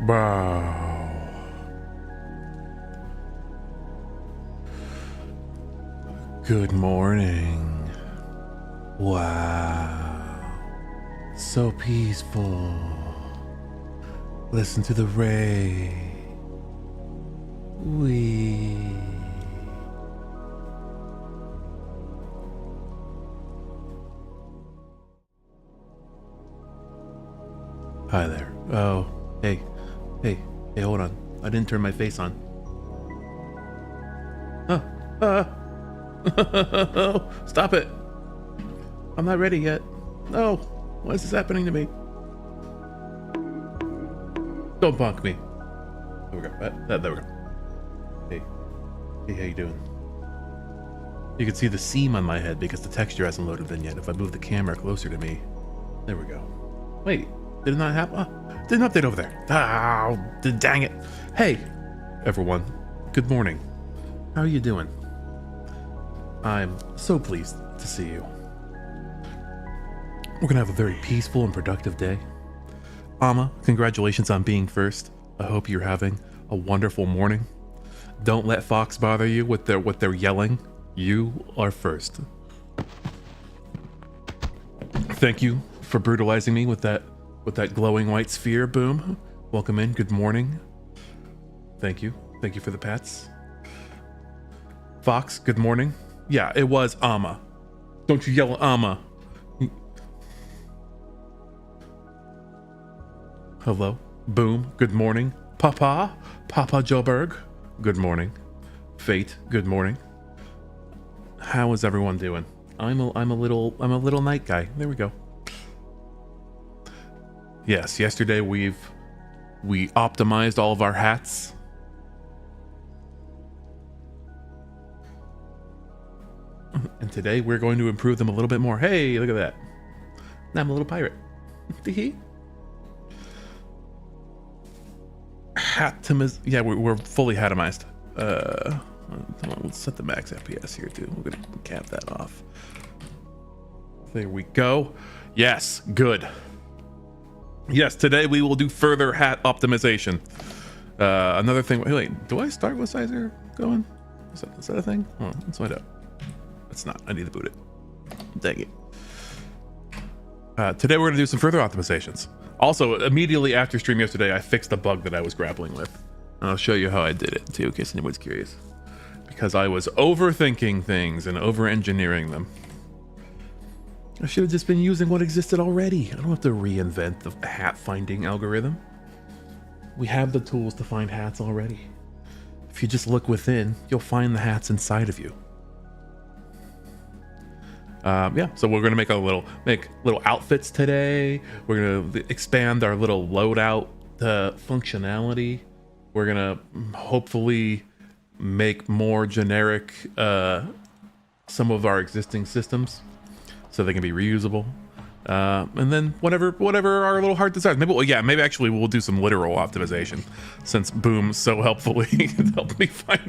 Bow. Good morning. Wow. So peaceful. Listen to the rain. Hi there. Oh, hey, hold on. I didn't turn my face on. Stop it. I'm not ready yet. No, why is this happening to me? Don't bonk me. There we go. There we go. Hey, how you doing? You can see the seam on my head because the texture hasn't loaded in yet. If I move the camera closer to me, there we go. Wait, did it not happen? Oh, did an update over there. Oh, dang it. Hey, everyone. Good morning. How are you doing? I'm so pleased to see you. We're gonna have a very peaceful and productive day. Amma, congratulations on being first. I hope you're having a wonderful morning. Don't let Fox bother you with their yelling. You are first. Thank you for brutalizing me with that glowing white sphere. Boom. Welcome in. Good morning. Thank you. Thank you for the pats. Fox, good morning. Yeah, it was Amma. Don't you yell at Amma. Hello. Boom. Good morning. Papa Joburg. Good morning. Fate. Good morning. How is everyone doing? I'm a little night guy. There we go. Yes, yesterday we optimized all of our hats. And today we're going to improve them a little bit more. Hey, look at that. Now I'm a little pirate. Hatimiz. Yeah, we're fully hatomized. Let's set the max FPS here too. We're gonna cap that off. There we go. Yes, good. Yes, today we will do further hat optimization. Another thing. Wait, do I start with Sizer going? Is that a thing? Oh, let's find out. It's not. I need to boot it. Dang it. Today we're gonna do some further optimizations. Also, immediately after stream yesterday, I fixed a bug that I was grappling with. And I'll show you how I did it too, in case anyone's curious. Because I was overthinking things and over-engineering them. I should have just been using what existed already. I don't have to reinvent the hat finding algorithm. We have the tools to find hats already. If you just look within, you'll find the hats inside of you. Yeah, so we're gonna make little outfits today. We're gonna expand our little loadout functionality. We're gonna hopefully make more generic some of our existing systems so they can be reusable. And then whatever our little heart desires. Maybe actually we'll do some literal optimization, since Boom so helpfully helped me find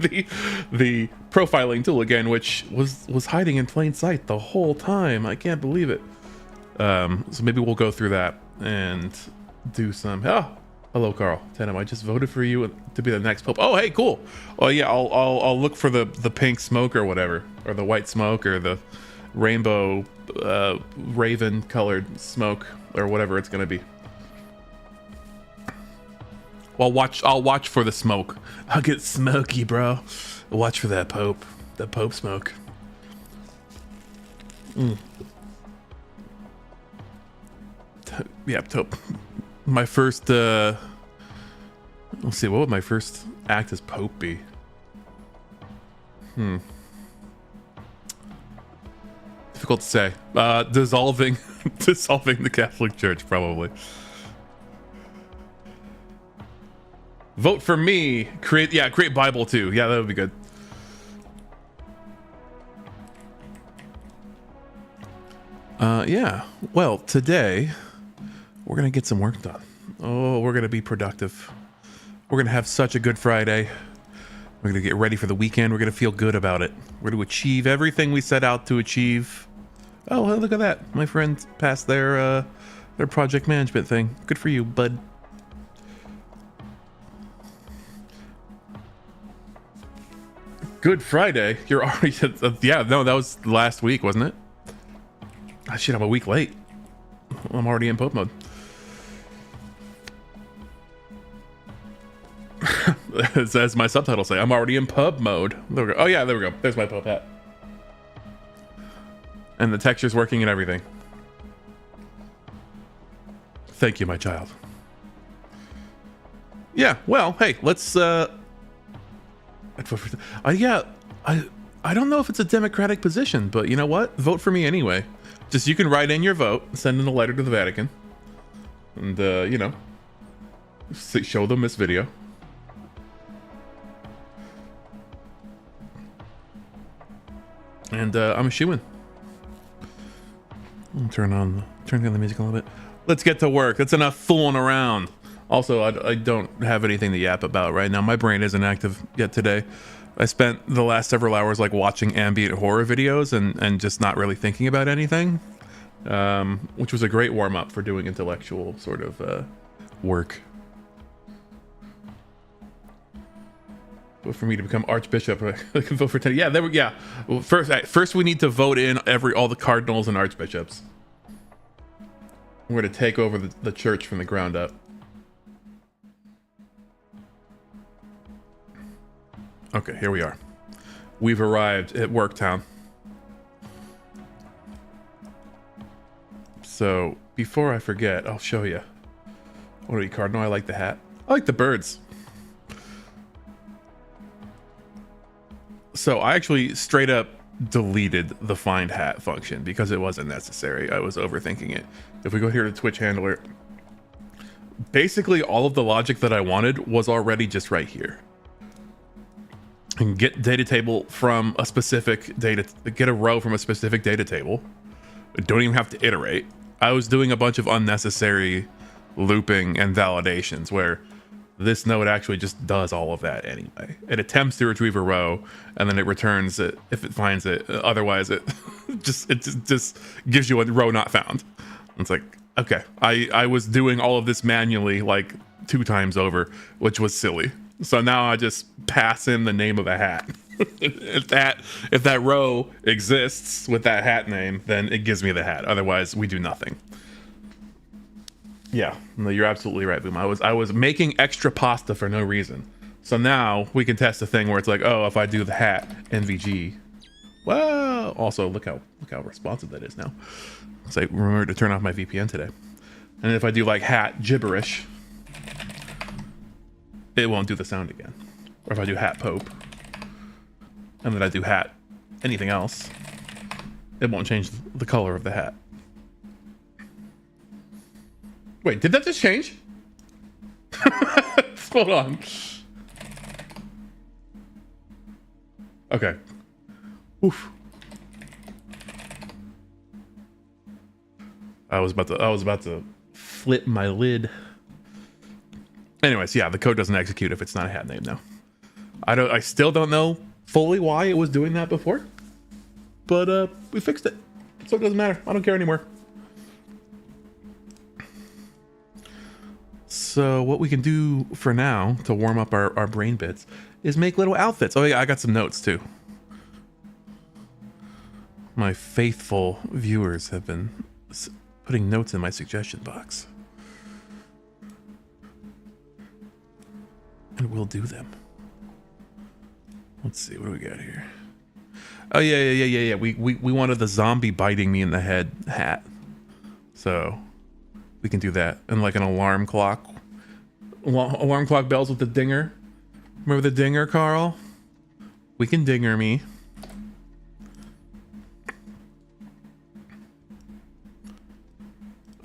the profiling tool again, which was hiding in plain sight the whole time. I can't believe it. So maybe we'll go through that and do some. Oh, hello, Carl Tenem. I just voted for you to be the next pope. Oh, hey, cool. Oh yeah, I'll look for the pink smoke or whatever, or the white smoke, or the rainbow raven colored smoke, or whatever it's gonna be. I'll watch for the smoke. I'll get smoky, bro. Watch for that pope smoke. Yeah, taupe. My first let's see, what would my first act as pope be? Difficult to say. Dissolving the Catholic Church, probably. Vote for me. Create Bible too. Yeah, that would be good. Yeah. Well, today we're gonna get some work done. Oh, we're gonna be productive. We're gonna have such a good Friday. We're gonna get ready for the weekend. We're gonna feel good about it. We're gonna achieve everything we set out to achieve. Oh, look at that. My friend passed their project management thing. Good for you, bud. Good Friday. You're already yeah, no, that was last week, wasn't it? Ah, shit, I'm a week late. I'm already in Pope mode. As my subtitles say, I'm already in pub mode. There we go. Oh yeah, there we go. There's my Pope hat. And the texture's working and everything. Thank you, my child. Yeah, well, hey, let's yeah, I don't know if it's a democratic position, but you know what? Vote for me anyway. Just you can write in your vote, send in a letter to the Vatican, and you know, show them this video. And I'm a shoo-in. Turn down the music a little bit. Let's get to work. That's enough fooling around. Also, I don't have anything to yap about right now. My brain isn't active yet today. I spent the last several hours like watching ambient horror videos and just not really thinking about anything, which was a great warm-up for doing intellectual sort of work. Vote for me to become Archbishop. I can vote for 10. Yeah, yeah. Well, first we need to vote in all the cardinals and archbishops. We're going to take over the church from the ground up. Okay, here we are. We've arrived at Worktown. So, before I forget, I'll show you. What are you, Cardinal? I like the hat. I like the birds. So, I actually straight up deleted the find hat function because it wasn't necessary. I was overthinking it. If we go here to Twitch handler, basically all of the logic that I wanted was already just right here. And get data table from a specific data, get a row from a specific data table. Don't even have to iterate. I was doing a bunch of unnecessary looping and validations where this node actually just does all of that anyway. It attempts to retrieve a row and then it returns it if it finds it. Otherwise, it just gives you a row not found. It's like, okay, I was doing all of this manually like 2 times over, which was silly. So now I just pass in the name of a hat. if that row exists with that hat name, then it gives me the hat. Otherwise, we do nothing. Yeah, no, you're absolutely right, Boom. I was making extra pasta for no reason. So now we can test a thing where it's like, oh, if I do the hat NVG, well, also look how responsive that is now. So I remember to turn off my VPN today. And if I do like hat gibberish, it won't do the sound again. Or if I do hat Pope, and then I do hat anything else, it won't change the color of the hat. Wait, did that just change? Hold on. Okay. Oof. I was about to flip my lid. Anyways, yeah, the code doesn't execute if it's not a hat name now. I still don't know fully why it was doing that before, but we fixed it, so it doesn't matter. I don't care anymore. So what we can do for now to warm up our brain bits is make little outfits. Oh yeah, I got some notes too. My faithful viewers have been putting notes in my suggestion box. And we'll do them. Let's see, what do we got here? Oh yeah. We wanted the zombie biting me in the head hat. So we can do that. And like an alarm clock. Alarm clock bells with the dinger. Remember the dinger, Carl? We can dinger me.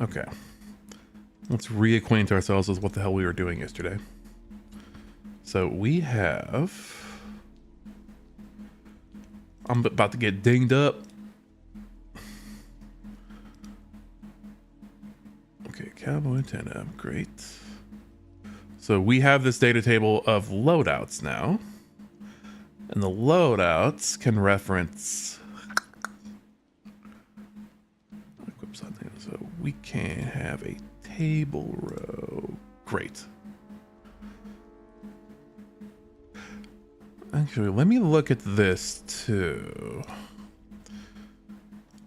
Okay. Let's reacquaint ourselves with what the hell we were doing yesterday. So we have... I'm about to get dinged up. Okay, cowboy antenna, great. So we have this data table of loadouts now. And the loadouts can reference... So we can have a table row. Great. Actually, let me look at this too.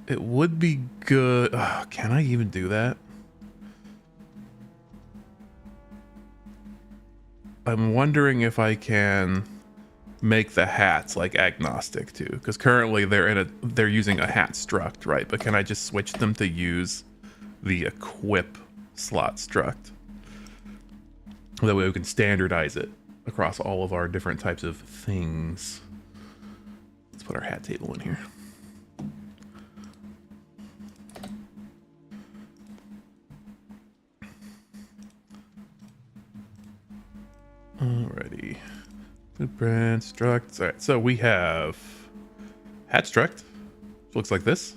It would be good. Can I even do that? I'm wondering if I can make the hats like agnostic too, because currently they're using a hat struct, right? But can I just switch them to use the equip slot struct? That way we can standardize it across all of our different types of things. Let's put our hat table in here. Alrighty. Blueprint, struct. Alright, so we have hat struct, which looks like this.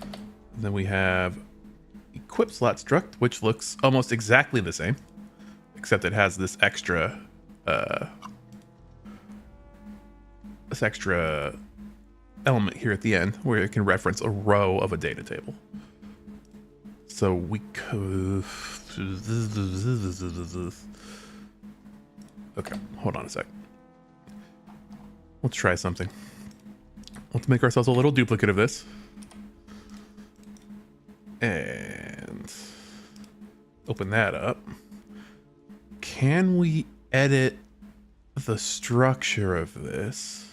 And then we have equip slot struct, which looks almost exactly the same, except it has this extra element here at the end where it can reference a row of a data table. So we could... Okay, hold on a sec. Let's try something. Let's make ourselves a little duplicate of this. And open that up. Can we edit the structure of this?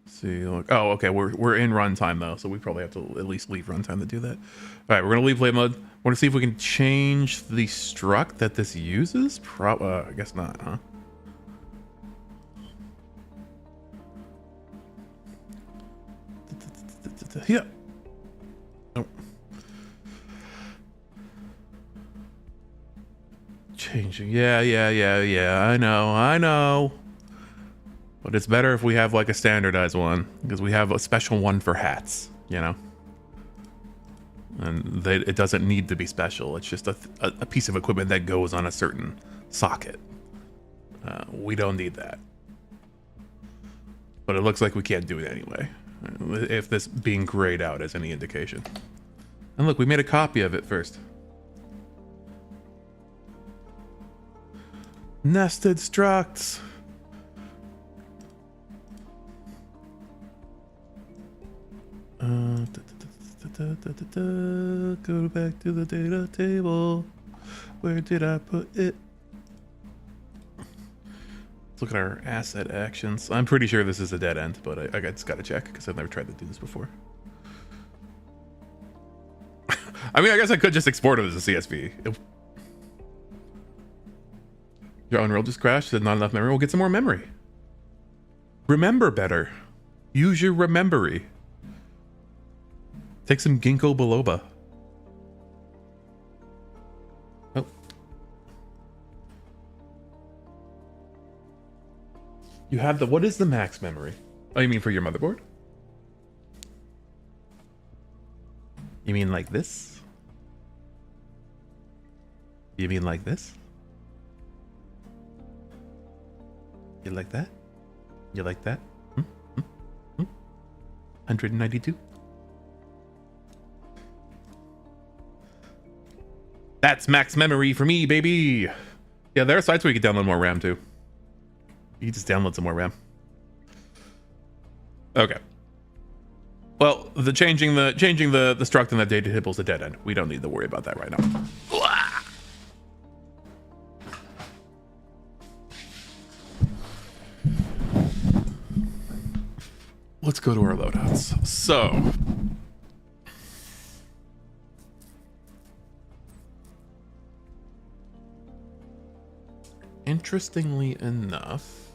See, look. Oh, okay. We're in runtime though, so we probably have to at least leave runtime to do that. All right, we're gonna leave play mode. Want to see if we can change the struct that this uses? I guess not, huh? Yeah. Oh. Changing. Yeah. I know. But it's better if we have like a standardized one, because we have a special one for hats, you know? And it doesn't need to be special. It's just a piece of equipment that goes on a certain socket. We don't need that. But it looks like we can't do it anyway, if this being grayed out is any indication. And look, we made a copy of it first. Nested structs. Go back to the data table. Where did I put it? Let's look at our asset actions. I'm pretty sure this is a dead end, but I just gotta check because I've never tried to do this before. I mean, I guess I could just export it as a CSV. Your Unreal just crashed. There's not enough memory. We'll get some more memory. Remember better. Use your remembery. Take some ginkgo biloba. Oh. You have the... What is the max memory? Oh, you mean for your motherboard? You mean like this? You mean like this? You like that? You like that? 192? That's max memory for me, baby. Yeah, there are sites where you can download more RAM too. You can just download some more RAM. Okay. Well, changing the struct in that data table is a dead end. We don't need to worry about that right now. Let's go to our loadouts. So, interestingly enough,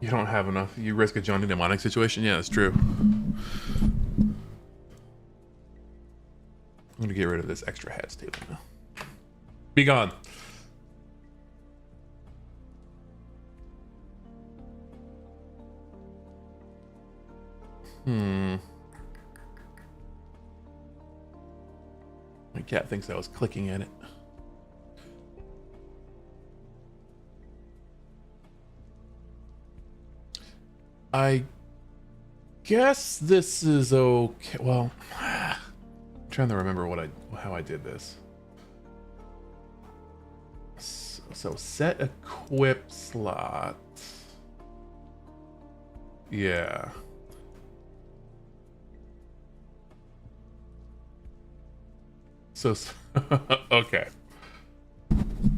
you don't have enough. You risk a Johnny Mnemonic situation. Yeah, that's true. I'm gonna get rid of this extra hats table now. Be gone. My cat thinks I was clicking at it. I guess this is okay. Well, I'm trying to remember how I did this. So set equip slot. Yeah. So okay.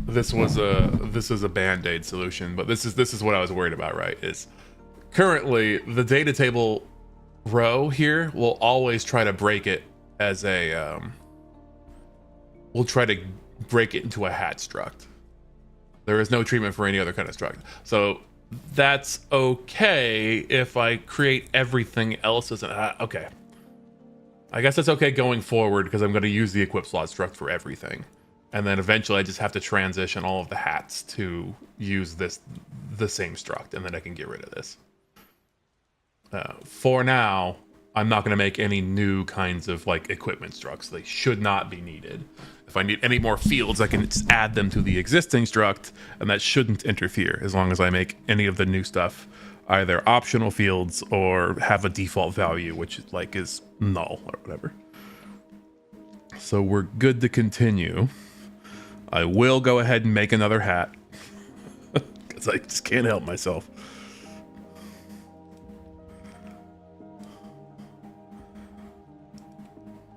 This is a band-aid solution, but this is what I was worried about, right? Is currently the data table row here will always try to break it as a we'll try to break it into a hat struct. There is no treatment for any other kind of struct. So that's okay if I create everything else as an okay. I guess that's okay going forward because I'm going to use the equip slot struct for everything. And then eventually I just have to transition all of the hats to use the same struct, and then I can get rid of this. For now, I'm not going to make any new kinds of like equipment structs. They should not be needed. If I need any more fields, I can just add them to the existing struct, and that shouldn't interfere as long as I make any of the new stuff either optional fields or have a default value, which like is null or whatever. So we're good to continue. I will go ahead and make another hat because I just can't help myself.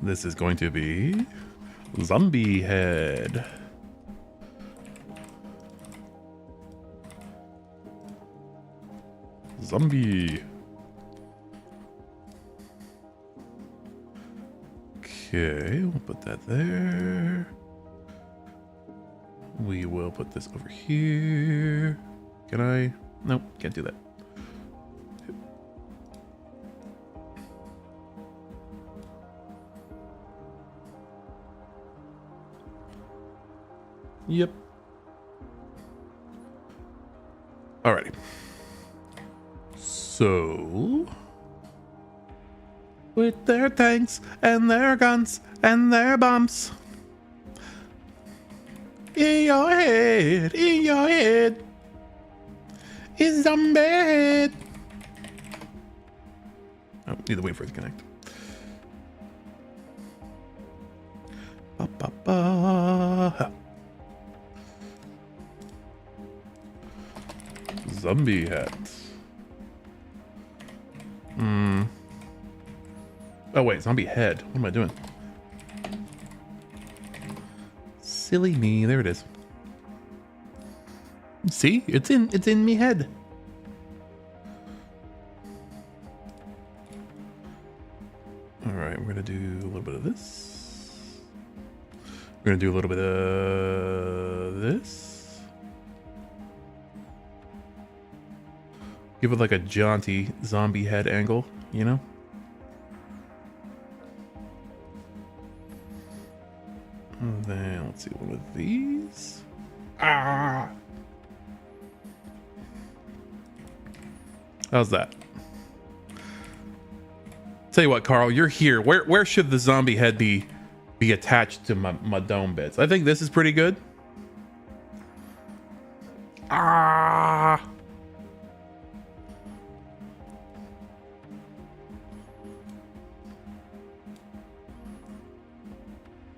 This is going to be zombie head. Zombie. Okay, we'll put that there. We will put this over here. Can I? Nope, can't do that. Yep. Alrighty. So, with their tanks and their guns and their bombs, in your head is zombie head. Oh, need to wait for it to connect. Ba, ba, ba. Zombie hats. Oh wait, zombie head. What am I doing? Silly me. There it is. See? It's in me head. Alright, we're gonna do a little bit of this. We're gonna do a little bit of this. Give it like a jaunty zombie head angle, you know? And then let's see, one of these. Ah! How's that? Tell you what, Carl, you're here. Where should the zombie head be attached to my dome bits? I think this is pretty good. Ah!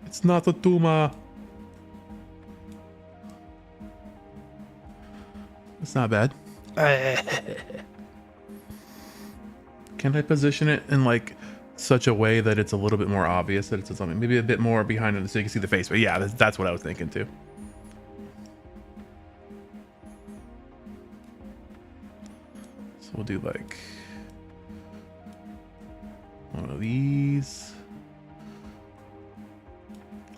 It's not a tumor. It's not bad. Can I position it in like such a way that it's a little bit more obvious that it's something? Maybe a bit more behind it so you can see the face. But yeah, that's what I was thinking too. So we'll do like one of these.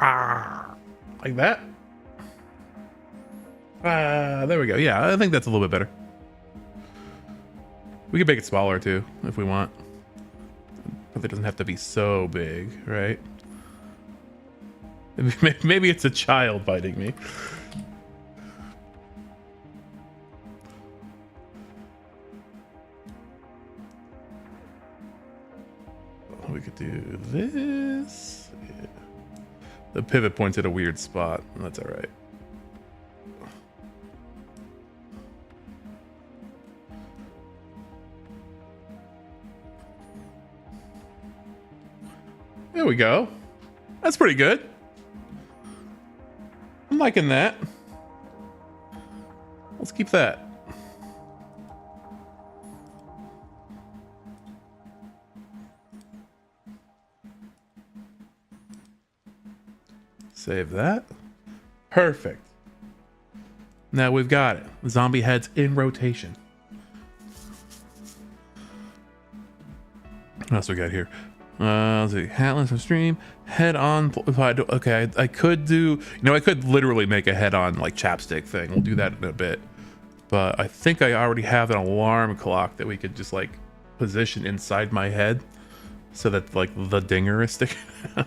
Ah, like that. There we go. Yeah, I think that's a little bit better. We can make it smaller too, if we want. But it doesn't have to be so big, right? Maybe it's a child biting me. We could do this. Yeah. The pivot point's at a weird spot. That's all right. There we go. That's pretty good. I'm liking that. Let's keep that. Save that. Perfect. Now we've got it. Zombie heads in rotation. What else we got here? Let's see. Hatless and stream. Head on. Okay, I could do. I could literally make a head on like chapstick thing. We'll do that in a bit. But I think I already have an alarm clock that we could just like position inside my head, so that like the dinger is sticking out.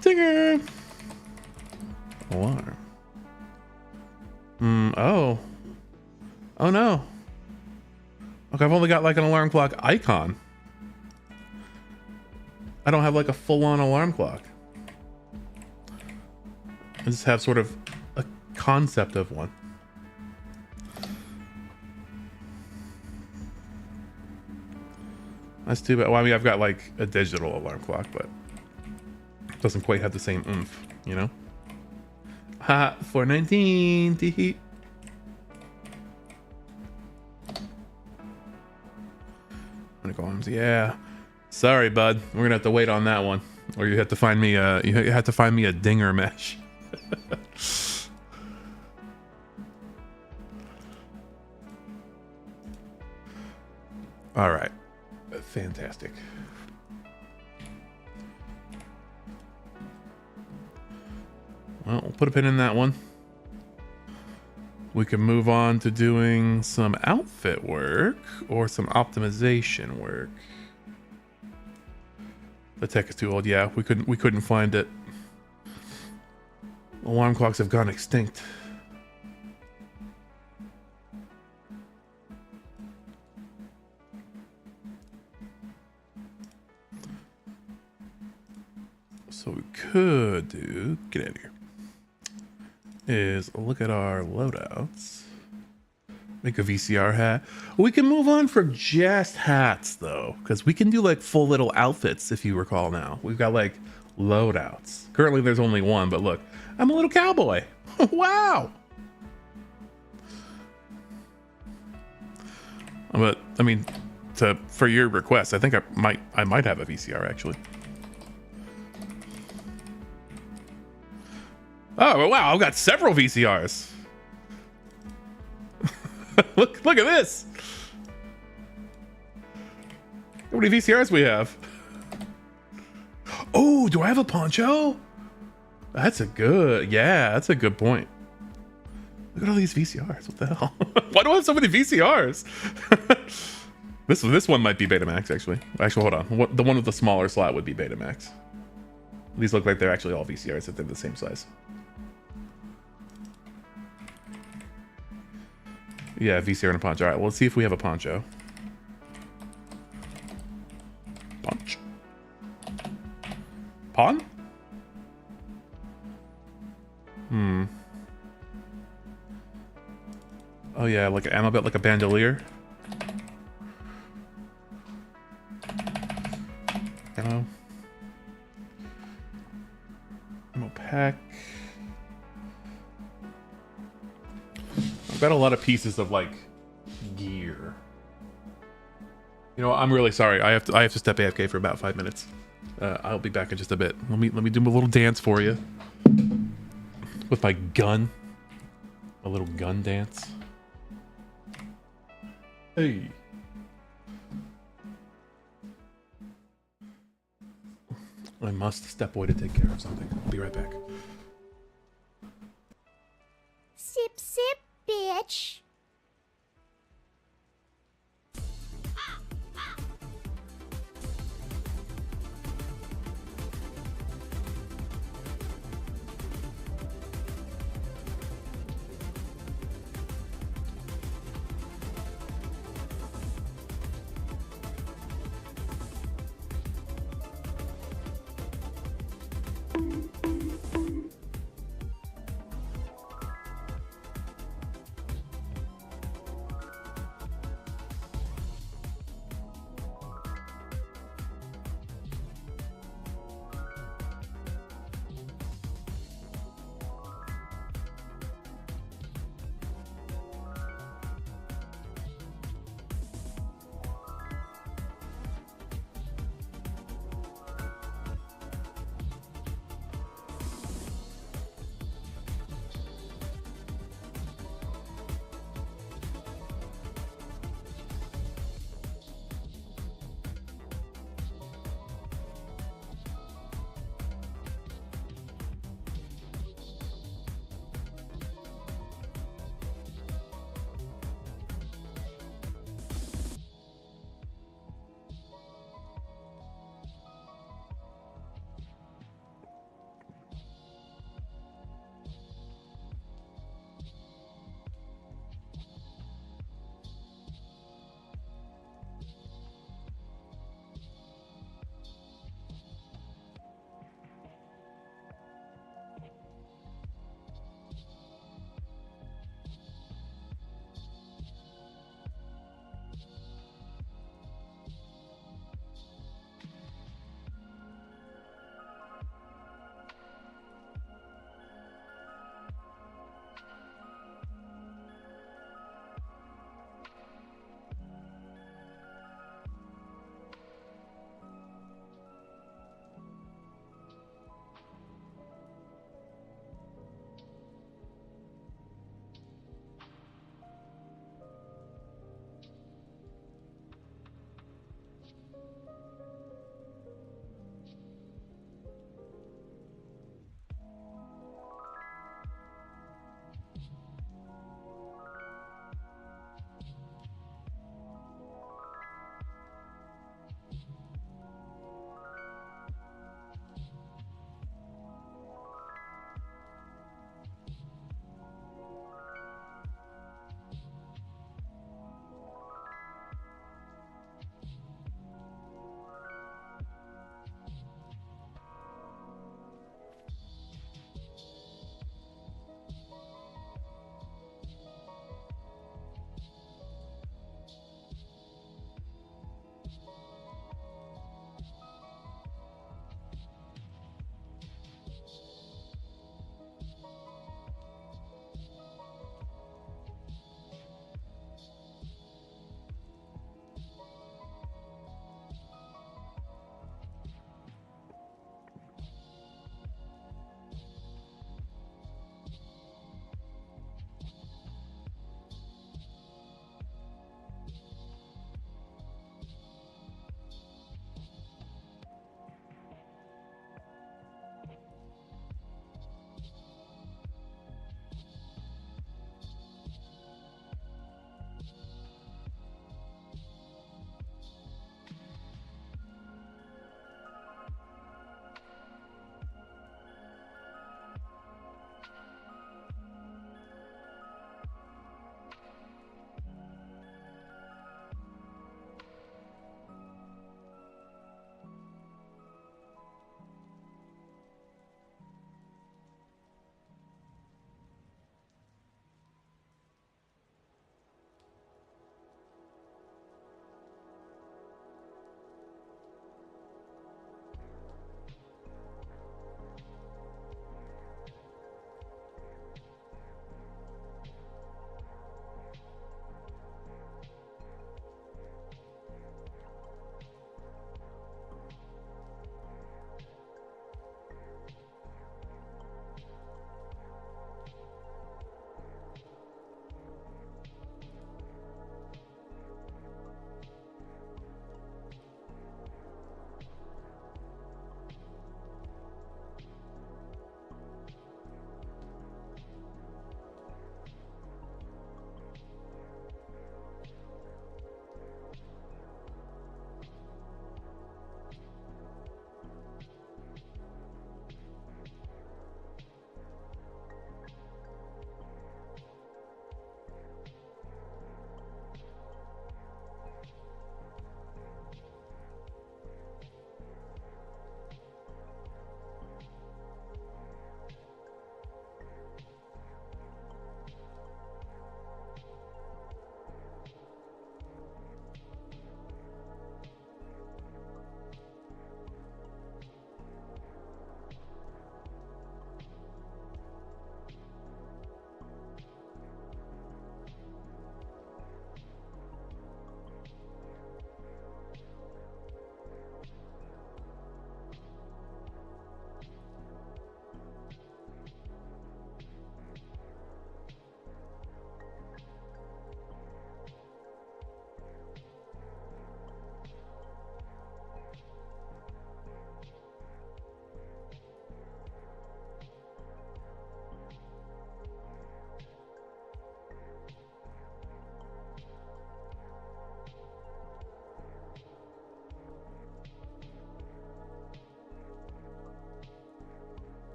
Dinger. Alarm. Oh. Oh no. Okay, I've only got like an alarm clock icon. I don't have like a full-on alarm clock. I just have sort of a concept of one. That's too bad. Well, I mean, I've got like a digital alarm clock, but it doesn't quite have the same oomph, you know? Ha, 419, tee. Yeah. Sorry, bud. We're gonna have to wait on that one, or you have to find me a dinger mesh. All right. Fantastic. Well, we'll put a pin in that one. We can move on to doing some outfit work or some optimization work. The tech is too old. Yeah, we couldn't find it. Alarm clocks have gone extinct. So we could do, get out of here, is look at our loadouts. Make a VCR hat. We can move on from just hats though, because we can do like full little outfits if you recall now. We've got like loadouts. Currently there's only one, but look, I'm a little cowboy. Wow. But I mean, for your request, I think I might have a VCR actually. Oh wow, I've got several VCRs. look at this. How many VCRs we have? Oh, do I have a poncho? That's a good point. Look at all these VCRs. What the hell? Why do I have so many VCRs? This one might be Betamax actually. Hold on. The one with the smaller slot would be Betamax. These look like they're actually all VCRs if they're the same size. Yeah, VCR and a poncho. All right, well, let's see if we have a poncho. Punch. Pawn? Oh yeah, like an ammo belt, like a bandolier. Ammo pack. I've got a lot of pieces of like gear. You know, I'm really sorry. I have to step AFK for about 5 minutes. I'll be back in just a bit. Let me do a little dance for you with my gun. A little gun dance. Hey. I must step away to take care of something. I'll be right back. Sip, sip, bitch.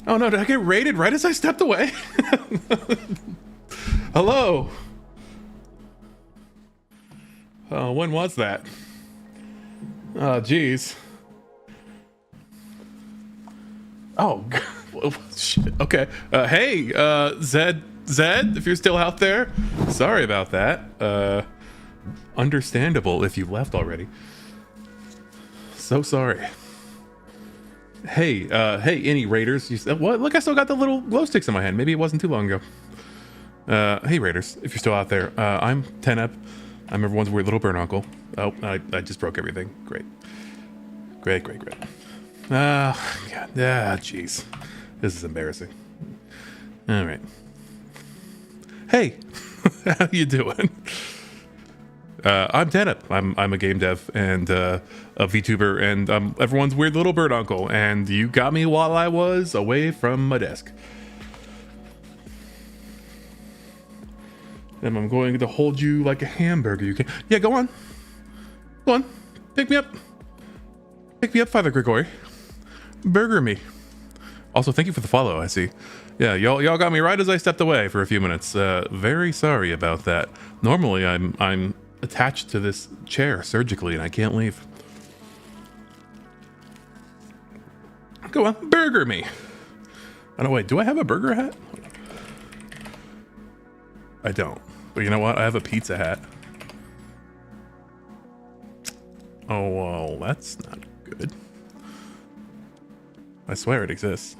Oh no, did I get raided right as I stepped away? Hello. Oh, when was that? Oh, geez. Oh, shit. Okay. Hey, Zed, if you're still out there, sorry about that. Understandable if you left already. So sorry. Hey, any raiders? What? Look, I still got the little glow sticks in my hand. Maybe it wasn't too long ago. Hey raiders, if you're still out there, I'm Tenep. I'm everyone's weird little burn uncle. Oh, I just broke everything. Great. God, jeez. This is embarrassing. All right. Hey, how you doing? I'm Tenep. I'm a game dev and a VTuber, and I'm everyone's weird little bird uncle. And you got me while I was away from my desk. And I'm going to hold you like a hamburger. You can, yeah, go on, pick me up, Father Grigori. Burger me. Also, thank you for the follow. I see. Yeah, y'all got me right as I stepped away for a few minutes. Very sorry about that. Normally, I'm attached to this chair surgically, and I can't leave. Go on, burger me. Oh no, wait. Do I have a burger hat? I don't. But you know what? I have a pizza hat. Oh, well, that's not good. I swear it exists.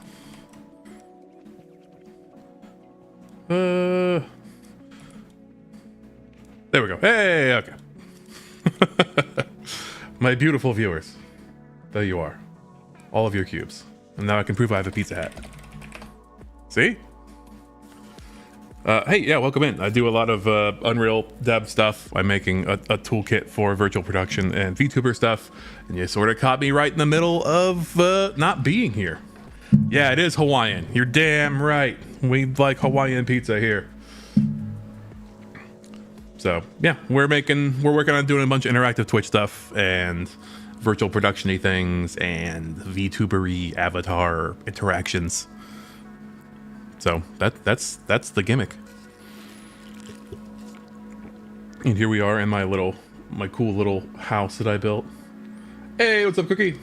There we go. Hey, okay. My beautiful viewers. There you are. All of your cubes. And now I can prove I have a pizza hat. See? Hey, yeah, welcome in. I do a lot of Unreal dev stuff. I'm making a toolkit for virtual production and VTuber stuff. And you sort of caught me right in the middle of not being here. Yeah, it is Hawaiian. You're damn right. We like Hawaiian pizza here. So, yeah, we're working on doing a bunch of interactive Twitch stuff and virtual production-y things and VTuber-y avatar interactions. So that's the gimmick. And here we are in my cool little house that I built. Hey, what's up, Cookie?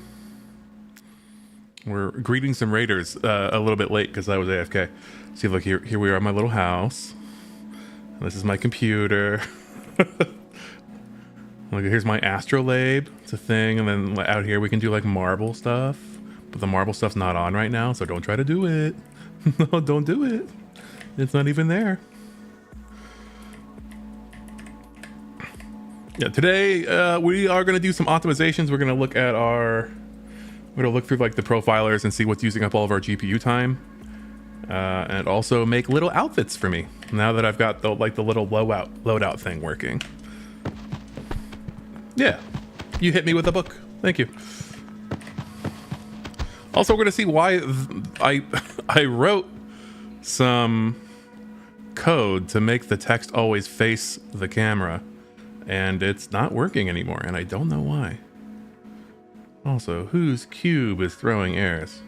We're greeting some raiders a little bit late because I was AFK. See, look, here we are in my little house. This is my computer. Look, here's my astrolabe. It's a thing, and then out here we can do like marble stuff. But the marble stuff's not on right now, so don't try to do it. No, don't do it. It's not even there. Yeah, today we are going to do some optimizations. We're going to look at we're going to look through like the profilers and see what's using up all of our GPU time. And also make little outfits for me now that I've got the little loadout thing working. Yeah, you hit me with a book. Thank you. Also, we're going to see why I wrote some code to make the text always face the camera, and it's not working anymore, and I don't know why. Also, whose cube is throwing errors?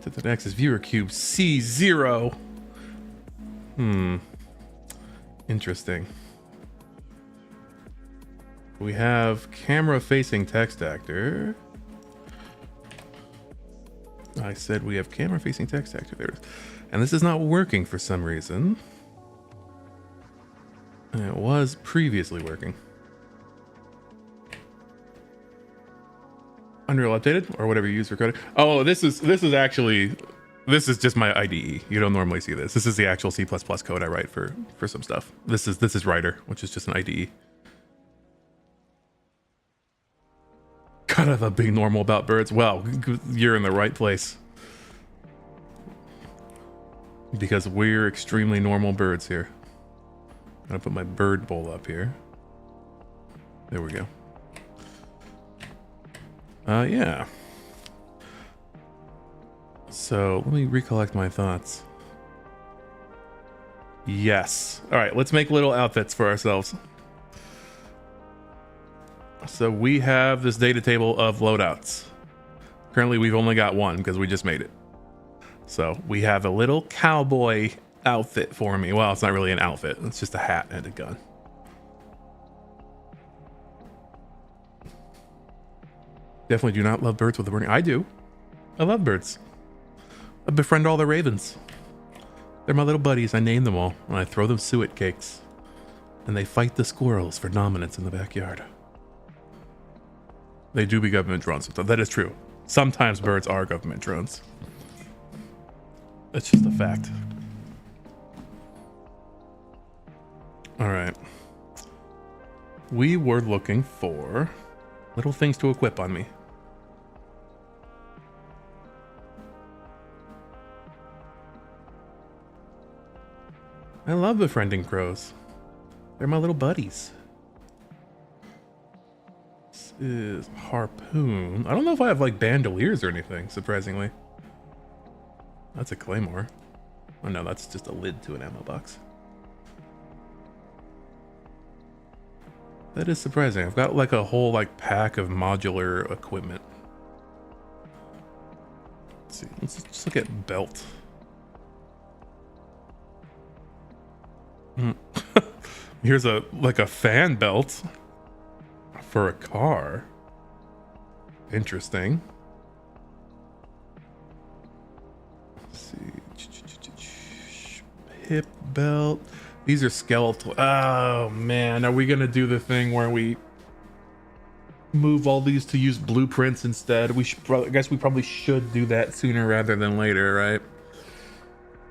To the next is viewer cube C0. Interesting. We have camera facing text actor. I said we have camera facing text actor there. And this is not working for some reason. And it was previously working. Unreal updated or whatever you use for coding. Oh, this is just my IDE. You don't normally see this. This is the actual C++ code I write for some stuff. This is Writer, which is just an IDE. Kind of a big normal about birds. Well, you're in the right place. Because we're extremely normal birds here. I'm gonna put my bird bowl up here. There we go. Yeah. So let me recollect my thoughts. Yes. All right, let's make little outfits for ourselves. So we have this data table of loadouts. Currently, we've only got one because we just made it. So we have a little cowboy outfit for me. Well, it's not really an outfit. It's just a hat and a gun. Definitely do not love birds with a burning. I do. I love birds. I befriend all the ravens. They're my little buddies. I name them all, and I throw them suet cakes. And they fight the squirrels for dominance in the backyard. They do be government drones. That is true. Sometimes birds are government drones. That's just a fact. All right. We were looking for little things to equip on me. I love befriending crows. They're my little buddies. This is harpoon. I don't know if I have like bandoliers or anything, surprisingly. That's a claymore. Oh no, that's just a lid to an ammo box. That is surprising. I've got like a whole like pack of modular equipment. Let's see. Let's just look at belt. Here's a like a fan belt for a car. Interesting. Let's see. Hip belt. These are skeletal. Oh man, are we gonna do the thing where we move all these to use blueprints instead? We should I guess we probably should do that sooner rather than later, right?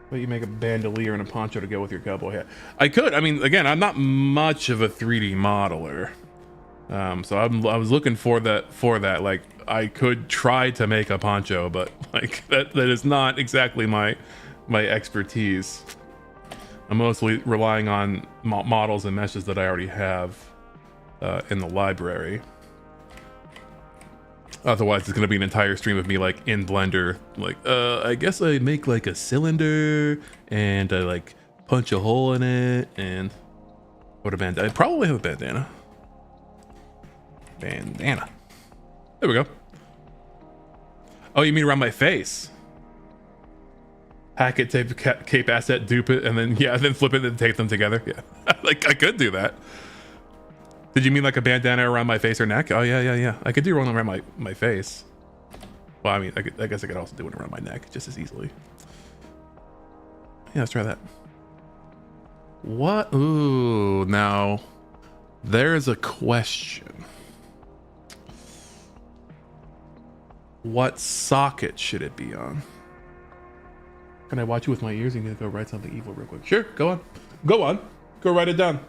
But you make a bandolier and a poncho to go with your cowboy hat. I could. I mean, again, I'm not much of a 3D modeler, so I was looking for that. Like, I could try to make a poncho, but like that is not exactly my expertise. I'm mostly relying on models and meshes that I already have in the library. Otherwise, it's gonna be an entire stream of me like in Blender, like, I guess I make like a cylinder and I like punch a hole in it and what a bandana. I probably have a bandana. Bandana. There we go. Oh, you mean around my face? Hack it, tape, cape asset, dupe it, and then then flip it and tape them together. Yeah, like I could do that. Did you mean like a bandana around my face or neck? Oh yeah. I could do one around my face. Well, I mean, I guess I could also do it around my neck just as easily. Yeah, let's try that. What? Ooh, now there's a question. What socket should it be on? Can I watch you with my ears? You need to go write something evil real quick. Sure, go on. Go write it down.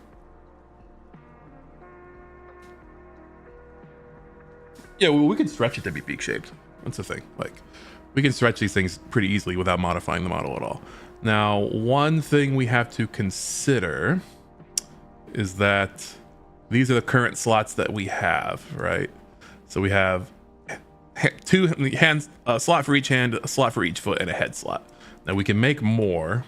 Yeah, well, we can stretch it to be beak shaped. That's the thing. Like, we can stretch these things pretty easily without modifying the model at all. Now, one thing we have to consider is that these are the current slots that we have, right? So we have two hands, a slot for each hand, a slot for each foot, and a head slot. Now we can make more,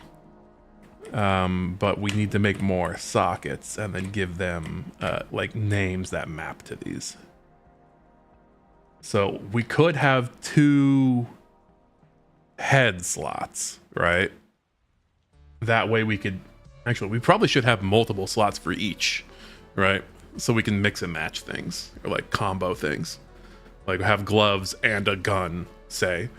but we need to make more sockets and then give them like names that map to these. So we could have two head slots, right? That way we could, actually, we probably should have multiple slots for each, right? So we can mix and match things or like combo things. Like have gloves and a gun, say.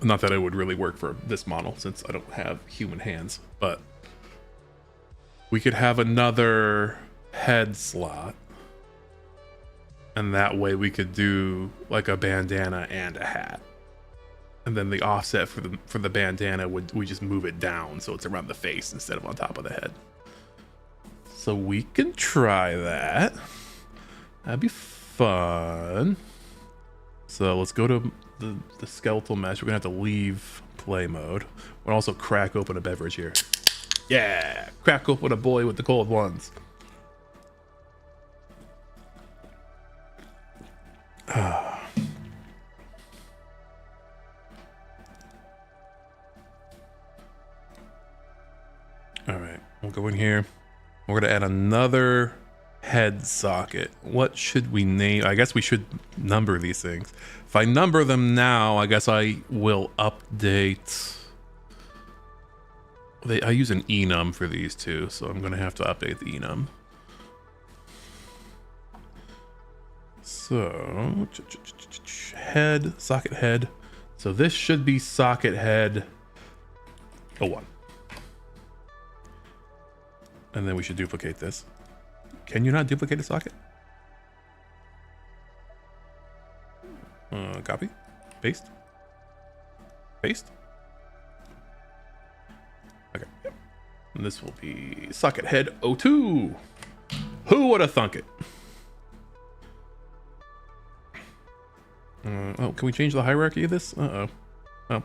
Not that it would really work for this model since I don't have human hands, but we could have another head slot. And that way we could do like a bandana and a hat. And then the offset for the bandana we just move it down so it's around the face instead of on top of the head. So we can try that. That'd be fun. So let's go to the skeletal mesh. We're gonna have to leave play mode. We'll also crack open a beverage here. Yeah, crack open a boy with the cold ones. All right, we'll go in here. We're gonna add another head socket. What should we name? I guess we should number these things. If I number them now, I guess I will update. I use an enum for these two, so I'm going to have to update the enum. So, head, socket head. So this should be socket head 01. And then we should duplicate this. Can you not duplicate a socket? Copy, paste, paste. Okay, yep. And this will be socket head 02. Who would have thunk it? Oh, can we change the hierarchy of this? Uh-oh. Oh.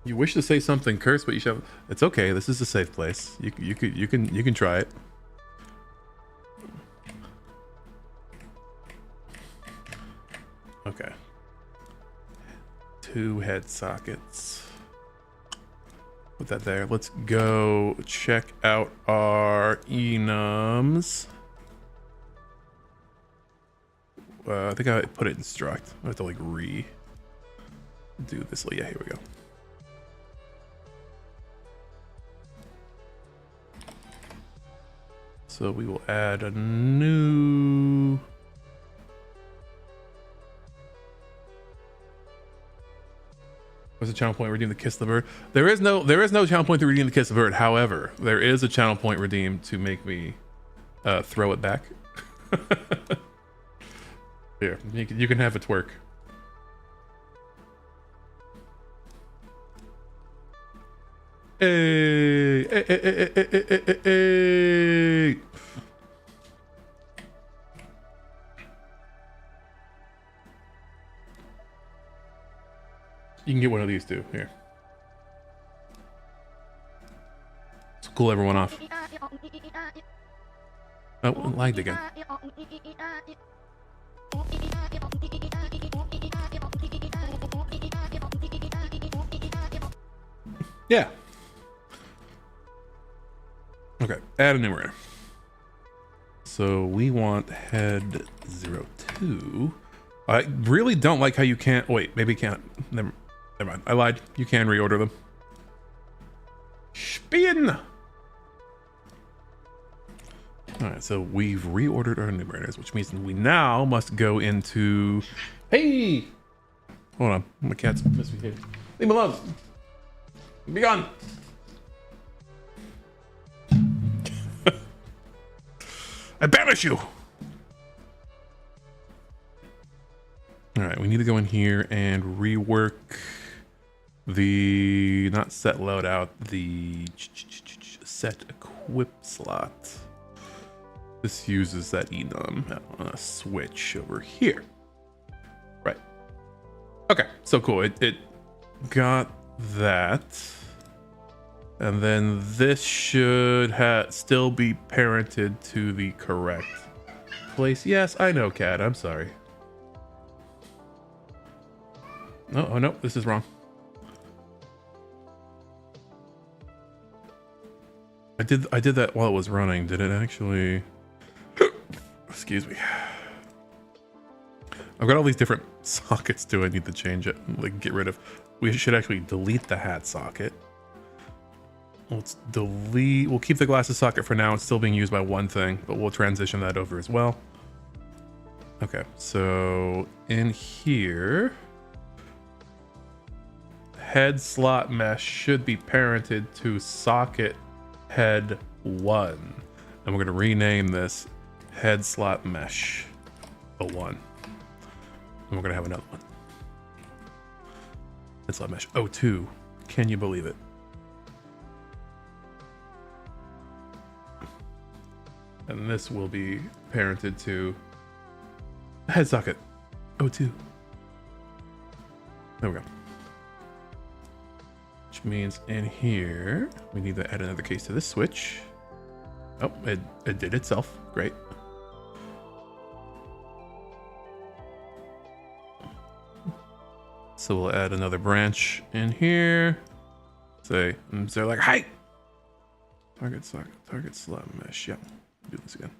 You wish to say something cursed, but you shall. It's okay. This is a safe place. You can try it. Okay. 2 head sockets. Put that there. Let's go check out our enums. I think I put it in struct. I have to like do this. Yeah, here we go. So we will add a new. What's the channel point redeem to kiss the bird? There is no channel point to redeem to kiss the bird. However, there is a channel point redeem to make me throw it back. Here, you can have a twerk. Hey, hey, hey, hey, hey, hey, hey, hey. You can get one of these too. Here. Let's cool everyone off. Oh, it lagged again. Yeah. Okay, add a numerator. So we want head 02. I really don't like how you can't. Wait, maybe you can't. Never mind. I lied. You can reorder them. Spin. All right, so we've reordered our numerators, which means we now must go into. Hey, hold on, my cat's misbehaving. Leave him alone. Be gone. I banish you. All right, we need to go in here and rework the not set loadout, the set equip slot. This uses that enum on a switch over here. Right. Okay, so cool. It got that. And then this should still be parented to the correct place. Yes, I know, Cat. I'm sorry. No, oh no, this is wrong. I did that while it was running. Did it actually? Excuse me. I've got all these different sockets too. I need to change it. Like get rid of. We should actually delete the hat socket. Let's delete. We'll keep the glasses socket for now. It's still being used by one thing, but we'll transition that over as well. Okay, so in here, head slot mesh should be parented to socket head 1, and we're going to rename this head slot mesh 01, and we're going to have another one, head slot mesh 02. Can you believe it? And this will be parented to head socket 02. There we go. Which means in here, we need to add another case to this switch. Oh, it did itself. Great. So we'll add another branch in here. Say, so they're like, hi. Target socket, target slot mesh. Yep. Do this again.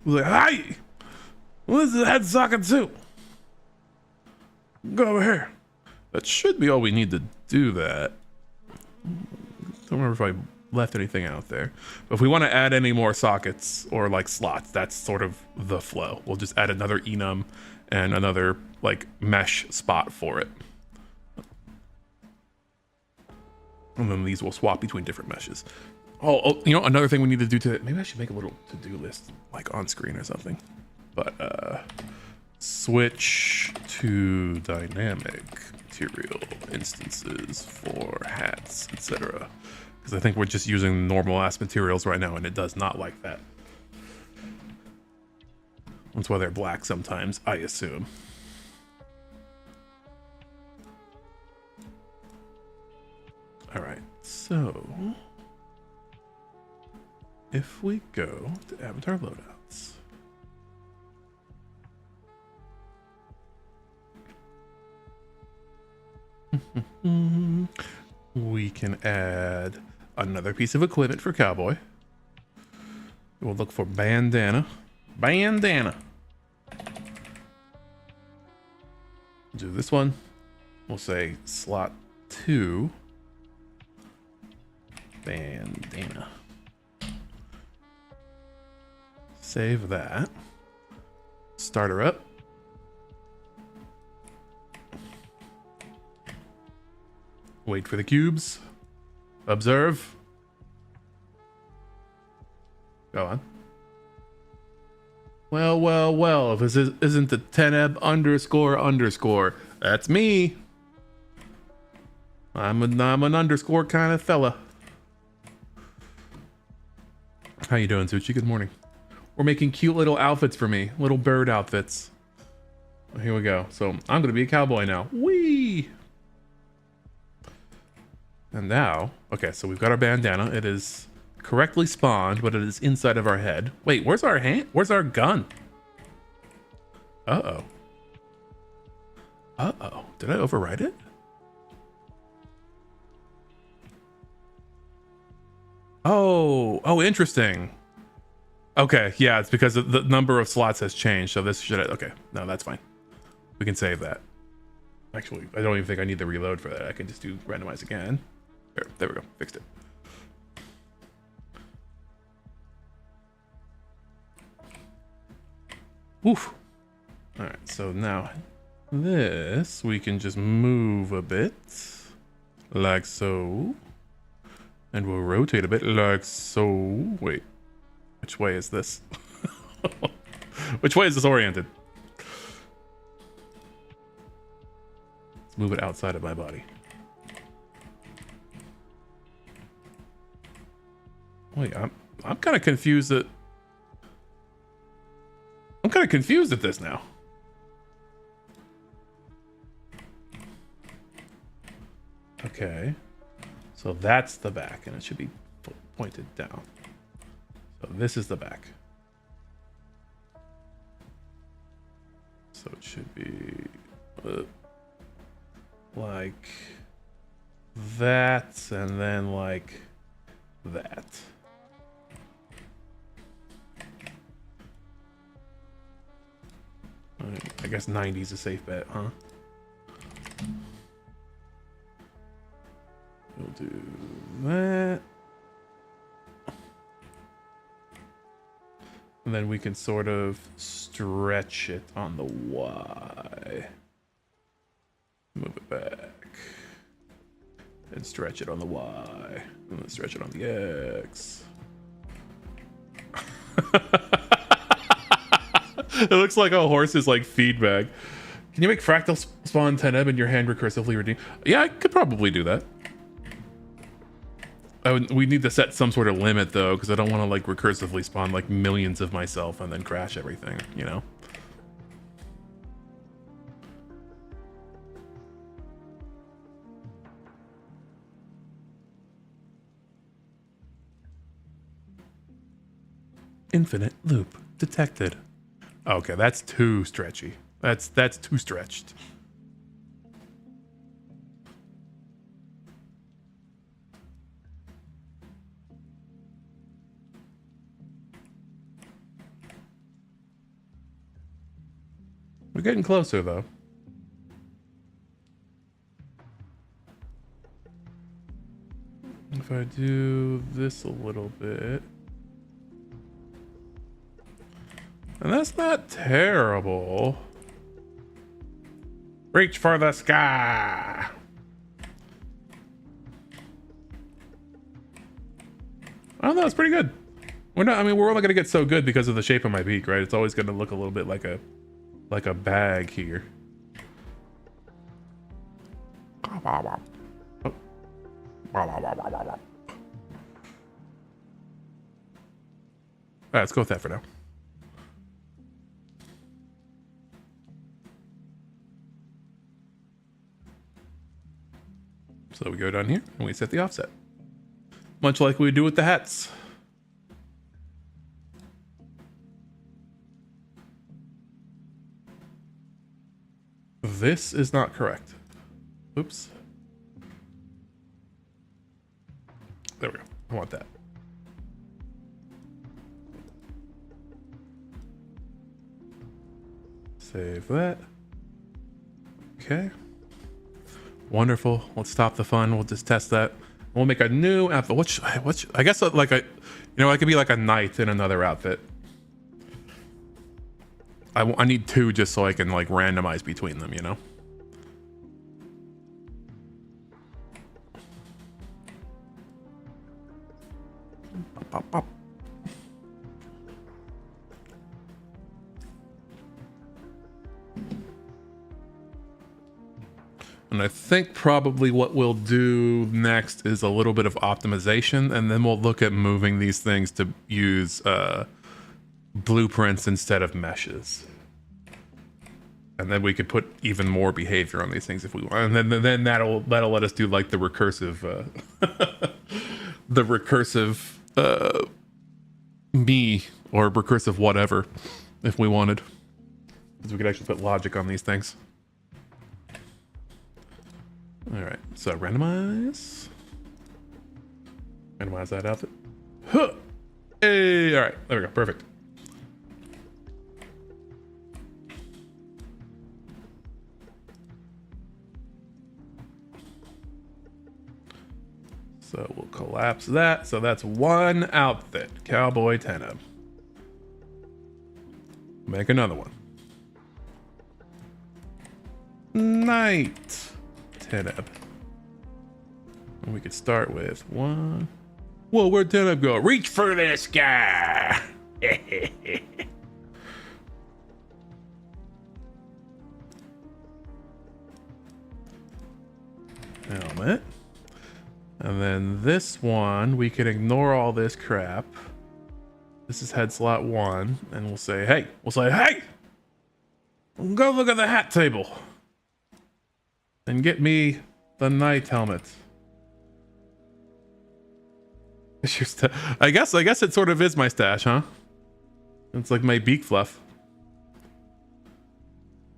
Like, hi! Well, this is a head socket too. Go over here. That should be all we need to do that. Don't remember if I left anything out there. But if we want to add any more sockets or like slots, that's sort of the flow. We'll just add another enum and another like mesh spot for it. And then these will swap between different meshes. Oh, you know, another thing we need to do to maybe I should make a little to-do list like on screen or something. But switch to dynamic material instances for hats, etc. Because I think we're just using normal ass materials right now and it does not like that. That's why they're black sometimes, I assume. All right, so if we go to avatar loadouts, we can add another piece of equipment for cowboy. We'll look for bandana. Bandana. Do this one. We'll say slot 2. Bandana. Save that. Start her up. Wait for the cubes. Observe. Go on. Well, well, well, if this isn't the teneb __, that's me. I'm an underscore kind of fella. How you doing, Suchi? Good morning. We're making cute little outfits for me. Little bird outfits. Here we go. So I'm going to be a cowboy now. Whee! And now, okay, so we've got our bandana. It is correctly spawned, but it is inside of our head. Wait, where's our hand? Where's our gun? Uh-oh. Uh-oh. Did I overwrite it? Oh, interesting. Okay, yeah, it's because the number of slots has changed, so this should... Okay, no, that's fine. We can save that. Actually, I don't even think I need the reload for that. I can just do randomize again. There we go. Fixed it. Woof. All right, so now this we can just move a bit like so. And we'll rotate a bit like so. Wait, which way is this? Which way is this oriented? Let's move it outside of my body. Wait, I'm kind of confused at... I'm kind of confused at this now. Okay. So that's the back, and it should be pointed down. So this is the back. So it should be like that, and then like that. I guess 90 is a safe bet, huh? We'll do that. And then we can sort of stretch it on the Y. Move it back. And stretch it on the Y. And then stretch it on the X. It looks like a horse's like feed bag. Can you make fractal spawn 10eb and your hand recursively redeem? Yeah, I could probably do that. We need to set some sort of limit though, because I don't want to like recursively spawn like millions of myself and then crash everything, you know? Infinite loop detected. Okay, that's too stretchy. That's too stretched. getting closer though. If I do this a little bit. And that's not terrible. Reach for the sky. I don't know, it's pretty good. We're not, I mean, we're only gonna get so good because of the shape of my beak, right? It's always gonna look a little bit like a bag here. Oh. Alright, let's go with that for now. So we go down here and we set the offset. Much like we do with the hats. This is not correct. Oops. There we go. I want that. Save that. Okay. Wonderful. Let's stop the fun. We'll just test that. We'll make a new outfit. What I guess like a, I could be like a knight in another outfit. I need two just so I can like randomize between them, Pop, pop. And I think probably what we'll do next is a little bit of optimization, and then we'll look at moving these things to use blueprints instead of meshes. And then we could put even more behavior on these things if we want. And then that'll let us do like the recursive me or recursive whatever if we wanted. Because we could actually put logic on these things. Alright, so randomize. Randomize that outfit. Huh! Hey! Alright, there we go. Perfect. So we'll collapse that. So that's one outfit. Cowboy Teneb. Make another one. Knight Teneb. And we could start with one. Whoa, where'd Teneb go? Reach for this guy. Helmet. And then this one, we can ignore all this crap. This is head slot 1, and we'll say, hey, go look at the hat table and get me the knight helmet. I guess it sort of is my stash, huh? It's like my beak fluff.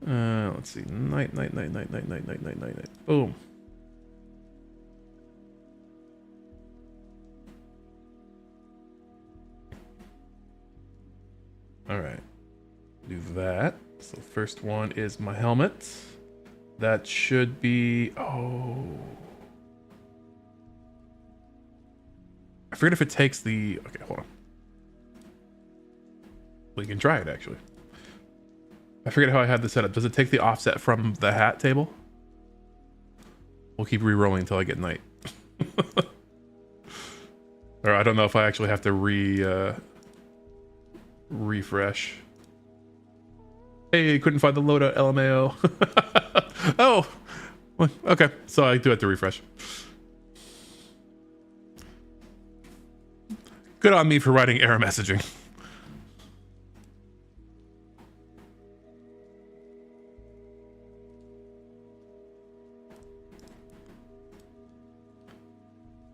Let's see, knight. Boom. All right, do that. So first one is my helmet. That should be, oh. I forget if it takes the, okay, hold on. We can try it actually. I forget how I had this set up. Does it take the offset from the hat table? We'll keep re-rolling until I get knight. Or I don't know if I actually have to refresh. Hey, couldn't find the loadout, LMAO. Oh, well, okay. So I do have to refresh. Good on me for writing error messaging.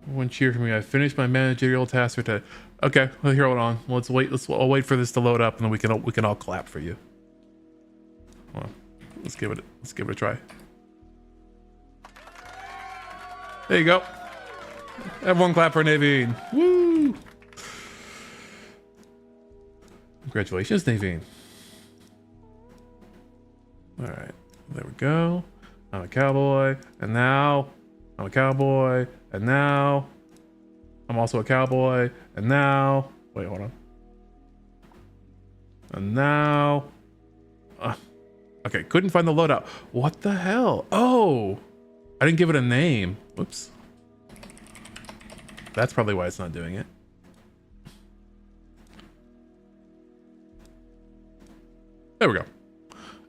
One cheer for me. I finished my managerial task for today. Okay, well, here, hold on. Let's wait. I'll wait for this to load up, and then we can all clap for you. Hold on. Let's give it a try. There you go. Everyone clap for Naveen. Woo! Congratulations, Naveen. All right, there we go. I'm a cowboy, and now I'm a cowboy, and now I'm also a cowboy, and now wait, hold on. And now, okay, couldn't find the loadout. What the hell? Oh, I didn't give it a name. Whoops. That's probably why it's not doing it. There we go.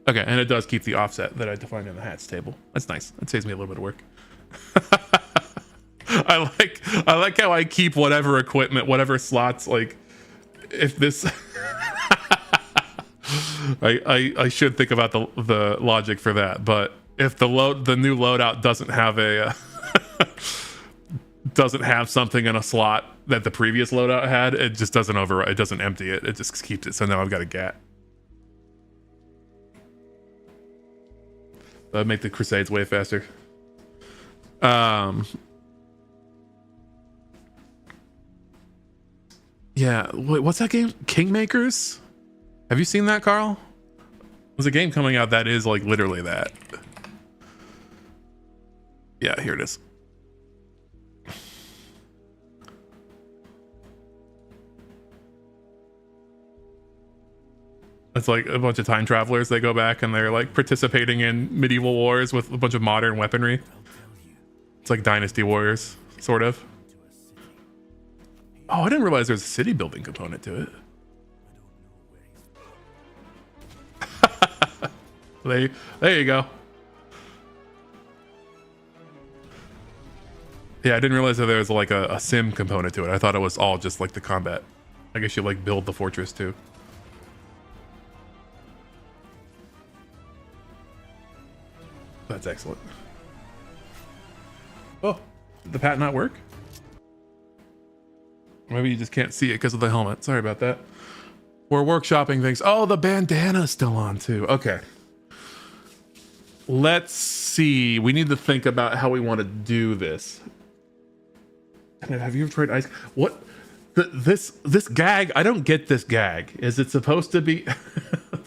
Okay, and it does keep the offset that I defined in the hats table. That's nice. That saves me a little bit of work. I like how I keep whatever equipment, whatever slots. Like, if this, I should think about the logic for that. But if the new loadout doesn't have a doesn't have something in a slot that the previous loadout had, it just doesn't override. It doesn't empty it. It just keeps it. So now I've got a GAT. That'd make the Crusades way faster. Yeah, wait, what's that game? Kingmakers? Have you seen that, Carl? There's a game coming out that is like literally that. Yeah, here it is. It's like a bunch of time travelers. They go back and they're like participating in medieval wars with a bunch of modern weaponry. It's like Dynasty Warriors, sort of. Oh, I didn't realize there's a city building component to it. There you go. Yeah, I didn't realize that there was like a sim component to it. I thought it was all just like the combat. I guess you like build the fortress too. That's excellent. Oh, did the pat not work? Maybe you just can't see it because of the helmet. Sorry about that. We're workshopping things. Oh, the bandana's still on too. Okay. Let's see. We need to think about how we want to do this. Have you ever tried ice? What? This gag? I don't get this gag. Is it supposed to be?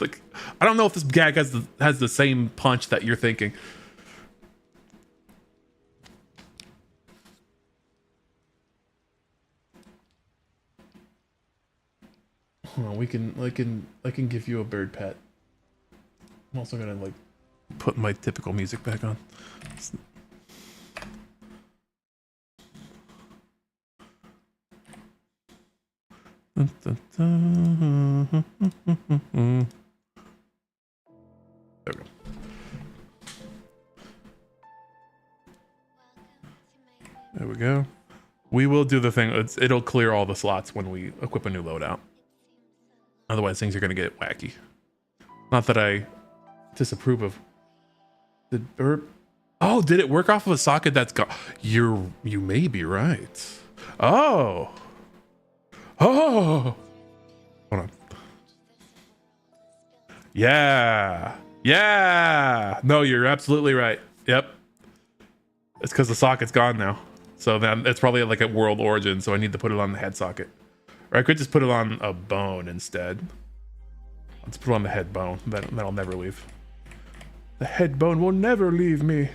Like, I don't know if this gag has the same punch that you're thinking. Hold on, I can give you a bird pet. I'm also gonna like put my typical music back on. There we go. There we go. We will do the thing. It'll clear all the slots when we equip a new loadout. Otherwise, things are going to get wacky. Not that I disapprove of. Oh, did it work off of a socket that's gone? You may be right. Oh. Oh. Hold on. Yeah. Yeah. No, you're absolutely right. Yep. It's because the socket's gone now. So then it's probably like a world origin. So I need to put it on the head socket. Or I could just put it on a bone instead. Let's put it on the head bone. That'll never leave. The head bone will never leave me.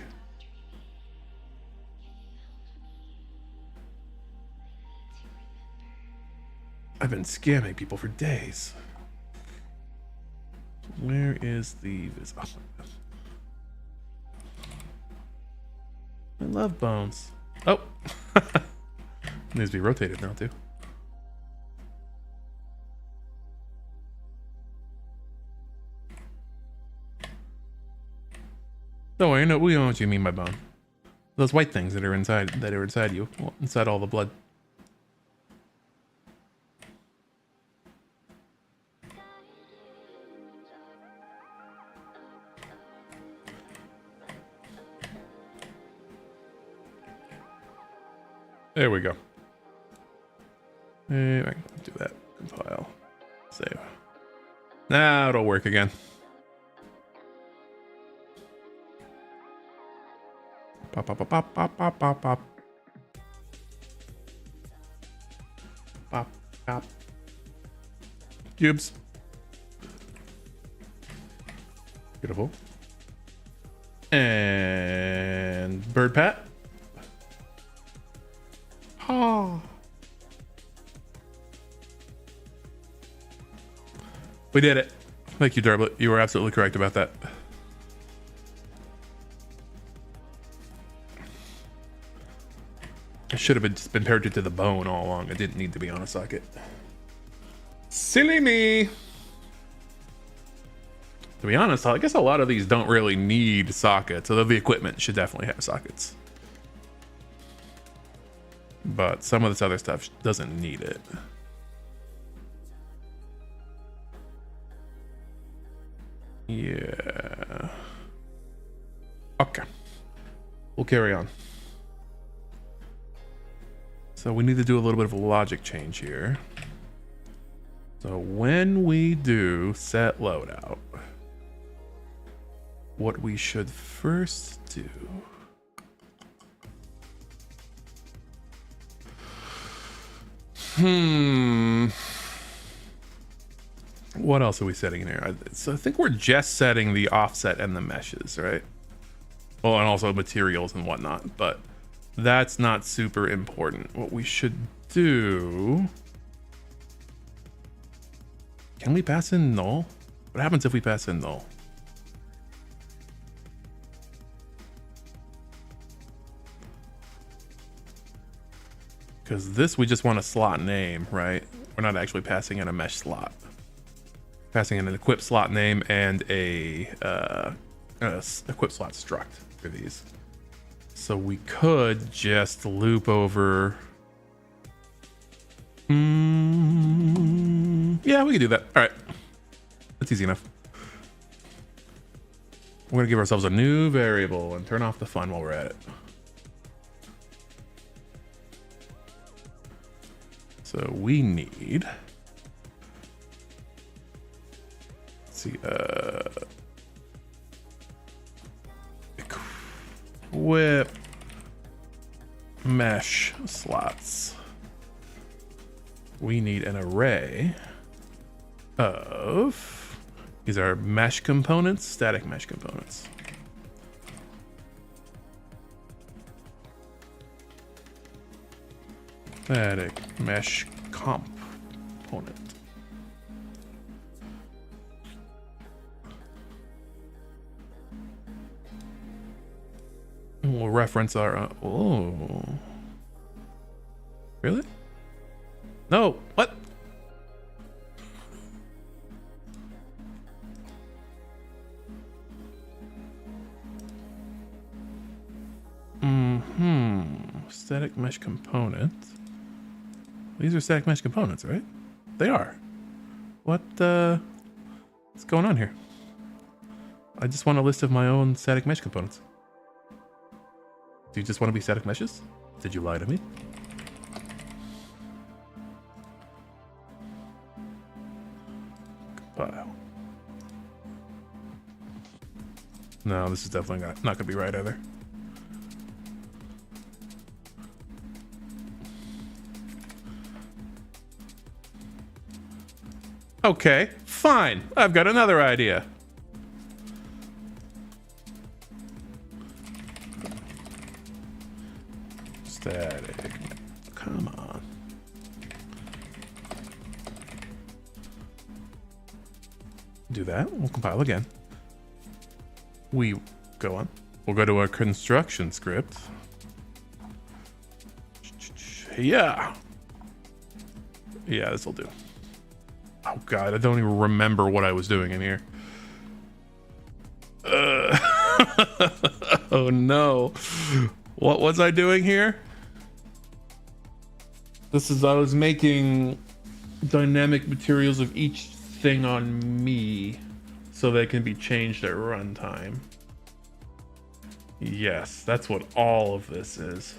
I've been scamming people for days. Where is the... Oh, I love bones. Oh! Needs to be rotated now, too. Don't worry, no, we know what you mean by bone. Those white things that are inside you, well, inside all the blood. There we go. Hey, I can do that. Compile. Save. Now it'll work again. Pop, pop, pop, pop, pop, pop, pop, pop. Pop, pop. Cubes. Beautiful. And bird pat. Oh. We did it. Thank you, Darblet. You were absolutely correct about that. I should have just been paired to the bone all along. It didn't need to be on a socket. Silly me. To be honest, I guess a lot of these don't really need sockets, although the equipment should definitely have sockets. But some of this other stuff doesn't need it. Yeah. Okay. We'll carry on. So we need to do a little bit of a logic change here. So when we do set loadout, what we should first do what else are we setting in here? So I think we're just setting the offset and the meshes, right? Well, and also materials and whatnot, but that's not super important. What we should do... Can we pass in null? What happens if we pass in null? Because this, we just want a slot name, right? We're not actually passing in a mesh slot. Passing in an equip slot name and a equip slot struct for these. So we could just loop over. Yeah, we can do that. All right. That's easy enough. We're going to give ourselves a new variable and turn off the fun while we're at it. So we need, let's see, equip mesh slots. We need an array of, these are mesh components, static mesh components. Static mesh component. We'll reference our, oh. Really? No, what? Static mesh component. These are static mesh components, right? They are. What's going on here? I just want a list of my own static mesh components. Do you just want to be static meshes? Did you lie to me? Compile. No, this is definitely not going to be right either. Okay, fine. I've got another idea. Static. Come on. Do that. We'll compile again. We go on. We'll go to our construction script. Yeah. Yeah, this will do. Oh god, I don't even remember what I was doing in here. Oh no. What was I doing here? I was making dynamic materials of each thing on me so they can be changed at runtime. Yes, that's what all of this is.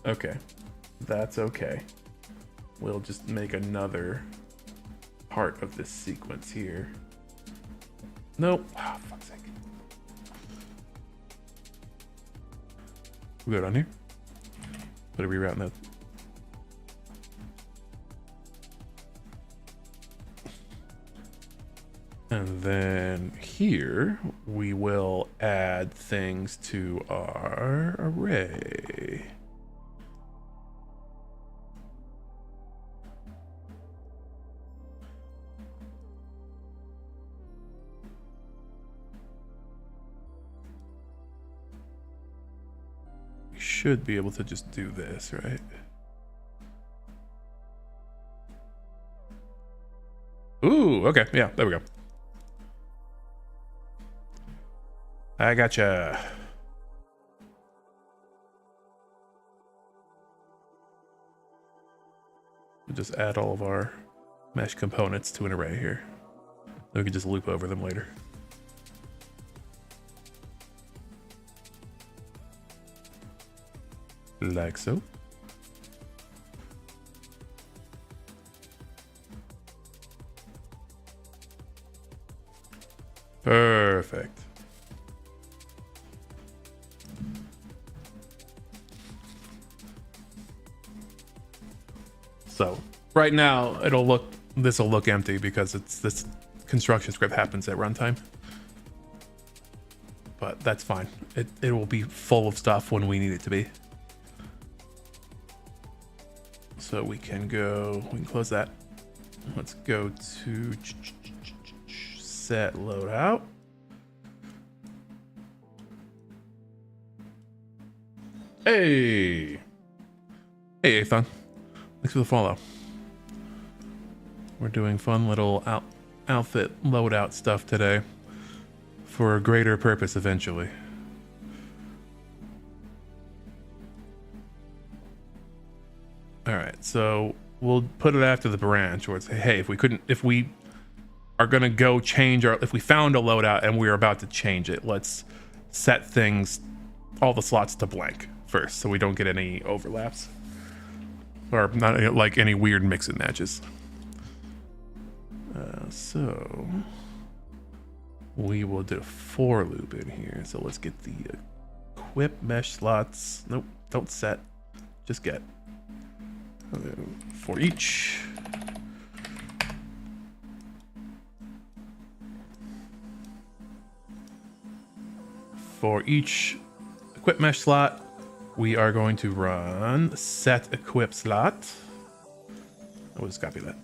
Okay, that's okay. We'll just make another part of this sequence here. Nope. Oh, fuck's sake. We go down here. Put a reroute node. And then here we will add things to our array. We should be able to just do this, right? Ooh, okay, yeah, there we go. I gotcha. We'll just add all of our mesh components to an array here. Then we can just loop over them later. Like so. Perfect. So right now this will look empty because this construction script happens at runtime. But that's fine. It will be full of stuff when we need it to be. So we can close that. Let's go to set loadout. Hey, Athon. Thanks for the follow. We're doing fun little outfit loadout stuff today for a greater purpose eventually. All right, so we'll put it after the branch where it's, hey, if we are gonna go change if we found a loadout and we're about to change it, let's set all the slots to blank first so we don't get any overlaps. Or not like any weird mix and matches. So we will do a for loop in here. So let's get the equip mesh slots. Nope, don't set, just get. For each. For each equip mesh slot, we are going to run set equip slot. I'll just copy that.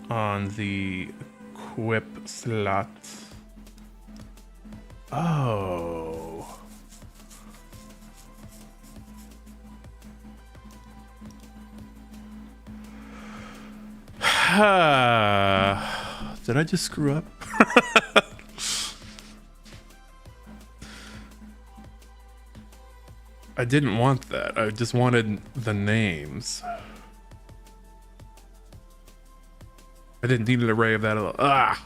On the equip slot. Oh. Did I just screw up? I didn't want that. I just wanted the names. I didn't need an array of that at all. Ah!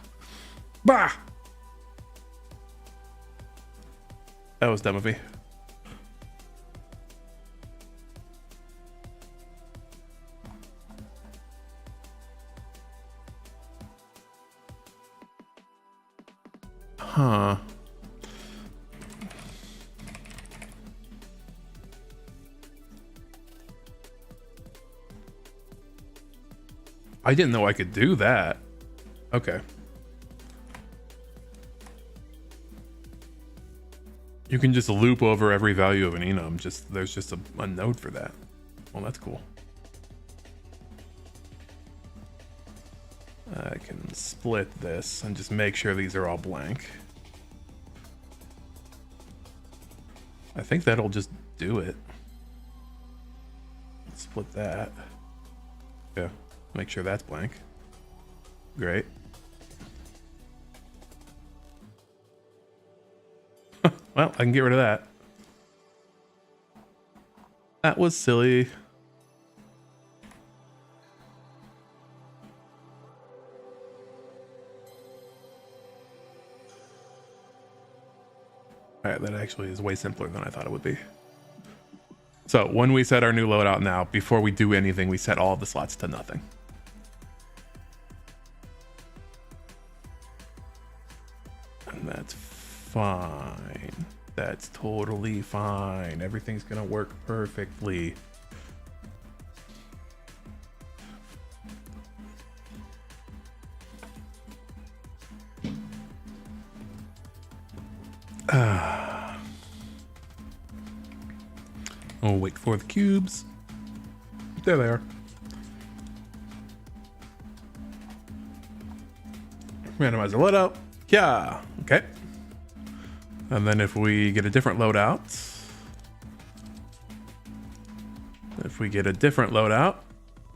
Bah! That was dumb of me. Huh. I didn't know I could do that. Okay. You can just loop over every value of an enum. There's just a node for that. Well, that's cool. I can split this and just make sure these are all blank. I think that'll just do it. Split that. Yeah, make sure that's blank. Great. Well, I can get rid of that. That was silly. Alright, that actually is way simpler than I thought it would be. So when we set our new loadout now, before we do anything, we set all of the slots to nothing. And that's fine. That's totally fine. Everything's gonna work perfectly. We'll wait for the cubes. There they are. Randomizer loadout. Yeah. Okay. And then if we get a different loadout.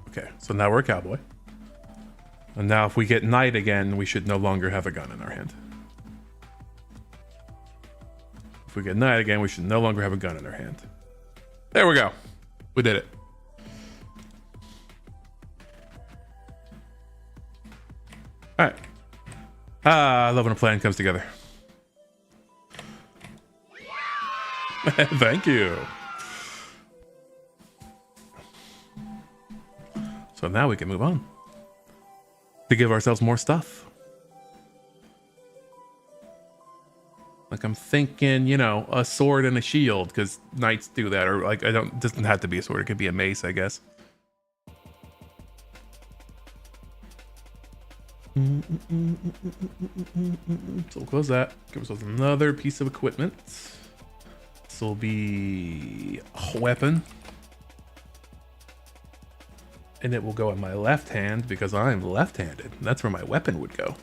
Okay, so now we're a cowboy. And now if we get knight again, we should no longer have a gun in our hand. If we get knight again, we should no longer have a gun in our hand. There we go. We did it. All right. I love when a plan comes together. Thank you. So now we can move on to give ourselves more stuff. Like I'm thinking, you know, a sword and a shield, because knights do that. Or like, it doesn't have to be a sword. It could be a mace, I guess. So we'll close that. Give ourselves another piece of equipment. This will be a weapon. And it will go in my left hand because I'm left-handed. That's where my weapon would go.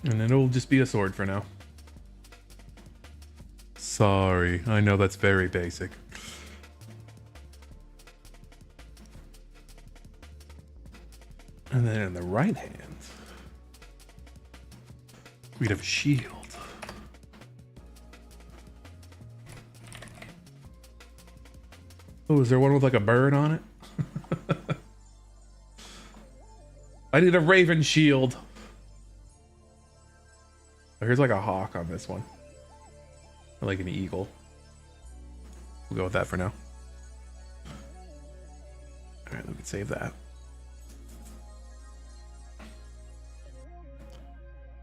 And then it'll just be a sword for now. Sorry, I know that's very basic. And then in the right hand, we'd have a shield. Oh, is there one with like a bird on it? I need a raven shield. Oh, here's like a hawk on this one. Or like an eagle. We'll go with that for now. Alright, we can save that.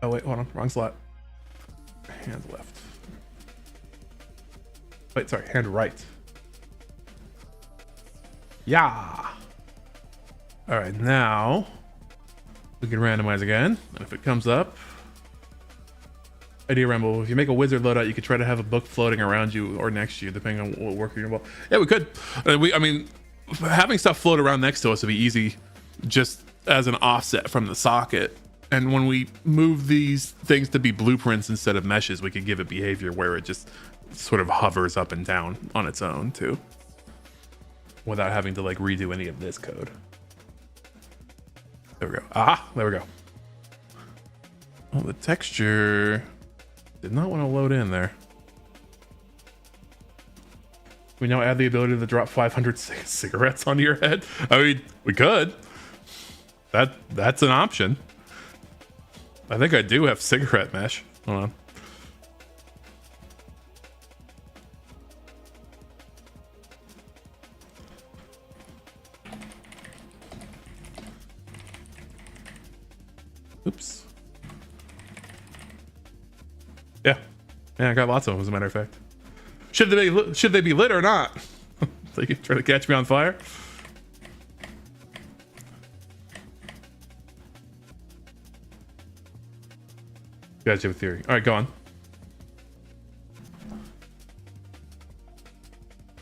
Oh wait, hold on, wrong slot. Hand left. Wait, sorry, hand right. Yeah. All right, now we can randomize again. And if it comes up, idea ramble. If you make a wizard loadout, you could try to have a book floating around you or next to you, depending on what work you're involved. Yeah, we could. I mean, having stuff float around next to us would be easy, just as an offset from the socket. And when we move these things to be blueprints instead of meshes, we could give it behavior where it just sort of hovers up and down on its own too, without having to like redo any of this code. There we go. Ah, there we go. Well, the texture did not want to load in there. We now add the ability to drop 500 cigarettes onto your head. I mean, we could. That's an option. I think I do have cigarette mesh. Hold on. Oops. Yeah, I got lots of them, as a matter of fact. Should they be lit or not? They can try to catch me on fire. You guys have a theory. All right, go on.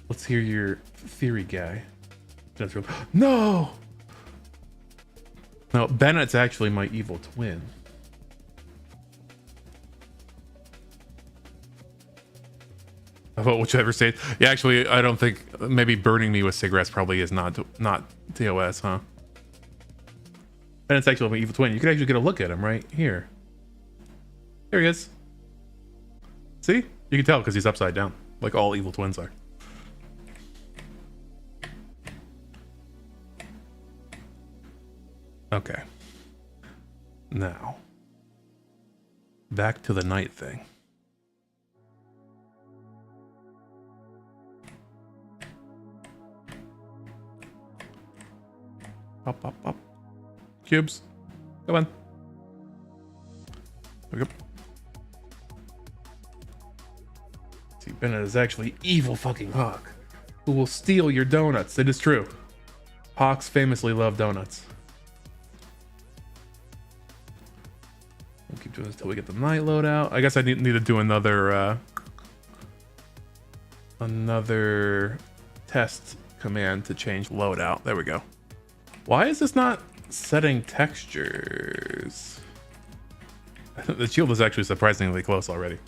Let's hear your theory, guy. That's real. No. No, Bennett's actually my evil twin. About whichever state. Yeah, actually, I don't think maybe burning me with cigarettes probably is not TOS, huh? Bennett's actually my evil twin. You could actually get a look at him right here. There he is. See? You can tell because he's upside down, like all evil twins are. Okay. Now, back to the night thing. Pop, pop, pop. Cubes. Come on. There we go. See, Bennett is actually evil fucking Hawk, who will steal your donuts. It is true. Hawks famously love donuts. We'll keep doing this till we get the night loadout. I guess I need to do another another test command to change loadout. There we go. Why is this not setting textures? The shield is actually surprisingly close already.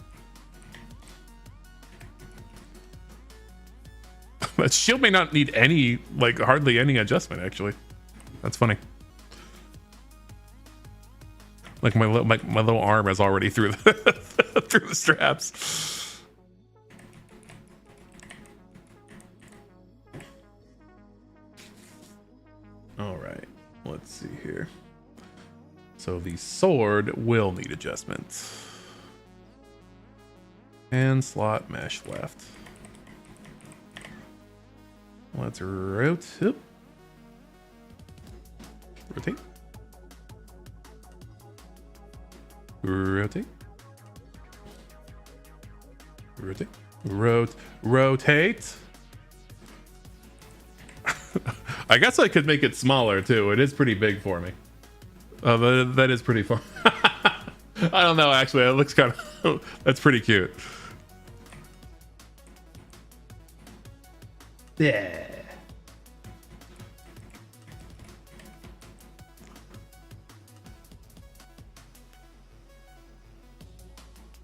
That shield may not need any, like hardly any adjustment actually. That's funny. Like my little arm is already through the through the straps. All right, let's see here. So the sword will need adjustments. And slot mesh left. Let's rotate. Rotate. Rotate. Rotate. Rotate. I guess I could make it smaller too. It is pretty big for me. That is pretty fun. I don't know, actually. It looks kind of... That's pretty cute. Yeah.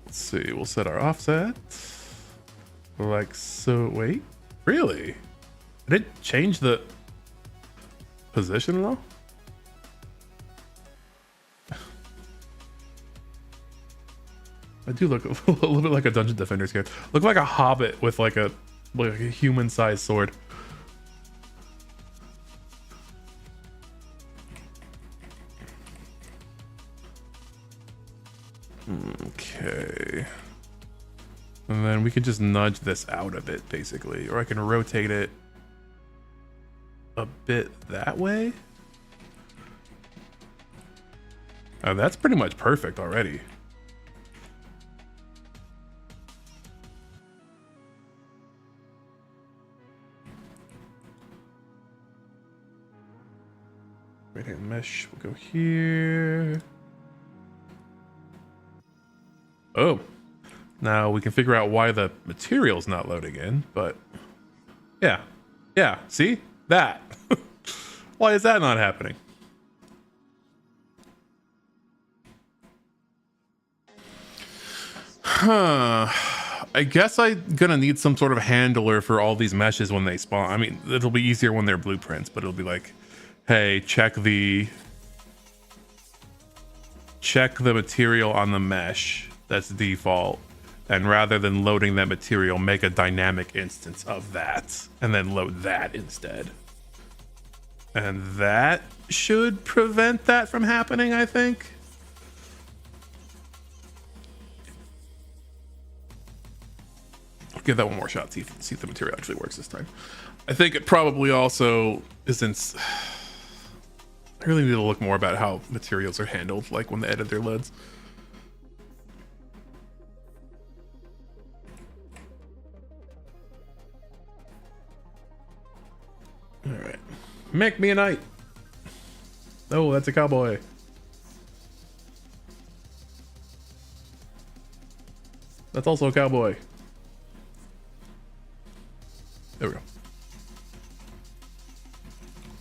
Let's see. We'll set our offset. Like so. Wait. Really? Did it change the position at all? I do look a little bit like a Dungeon Defender character. Look like a hobbit with like a human-sized sword. Okay. And then we can just nudge this out a bit, basically. Or I can rotate it a bit that way. Oh, that's pretty much perfect already. Right hand mesh will go here. Oh, now we can figure out why the material's not loading in, but yeah, see that? Why is that not happening? Huh. I guess I'm gonna need some sort of handler for all these meshes when they spawn. I mean, it'll be easier when they're blueprints, but it'll be like, hey, check the material on the mesh that's default, and rather than loading that material, make a dynamic instance of that and then load that instead. And that should prevent that from happening, I think. I'll give that one more shot, see if the material actually works this time. I think it probably also isn't... I really need to look more about how materials are handled, like when they edit their LUDs. All right, make me a knight. Oh, that's a cowboy. That's also a cowboy. There we go.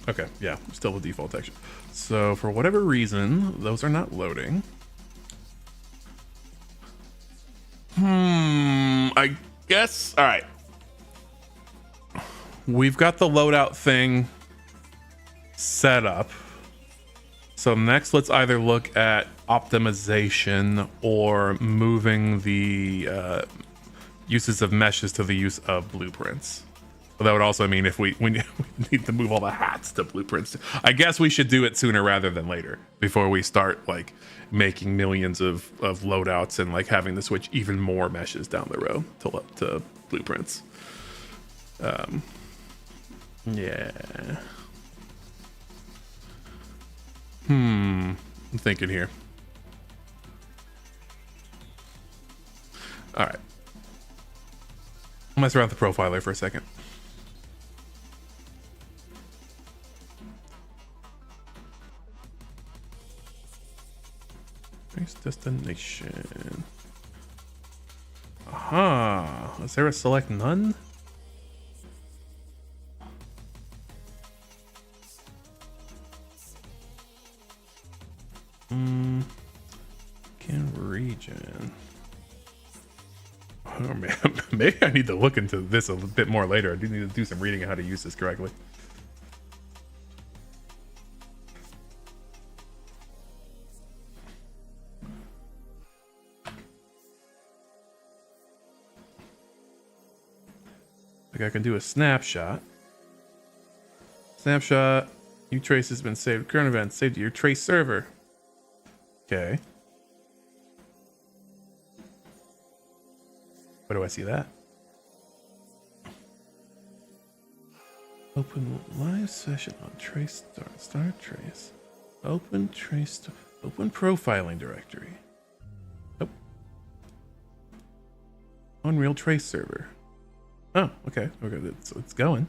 Okay, yeah, still the default texture. So for whatever reason, those are not loading. I guess, all right. We've got the loadout thing set up. So next, let's either look at optimization or moving the uses of meshes to the use of blueprints. But that would also mean if we need to move all the hats to blueprints. I guess we should do it sooner rather than later, before we start like making millions of loadouts and like having to switch even more meshes down the road to blueprints. Yeah. I'm thinking here. All right. I'll mess around with the profiler for a second. Base destination. Aha. Is there a select none? Oh man, maybe I need to look into this a bit more later. I do need to do some reading on how to use this correctly. Like I can do a snapshot. Snapshot. New trace has been saved. Current event saved to your trace server. Okay. Where do I see that? Open live session on trace start trace. Open trace. Open profiling directory. Oh. Unreal trace server. Oh, okay. Okay, it's going.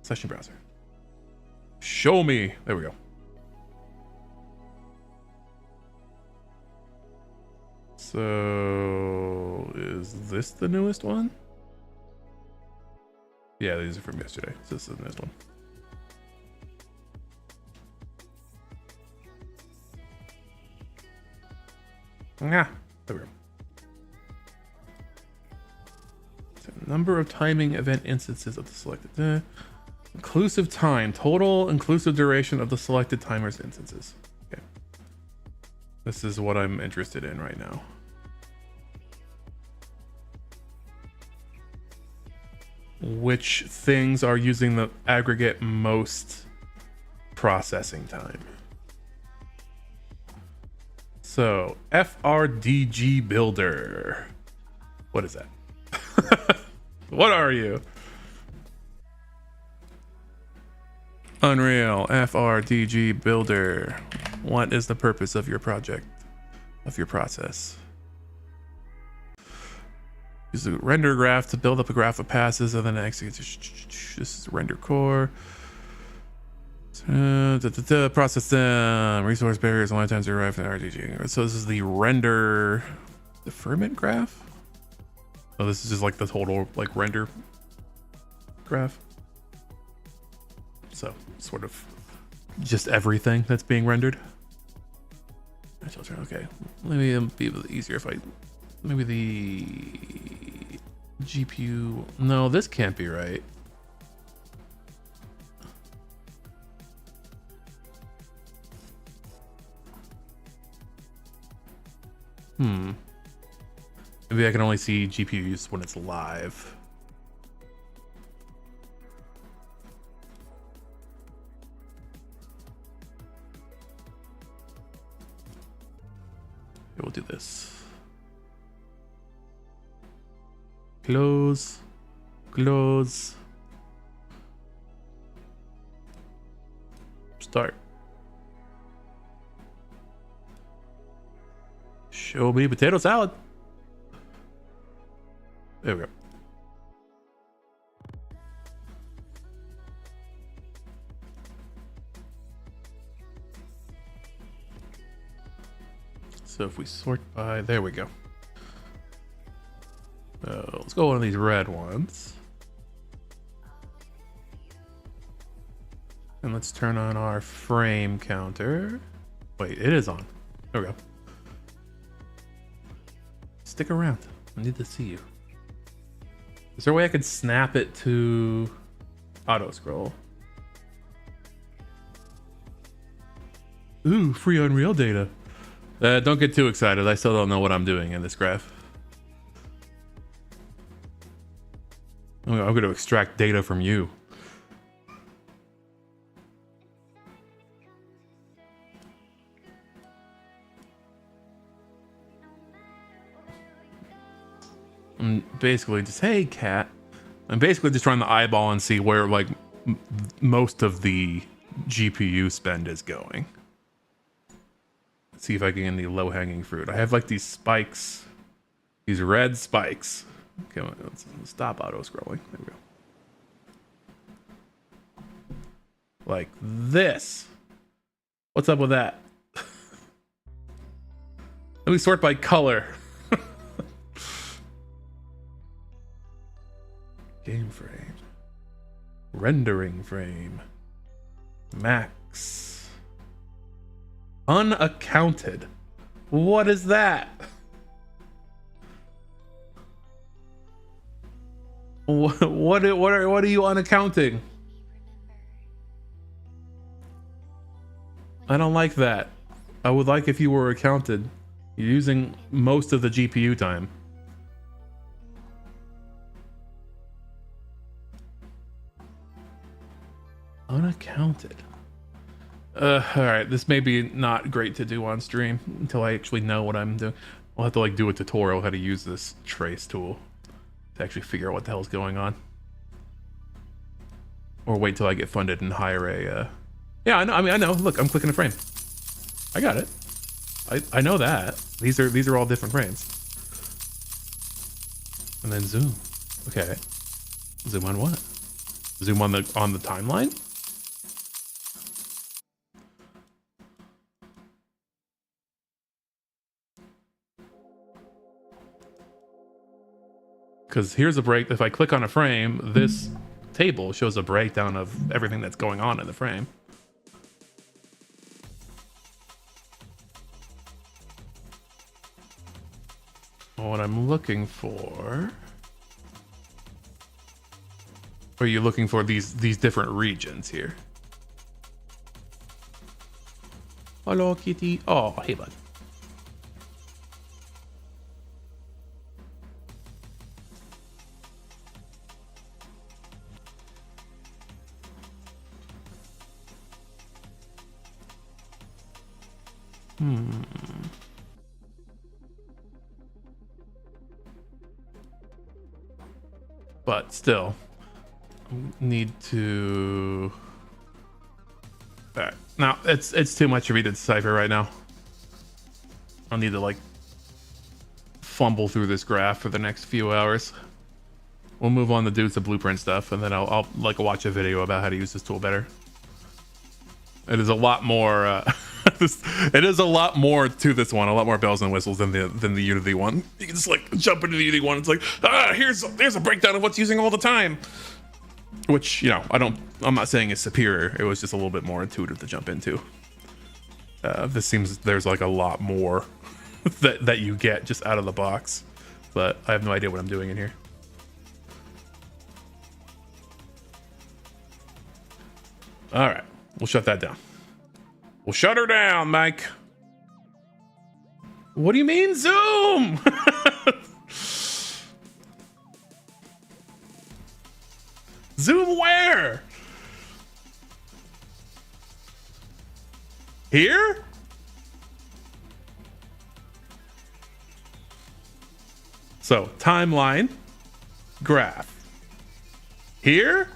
Session browser. Show me. There we go. So, is this the newest one? Yeah, these are from yesterday. So this is the newest one. Ah, there we go. Number of timing event instances of the selected inclusive time, total inclusive duration of the selected timer's instances. Okay, this is what I'm interested in right now. Which things are using the aggregate most processing time? So FRDG builder, what is that? What are you? Unreal FRDG builder. What is the purpose of your project, of your process? Use a render graph to build up a graph of passes and then execute. This is render core. Process resource barriers and lifetimes arrive in RDG. So this is the render deferment graph. So this is just like the total like render graph. So sort of just everything that's being rendered. Okay, maybe it'll be easier if I maybe the GPU. No, this can't be right. Maybe I can only see GPU use when it's live. Okay, we'll do this. Close. Close. Start. Show me potato salad. There we go. So if we sort by, there we go. Let's go one of these red ones. And let's turn on our frame counter. Wait, it is on. There we go. Stick around. I need to see you. Is there a way I could snap it to auto scroll? Ooh, free Unreal data. Don't get too excited. I still don't know what I'm doing in this graph. I'm going to extract data from you. I'm basically just, hey cat. I'm basically just trying to eyeball and see where like most of the GPU spend is going. Let's see if I can get any low-hanging fruit. I have like these spikes, these red spikes. Okay, let's stop auto scrolling. There we go. Like this. What's up with that? Let me sort by color. Game frame. Rendering frame. Max. Unaccounted. What is that? What are you unaccounting? I don't like that. I would like if you were accounted. You're using most of the GPU time. Unaccounted. All right, this may be not great to do on stream until I actually know what I'm doing. I'll have to like do a tutorial how to use this trace tool to actually figure out what the hell's going on. Or wait till I get funded and hire a yeah, I know. I mean, I know. Look, I'm clicking a frame. I got it. I know that. These are all different frames. And then zoom. Okay. Zoom on what? Zoom on the timeline? Because here's a break. If I click on a frame, this table shows a breakdown of everything that's going on in the frame. What I'm looking for... Are you looking for these different regions here? Hello, kitty. Oh, hey, bud. But still, need to... Alright. Now, it's too much for me to decipher right now. I'll need to, like, fumble through this graph for the next few hours. We'll move on to do some blueprint stuff, and then I'll like watch a video about how to use this tool better. It is a lot more... it is a lot more to this one, a lot more bells and whistles than the Unity one. You can just like jump into the Unity one. It's like, here's a breakdown of what's using all the time. Which, you know, I'm not saying is superior. It was just a little bit more intuitive to jump into. This seems there's like a lot more that you get just out of the box, but I have no idea what I'm doing in here. All right, we'll shut that down. We'll shut her down, Mike. What do you mean, zoom? Zoom where? Here? So, timeline, graph. Here?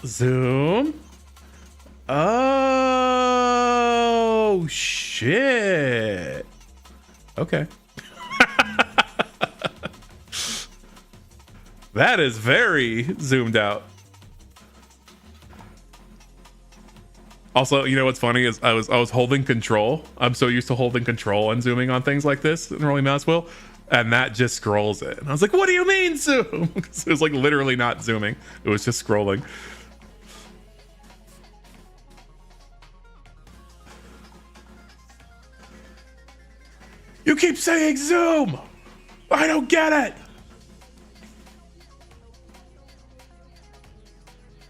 Zoom. Oh, shit. Okay. That is very zoomed out. Also, you know what's funny is I was holding control. I'm so used to holding control and zooming on things like this and rolling mouse wheel, and that just scrolls it. And I was like, "What do you mean zoom?" It was like literally not zooming. It was just scrolling. You keep saying zoom. I don't get it.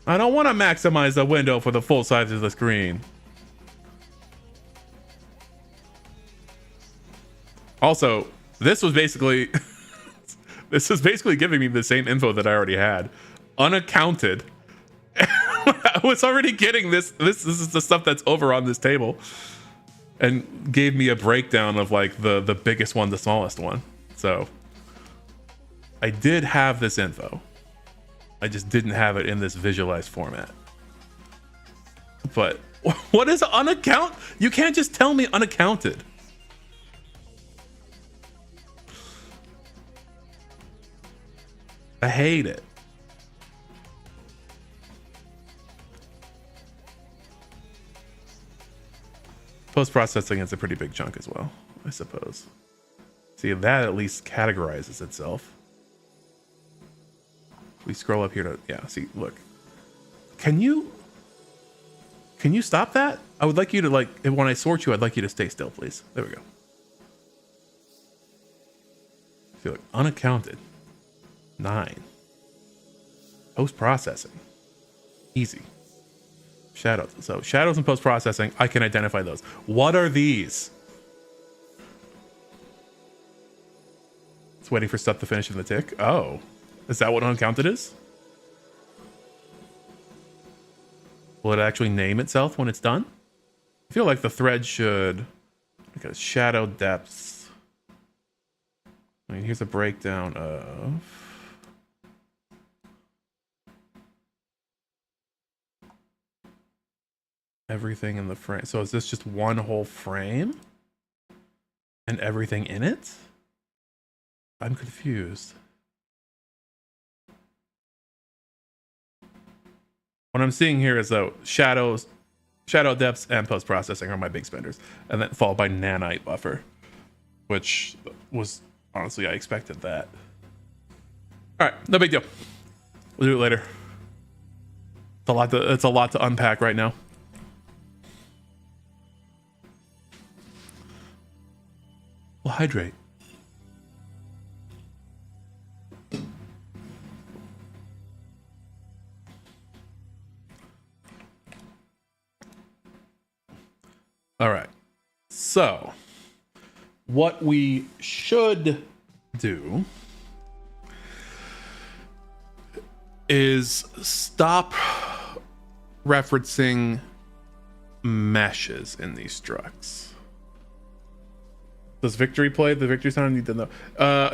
I don't want to maximize the window for the full size of the screen. Also, this was basically giving me the same info that I already had, unaccounted. I was already getting this. This is the stuff that's over on this table, and gave me a breakdown of like the biggest one, the smallest one. So I did have this info. I just didn't have it in this visualized format. But what is unaccount? You can't just tell me unaccounted. I hate it. Post-processing is a pretty big chunk as well, I suppose. See, that at least categorizes itself. We scroll up here to, yeah, see, look. Can you Can you stop that? I would like you to, like, when I sort you, I'd like you to stay still, please. There we go. I feel like unaccounted. 9. Post-processing. Easy. Shadows. So shadows and post-processing, I can identify those. What are these? It's waiting for stuff to finish in the tick. Oh. Is that what uncounted is? Will it actually name itself when it's done? I feel like the thread should, because shadow depths. I mean, here's a breakdown of everything in the frame. So is this just one whole frame and everything in it? I'm confused. What I'm seeing here is though shadow depths and post-processing are my big spenders, and then followed by nanite buffer, which was honestly, I expected that. All right, no big deal. We'll do it later. It's a lot to unpack right now. We'll hydrate. All right. So, what we should do is stop referencing meshes in these structs. Does Victory play the Victory sound? I need to know.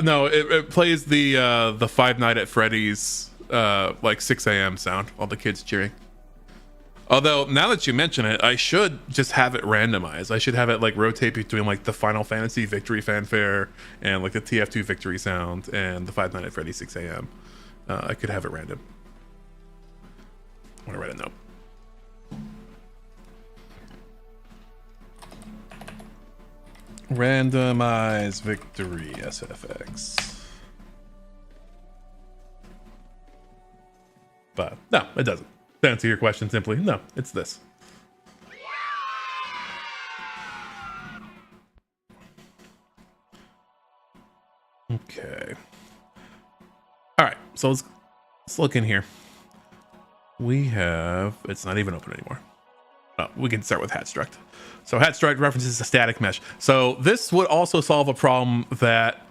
No, it plays the Five Nights at Freddy's like 6 a.m. sound. All the kids cheering. Although now that you mention it, I should just have it randomized. I should have it like rotate between like the Final Fantasy Victory fanfare and like the TF2 Victory sound and the Five Nights at Freddy's 6 a.m. I could have it random. I want to write a note. Randomize Victory SFX. But no, it doesn't. To answer your question simply, no, it's this. Okay. All right, so let's look in here. We have, it's not even open anymore. Oh, we can start with hat struct. So hat struct references a static mesh. So this would also solve a problem that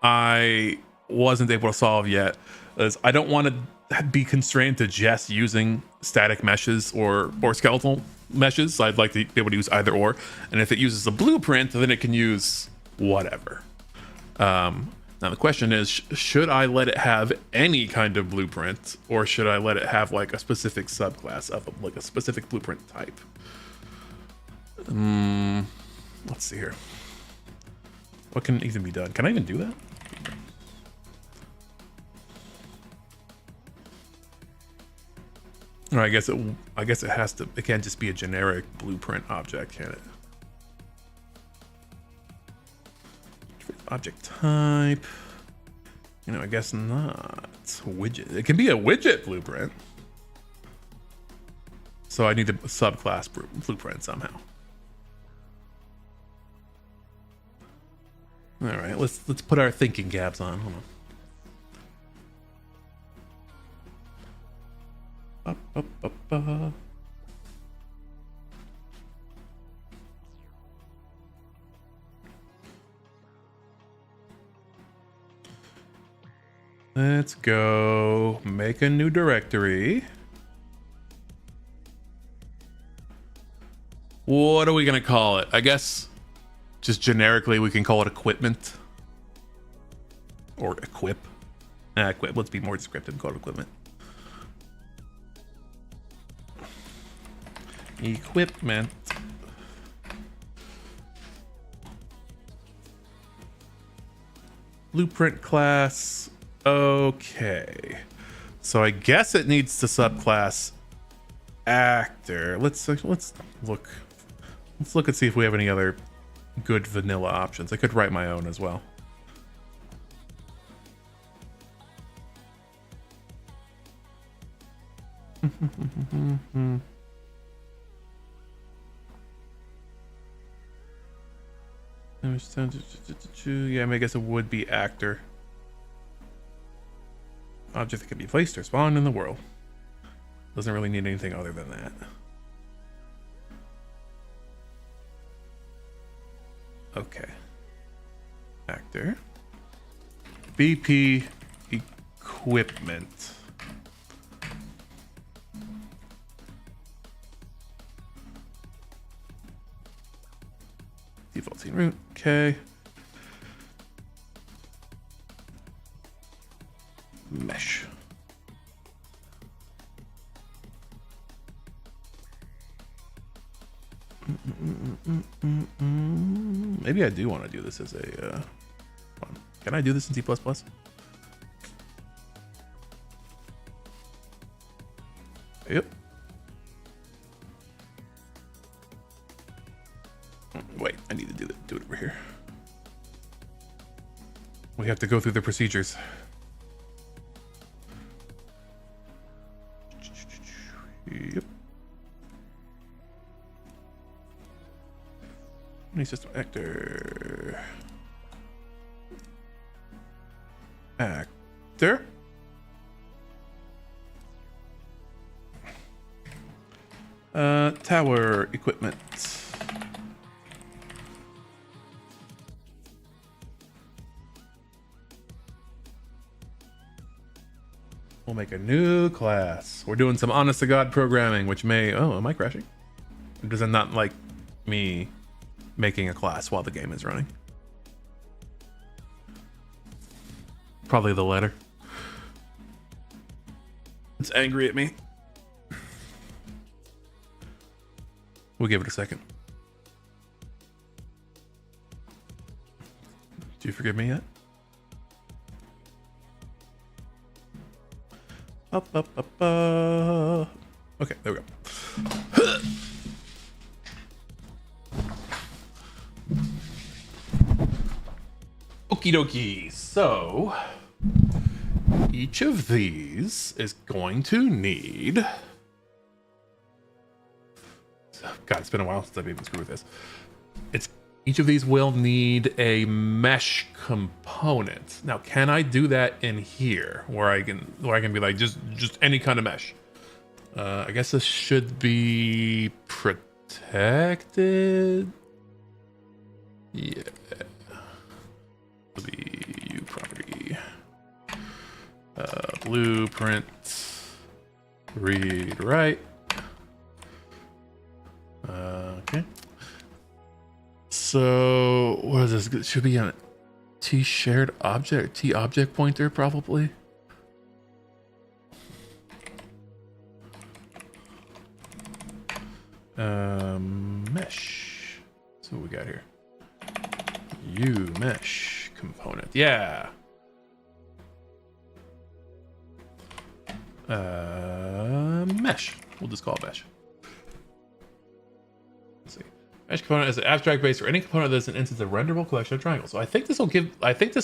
I wasn't able to solve yet, is I don't want to be constrained to just using static meshes or skeletal meshes. I'd like to be able to use either or. And if it uses a blueprint, then it can use whatever. Now the question is, should I let it have any kind of blueprint, or should I let it have like a specific subclass of like a specific blueprint type? Let's see here. What can even be done? Can I even do that? Or I guess it has to. It can't just be a generic blueprint object, can it? Object type. You know, I guess not. Widget. It can be a widget blueprint. So I need a subclass blueprint somehow. All right, let's put our thinking caps on. Hold on. Let's go make a new directory. What are we gonna call it? I guess just generically we can call it equipment or equip. Equip. Let's be more descriptive and call it equipment. Equipment. Blueprint class. Okay. So I guess it needs to subclass actor. Let's look and see if we have any other good vanilla options. I could write my own as well. Yeah, I guess it would be actor. Object that can be placed or spawned in the world. Doesn't really need anything other than that. Okay. Actor. BP equipment. Default scene root. Okay. Mesh. Maybe I do want to do this as a. Can I do this in C++? Yep. Wait, I need to do it over here. We have to go through the procedures. Yep. Any system actor. Actor. Tower equipment. We'll make a new class. We're doing some honest to God programming, which may. Oh, am I crashing? Does it not like me making a class while the game is running? Probably the latter. It's angry at me. We'll give it a second. Do you forgive me yet? Up. Okay, there we go. Okie dokie. So, each of these is going to need. God, it's been a while since I've even screwed with this. Each of these will need a mesh component. Now, can I do that in here where I can be like just any kind of mesh? I guess this should be protected. Yeah. View property. Blueprint. Read write. Okay. So what is this? It should be a T shared object, T object pointer probably. Mesh. So what we got here? U mesh component. Yeah. Mesh. We'll just call it mesh. Let's see. Mesh component is an abstract base for any component that is an instance of renderable collection of triangles. So I think this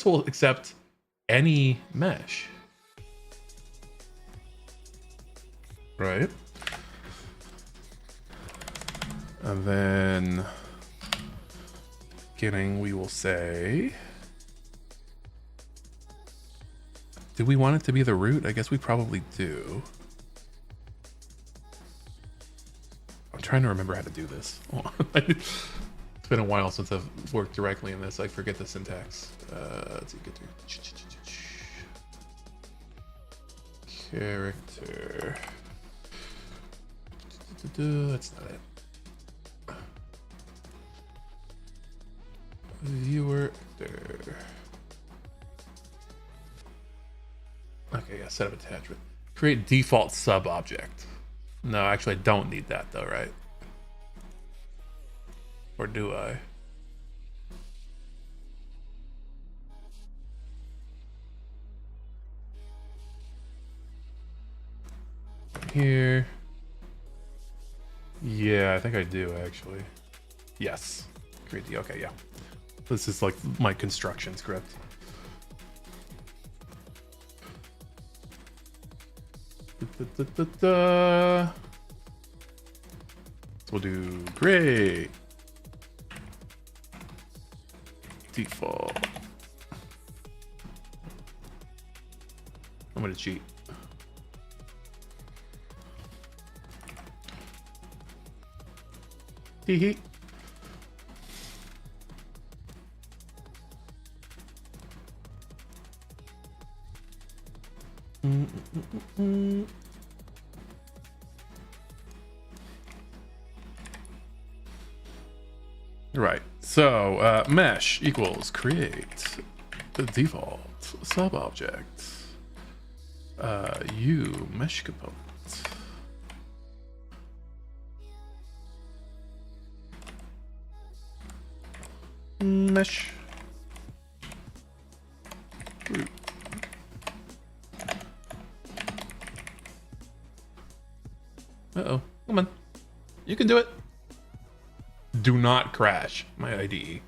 will accept any mesh. Right. And then beginning we will say, do we want it to be the root? I guess we probably do. I'm trying to remember how to do this. It's been a while since I've worked directly in this. I forget the syntax. Let's see, get to character. That's not it. Viewer. Okay, yeah, set up attachment. Create default sub object. No, actually, I don't need that though, right? Or do I? Here. Yeah, I think I do actually. Yes. Create the, okay, yeah. This is like my construction script. So we'll do great. default. I'm gonna cheat. Hee hee. Right. So mesh equals create the default sub object. U mesh component. Mesh. Root. Uh-oh. Come on. You can do it. Do not crash my IDE.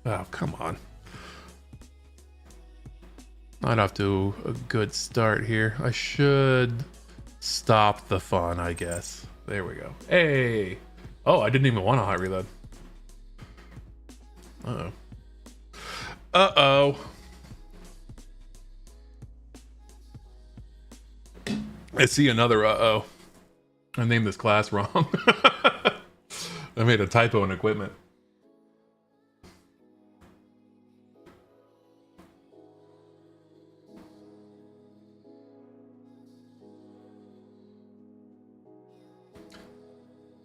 Oh, come on. Not off to a good start here. I should stop the fun, I guess. There we go. Hey! Oh, I didn't even want a hot reload. Uh-oh. Uh-oh. I see another uh-oh. I named this class wrong. I made a typo in equipment.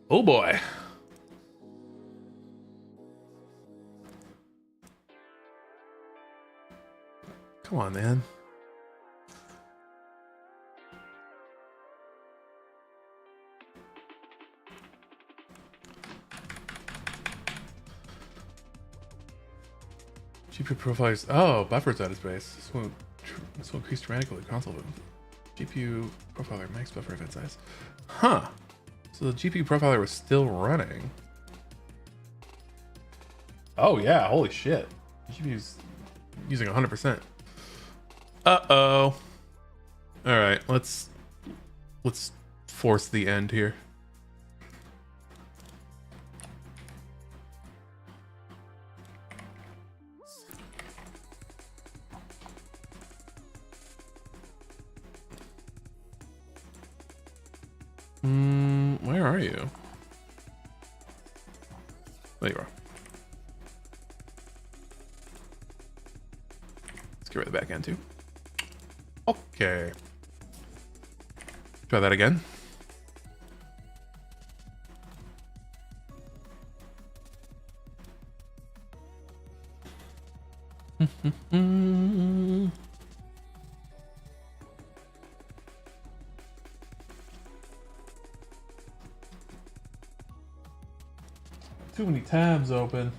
Oh boy. Come on, man. GPU profiles. Oh, buffer's out of space. This will increase dramatically. Console. GPU profiler max buffer event size. Huh. So the GPU profiler was still running. Oh yeah, holy shit. GPU's using 100%. Uh-oh. All right, let's force the end here. Where are you? There you are. Let's get rid of the back end too. Okay. Try that again. Too many tabs open.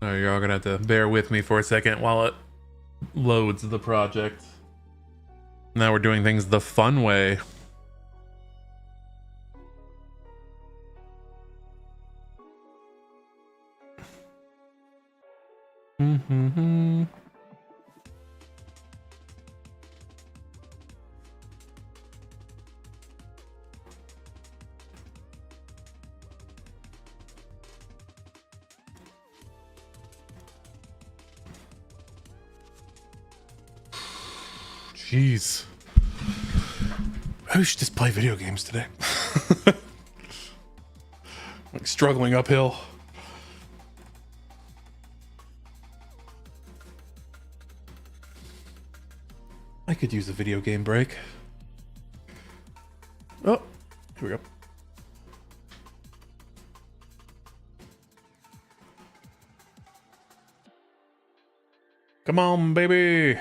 Oh, you're all gonna have to bear with me for a second while it loads the project. Now we're doing things the fun way. Jeez. I should just play video games today. Like struggling uphill. I could use a video game break. Oh, here we go. Come on, baby.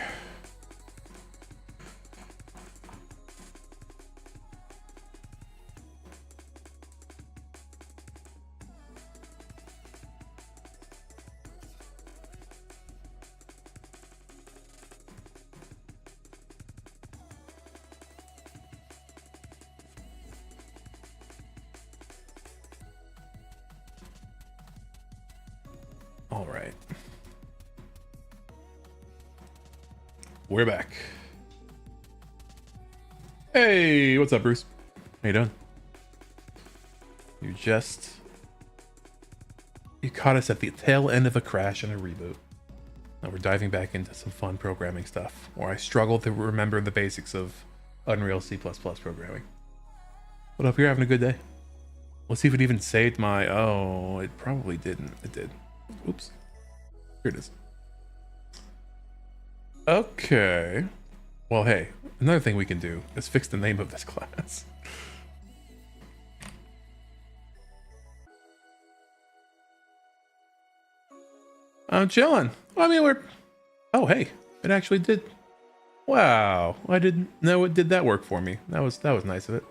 All right. We're back. Hey, what's up, Bruce? How you doing? You caught us at the tail end of a crash and a reboot. Now we're diving back into some fun programming stuff, where I struggle to remember the basics of Unreal C++ programming. But I hope you're having a good day. Let's see if it even saved my... Oh, it probably didn't. It did. Oops. Here it is. Okay. Well, hey, another thing we can do is fix the name of this class. I'm chilling. I mean, we're... Oh, hey, it actually did. Wow, I didn't know it did that work for me. That was nice of it.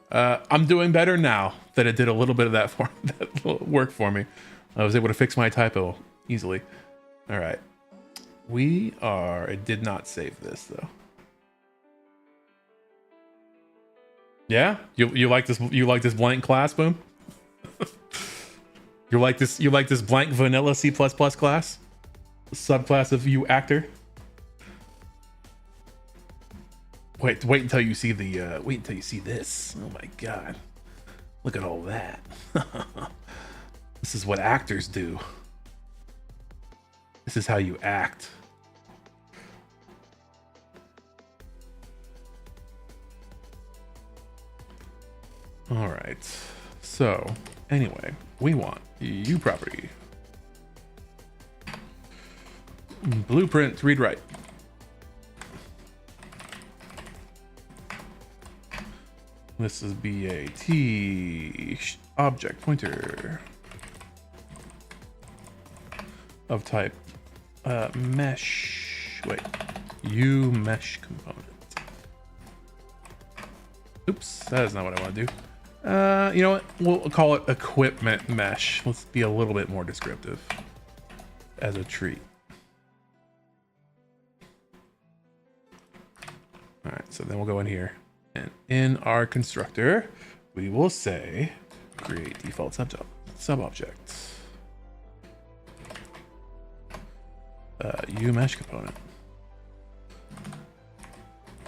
I'm doing better now that it did a little bit of that work for me. I was able to fix my typo easily. All right, it did not save this though. Yeah, you like this? You like this blank class, Boom? You like this blank vanilla C++ class? Subclass of you actor? Wait until you see the wait until you see this. Oh my god. Look at all that. This is what actors do. This is how you act. All right. So, anyway, we want U property. Blueprint read write. This is BAT object pointer of type mesh. Wait, U mesh component. Oops, that is not what I want to do. You know what? We'll call it equipment mesh. Let's be a little bit more descriptive as a treat. All right, so then we'll go in here, and in our constructor, we will say create default sub-object. U mesh component.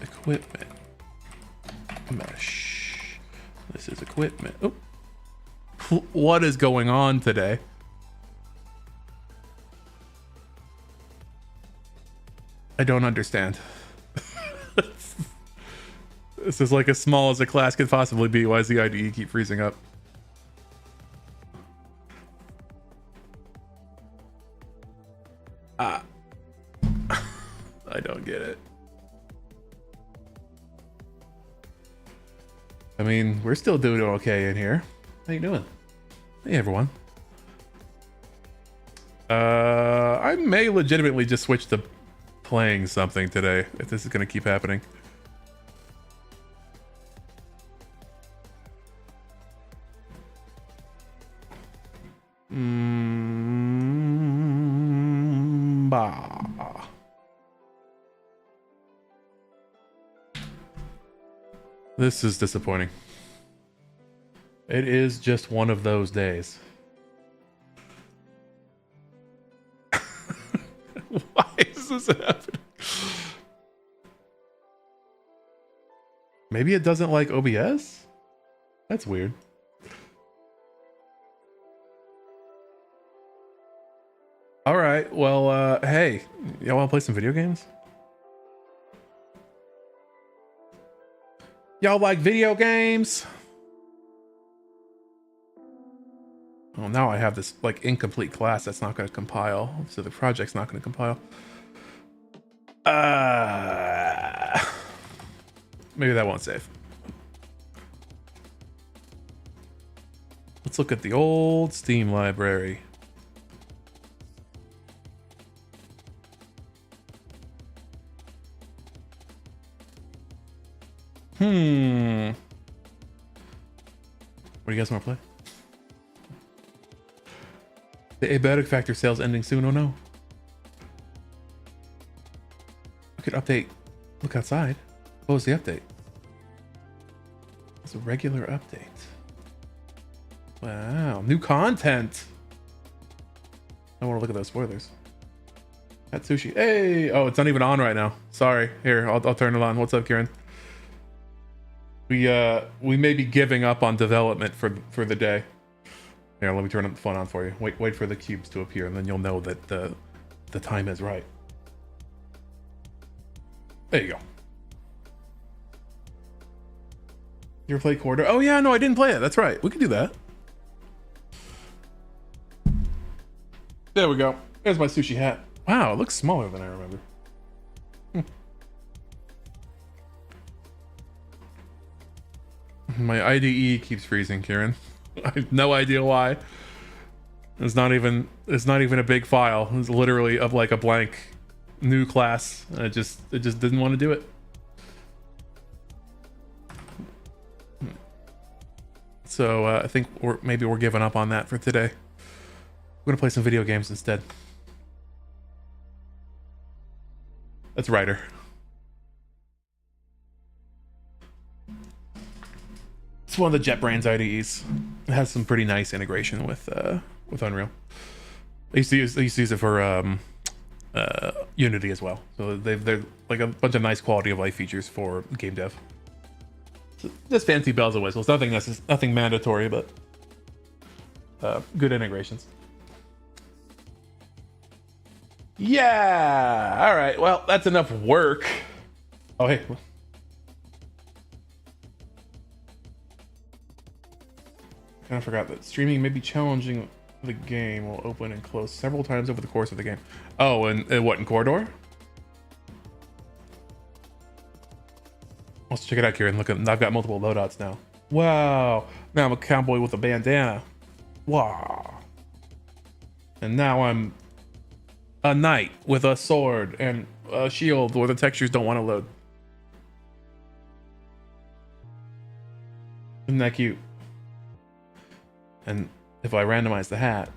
Equipment mesh. This is equipment. Oh, what is going on today? I don't understand. This is like as small as a class could possibly be. Why does the IDE keep freezing up? I don't get it. I mean, we're still doing okay in here. How you doing? Hey, everyone. I may legitimately just switch to playing something today if this is going to keep happening. Bah. This is disappointing. It is just one of those days. Why is this happening? Maybe it doesn't like OBS? That's weird. All right, well, hey, y'all want to play some video games? Y'all like video games? Oh, now I have this like incomplete class that's not going to compile, so the project's not going to compile. Maybe that won't save. Let's look at the old Steam library. What do you guys want to play? The abiotic factor sales ending soon. Oh no. I could update. Look outside. What was the update? It's a regular update. Wow. New content. I want to look at those spoilers. At sushi. Hey, oh, it's not even on right now. Sorry. Here, I'll turn it on. What's up, Kieran? We may be giving up on development for the day. Here, let me turn the phone on for you. Wait for the cubes to appear, and then you'll know that the time is right. There you go. You ever play Corridor? Oh yeah, no, I didn't play it. That's right. We can do that. There we go. There's my sushi hat. Wow, it looks smaller than I remember. My IDE keeps freezing, Kieran. I have no idea why. It's not even a big file. It's literally of like a blank new class. It just didn't want to do it. So I think maybe we're giving up on that for today. We're gonna play some video games instead. That's Ryder. It's one of the JetBrains IDEs. It has some pretty nice integration with Unreal. I used to use it for Unity as well. So they're like a bunch of nice quality of life features for game dev. So just fancy bells and whistles. Nothing mandatory, but good integrations. Yeah. All right. Well, that's enough work. Oh hey. I forgot that streaming may be challenging. The game will open and close several times over the course of the game. Oh, and what, in Corridor? Let's check it out, Kieran. Look, I've got multiple loadouts now. Wow. Now I'm a cowboy with a bandana. Wow. And now I'm a knight with a sword and a shield where the textures don't want to load. Isn't that cute? And if I randomize the hat,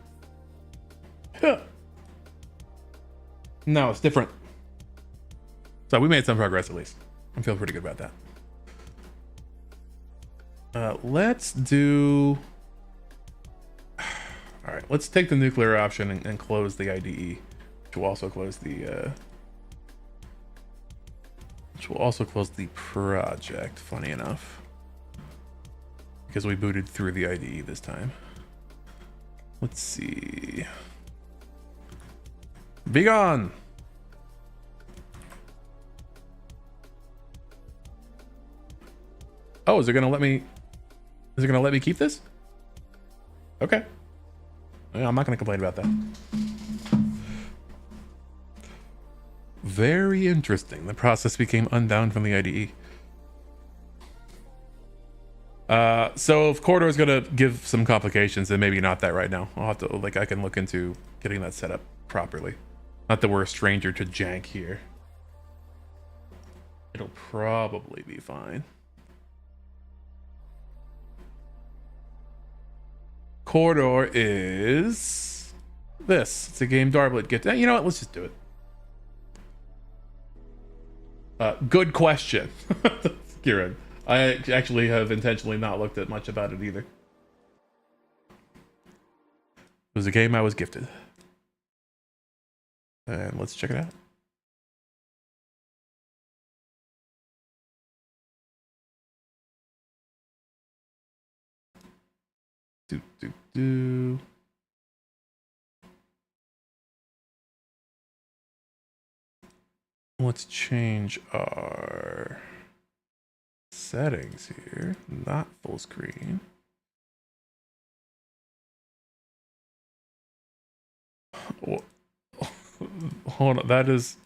no, it's different. So we made some progress at least. I'm feeling pretty good about that. Let's do. All right, let's take the nuclear option and close the IDE, which will also close the. Which will also close the project. Funny enough, because we booted through the IDE this time. Let's see. Be gone. Oh, is it gonna let me? Is it gonna let me keep this? Okay. Yeah, I'm not gonna complain about that. Very interesting. The process became unbound from the IDE. So if Corridor is gonna give some complications, then maybe not that right now. I'll have to I can look into getting that set up properly. Not that we're a stranger to jank here. It'll probably be fine. Corridor is this. It's a game Darblet get. You know what? Let's just do it. Good question, Kieran. I actually have intentionally not looked at much about it either. It was a game I was gifted. And let's check it out. Let's change our settings here. Not full screen. Hold on, that is...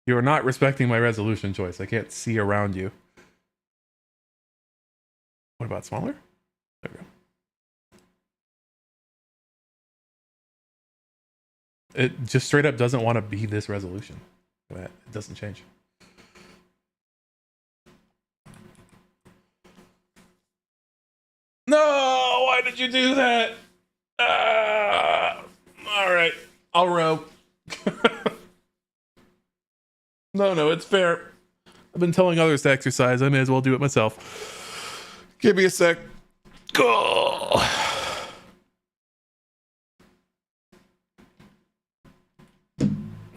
You are not respecting my resolution choice. I can't see around you. What about smaller? There we go. It just straight up doesn't want to be this resolution. It doesn't change. No! Why did you do that? All right. I'll row. No, it's fair. I've been telling others to exercise. I may as well do it myself. Give me a sec. Go.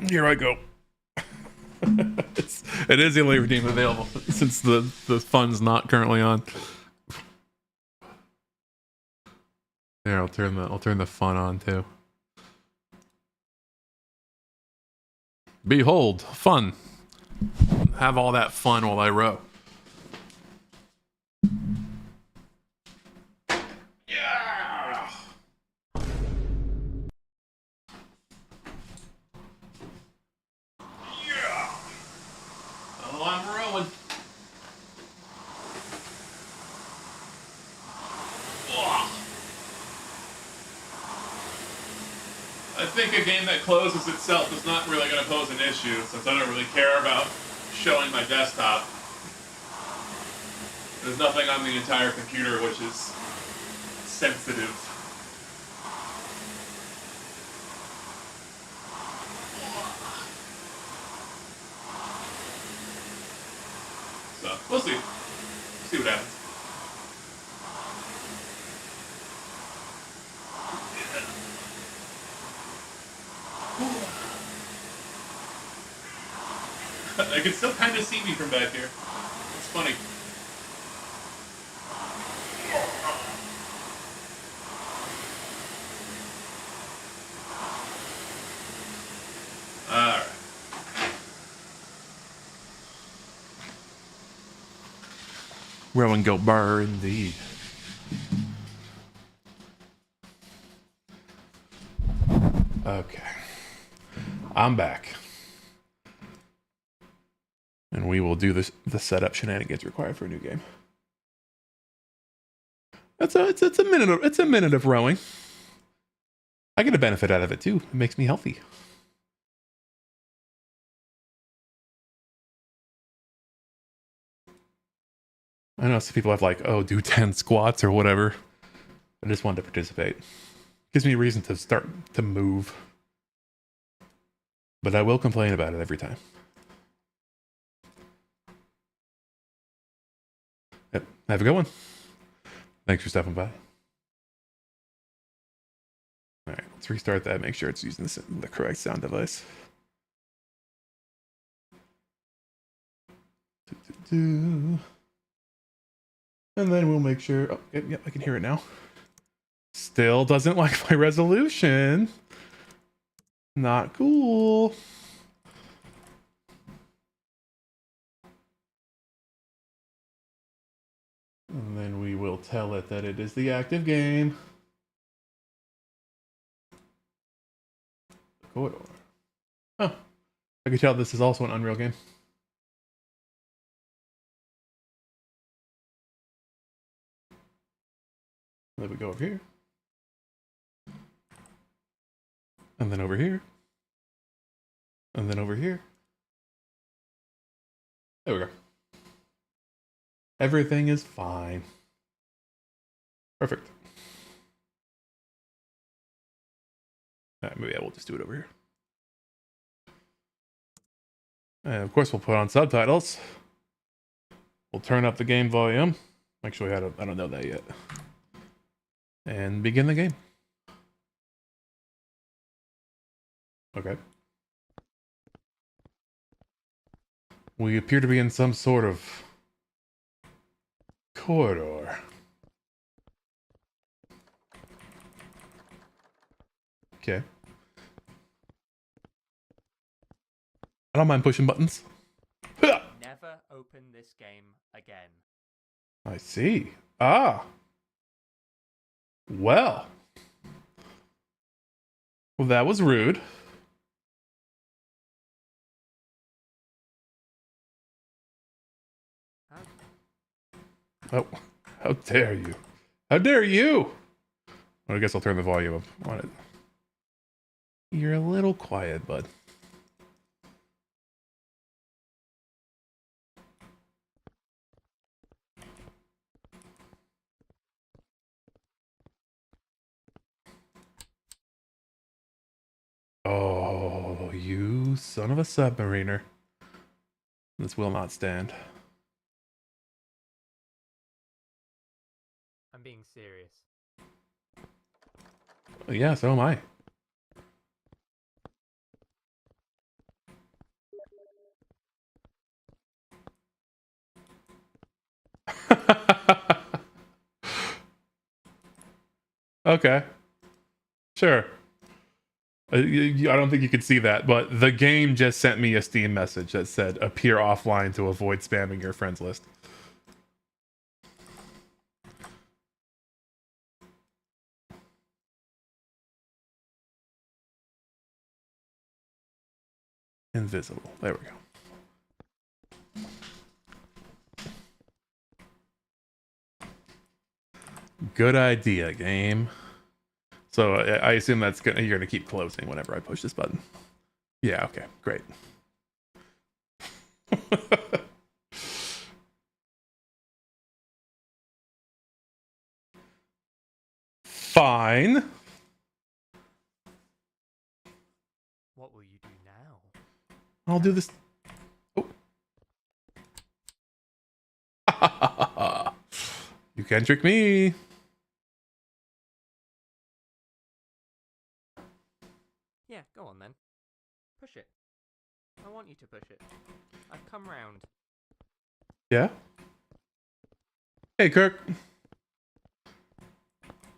Here I go. It is the only redeem available since the fun's not currently on. There, I'll turn the fun on too. Behold, fun. Have all that fun while I row. Yeah. Yeah. Oh, I'm rowing. I think a game that closes itself is not really going to pose an issue, since I don't really care about showing my desktop. There's nothing on the entire computer which is sensitive. So, we'll see. See what happens. I can still kind of see me from back here. It's funny. Alright. Row and go bar indeed. Okay. I'm back. And we will do the setup shenanigans required for a new game. It's a minute of rowing. I get a benefit out of it too. It makes me healthy. I know some people have like, oh, do 10 squats or whatever. I just wanted to participate. Gives me a reason to start to move. But I will complain about it every time. Yep. Have a good one. Thanks for stopping by. All right, let's restart that. Make sure it's using the correct sound device. And then we'll make sure. Oh, yep, I can hear it now. Still doesn't like my resolution. Not cool. And then we will tell it that it is the active game. Corridor. Oh, I can tell this is also an Unreal game. Then we go over here. And then over here. And then over here. There we go. Everything is fine. Perfect. Maybe I will just do it over here. And of course, we'll put on subtitles. We'll turn up the game volume. Actually, I don't know that yet. And begin the game. Okay. We appear to be in some sort of corridor. Okay. I don't mind pushing buttons. Never open this game again. I see. Ah. Well, that was rude. Oh, how dare you? How dare you? Well, I guess I'll turn the volume up on it. You're a little quiet, bud. Oh, you son of a submariner. This will not stand. I'm being serious. Yeah, so am I. Okay. Sure. I don't think you could see that, but the game just sent me a Steam message that said appear offline to avoid spamming your friends list. Invisible. There we go. Good idea, game. So I assume you're gonna keep closing whenever I push this button. Yeah, okay, great. Fine. What will you do now? I'll do this. Oh. You can't trick me. Yeah, go on then. Push it. I want you to push it. I've come round. Yeah? Hey, Kirk.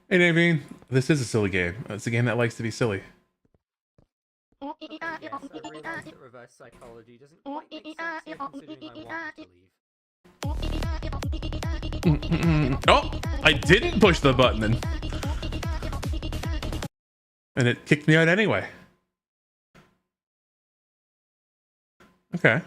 Hey, Naveen. This is a silly game. It's a game that likes to be silly. Okay, yes, I realise that reverse psychology doesn't quite make sense here considering I want to leave. Oh, I didn't push the button. And it kicked me out anyway. Okay.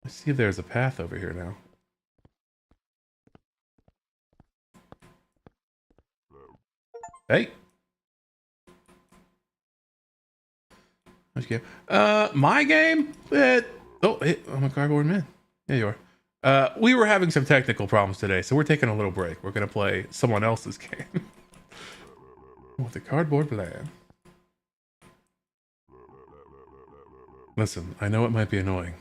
Let's see if there's a path over here now. Hey. Which game? My game? Oh, hey, I'm a cardboard man. Yeah, you are. We were having some technical problems today, so we're taking a little break. We're gonna play someone else's game. With the cardboard man. Listen, I know it might be annoying,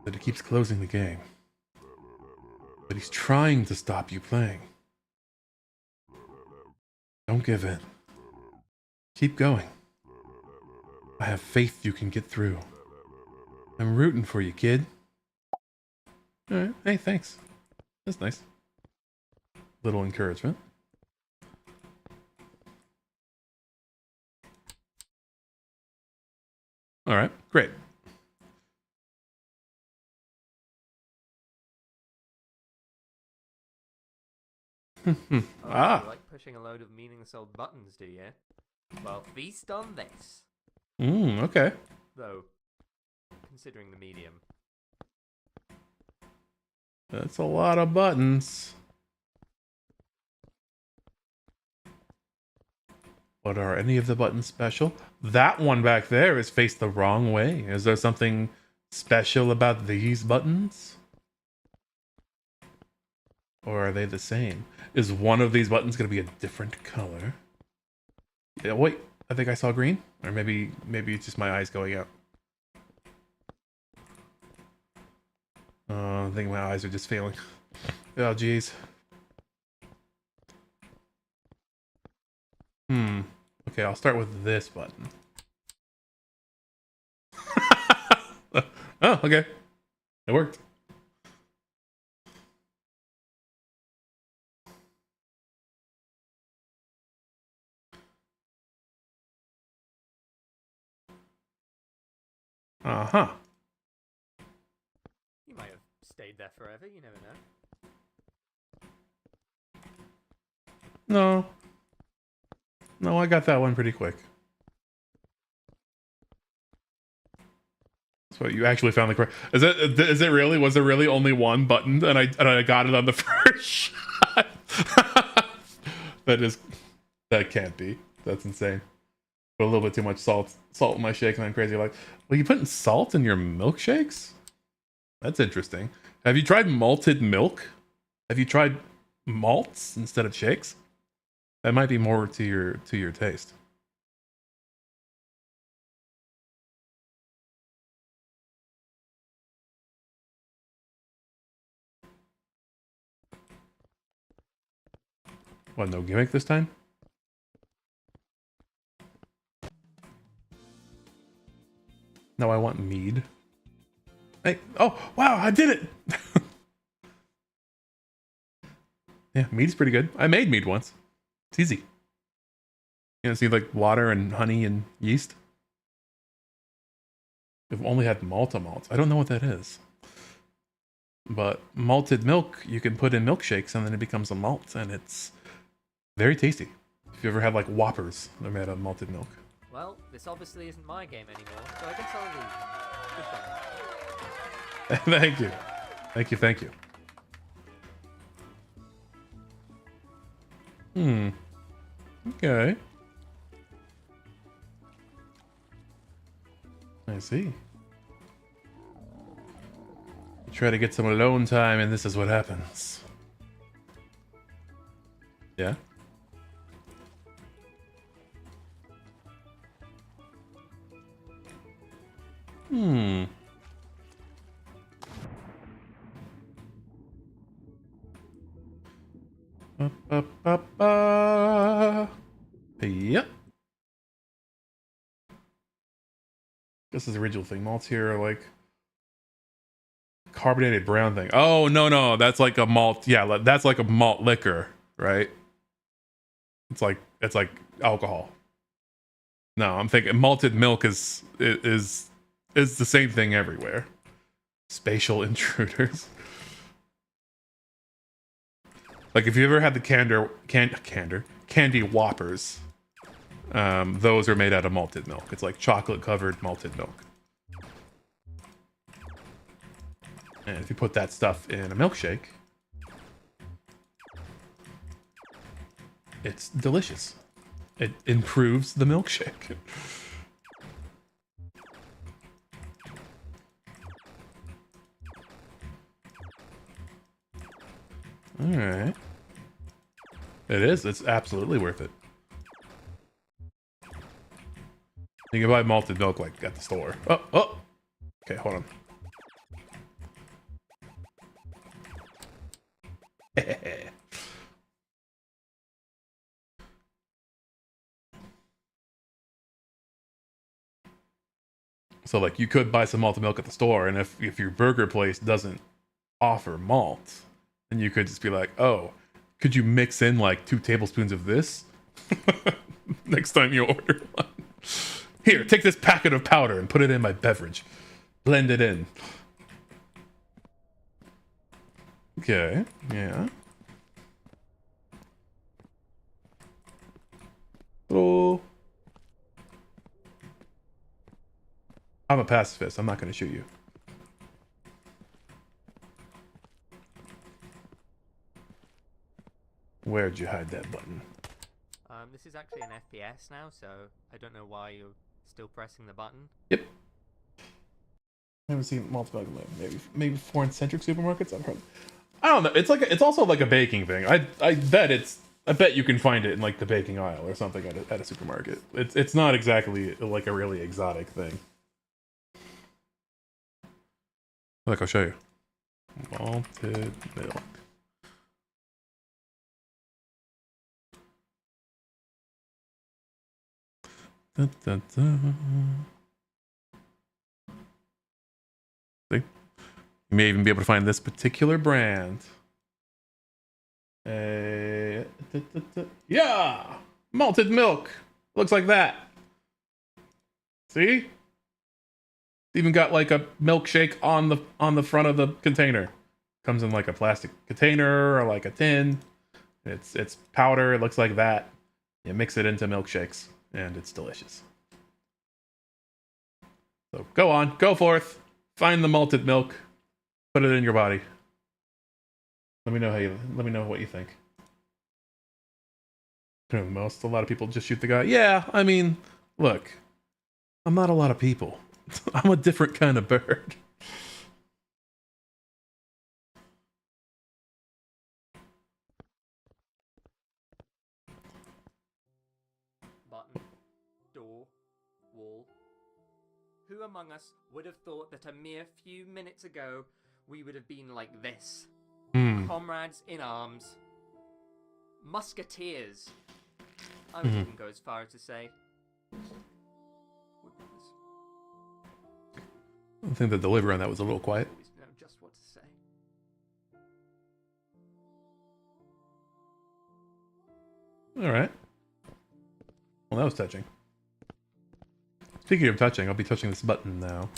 but it keeps closing the game. But he's trying to stop you playing. Don't give in. Keep going. I have faith you can get through. I'm rooting for you, kid. Alright, hey, thanks. That's nice. Little encouragement. Alright, great. You Ah. like pushing a load of meaningless old buttons, do you? Well, feast on this. Okay. Though, considering the medium. That's a lot of buttons. But are any of the buttons special? That one back there is faced the wrong way. Is there something special about these buttons? Or are they the same? Is one of these buttons going to be a different color? Yeah, wait, I think I saw green. Or maybe it's just my eyes going out. I think my eyes are just failing. Oh, jeez. Okay, I'll start with this button. Oh, okay. It worked. Uh-huh. You might have stayed there forever, you never know. No. No, I got that one pretty quick. So you actually found the correct. Is it really? Was there really only one button and I got it on the first shot? That can't be. That's insane. Put a little bit too much salt in my shake and I'm crazy like, well, you putting salt in your milkshakes? That's interesting. Have you tried malted milk? Have you tried malts instead of shakes? That might be more to your taste. What, no gimmick this time? No, I want mead. Hey, oh, wow, I did it! Yeah, mead's pretty good. I made mead once. It's easy. You know, see like water and honey and yeast. We've only had malta malts. I don't know what that is. But malted milk, you can put in milkshakes and then it becomes a malt, and it's very tasty. If you ever had like Whoppers, they're made of malted milk. Well, this obviously isn't my game anymore, so I can tell you. Goodbye. Thank you. Thank you, thank you. Okay. I see. Try to get some alone time, and this is what happens. Yeah? Yep. This is the original thing. Malts here are like carbonated brown thing. Oh, no. That's like a malt. Yeah, that's like a malt liquor, right? It's like alcohol. No, I'm thinking malted milk is the same thing everywhere. Spatial intruders. Like if you ever had the candy Whoppers, those are made out of malted milk. It's like chocolate covered malted milk. And if you put that stuff in a milkshake, it's delicious. It improves the milkshake. Alright. It is. It's absolutely worth it. You can buy malted milk like at the store. Oh! Okay, hold on. So like you could buy some malted milk at the store, and if your burger place doesn't offer malt, then you could just be like, oh, could you mix in like 2 tablespoons of this next time you order one? Here, take this packet of powder and put it in my beverage. Blend it in. Okay, yeah. Oh. I'm a pacifist. I'm not going to shoot you. Where'd you hide that button? This is actually an FPS now, so I don't know why you're still pressing the button. Yep. Never seen multiple maybe foreign-centric supermarkets. I've heard. I don't know. It's also like a baking thing. I bet you can find it in like the baking aisle or something at a supermarket. It's not exactly like a really exotic thing. Look, I'll show you. Malted milk. Dun, dun, dun. See? You may even be able to find this particular brand. Yeah! Malted milk! Looks like that. See? Even got like a milkshake on the front of the container. Comes in like a plastic container or like a tin. It's powder. It looks like that. You mix it into milkshakes, and it's delicious. So go on, go forth, find the malted milk, put it in your body. Let me know what you think. A lot of people just shoot the guy. Yeah, I mean, look, I'm not a lot of people. I'm a different kind of bird. Button, door, wall. Who among us would have thought that a mere few minutes ago we would have been like this? Comrades in arms. Musketeers. I would even go as far as to say... woodpeckers. I think the delivery on that was a little quiet. Always know just what to say. All right. Well, that was touching. Speaking of touching, I'll be touching this button now.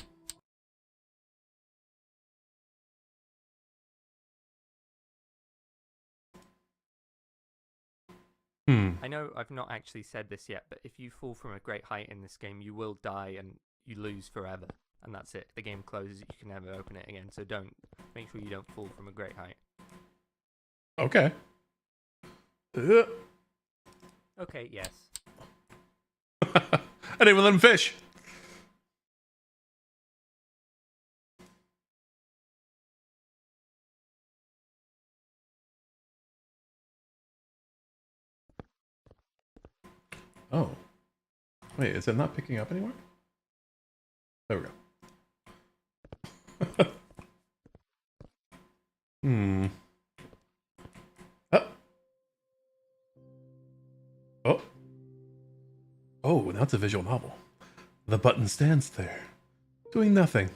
I know I've not actually said this yet, but if you fall from a great height in this game, you will die and you lose forever. And that's it. The game closes, you can never open it again. So make sure you don't fall from a great height. Okay. Okay, yes. I didn't even let him fish. Oh. Wait, is it not picking up anymore? There we go. Oh. Oh. Oh, now it's a visual novel. The button stands there, doing nothing.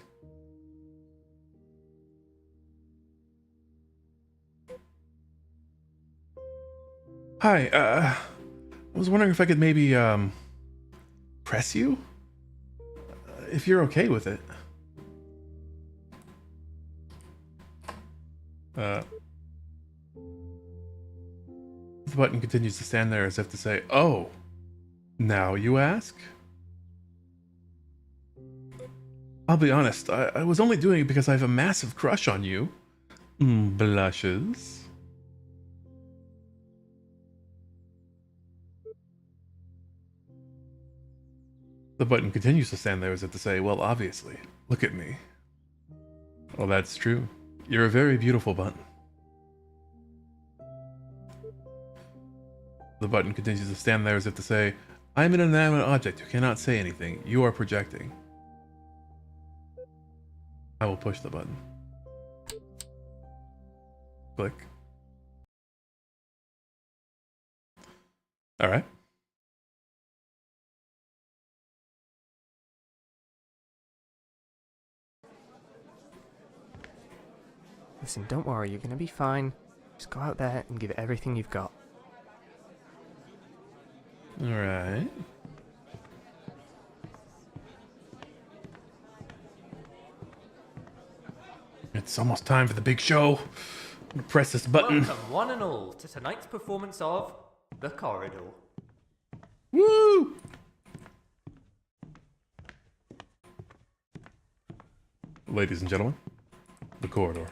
Hi, I was wondering if I could maybe, press you? If you're okay with it. The button continues to stand there as if to say, "Oh, now you ask?" I'll be honest, I was only doing it because I have a massive crush on you. Blushes. The button continues to stand there as if to say, "Well, obviously. Look at me." Well, that's true. You're a very beautiful button. The button continues to stand there as if to say, "I'm an inanimate object who cannot say anything. You are projecting." I will push the button. Click. All right. Listen, don't worry, you're going to be fine. Just go out there and give it everything you've got. All right. It's almost time for the big show. I'm gonna press this button. Welcome, one and all, to tonight's performance of The Corridor. Woo! Ladies and gentlemen, The Corridor.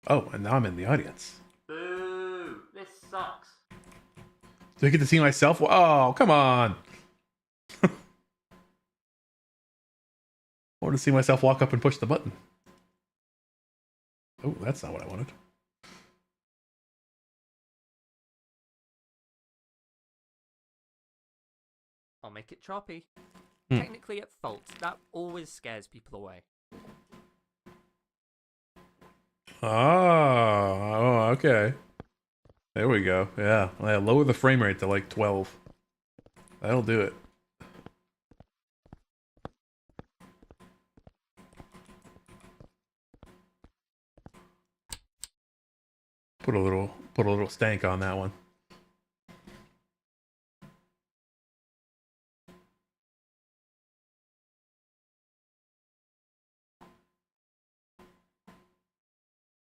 Oh, and now I'm in the audience. Boo! This sucks. Do I get to see myself? Oh, come on. I want to see myself walk up and push the button. Oh, that's not what I wanted. I'll make it choppy. Technically at fault. That always scares people away. Oh, okay. There we go. Yeah, lower the frame rate to like 12. That'll do it. Put a little stank on that one.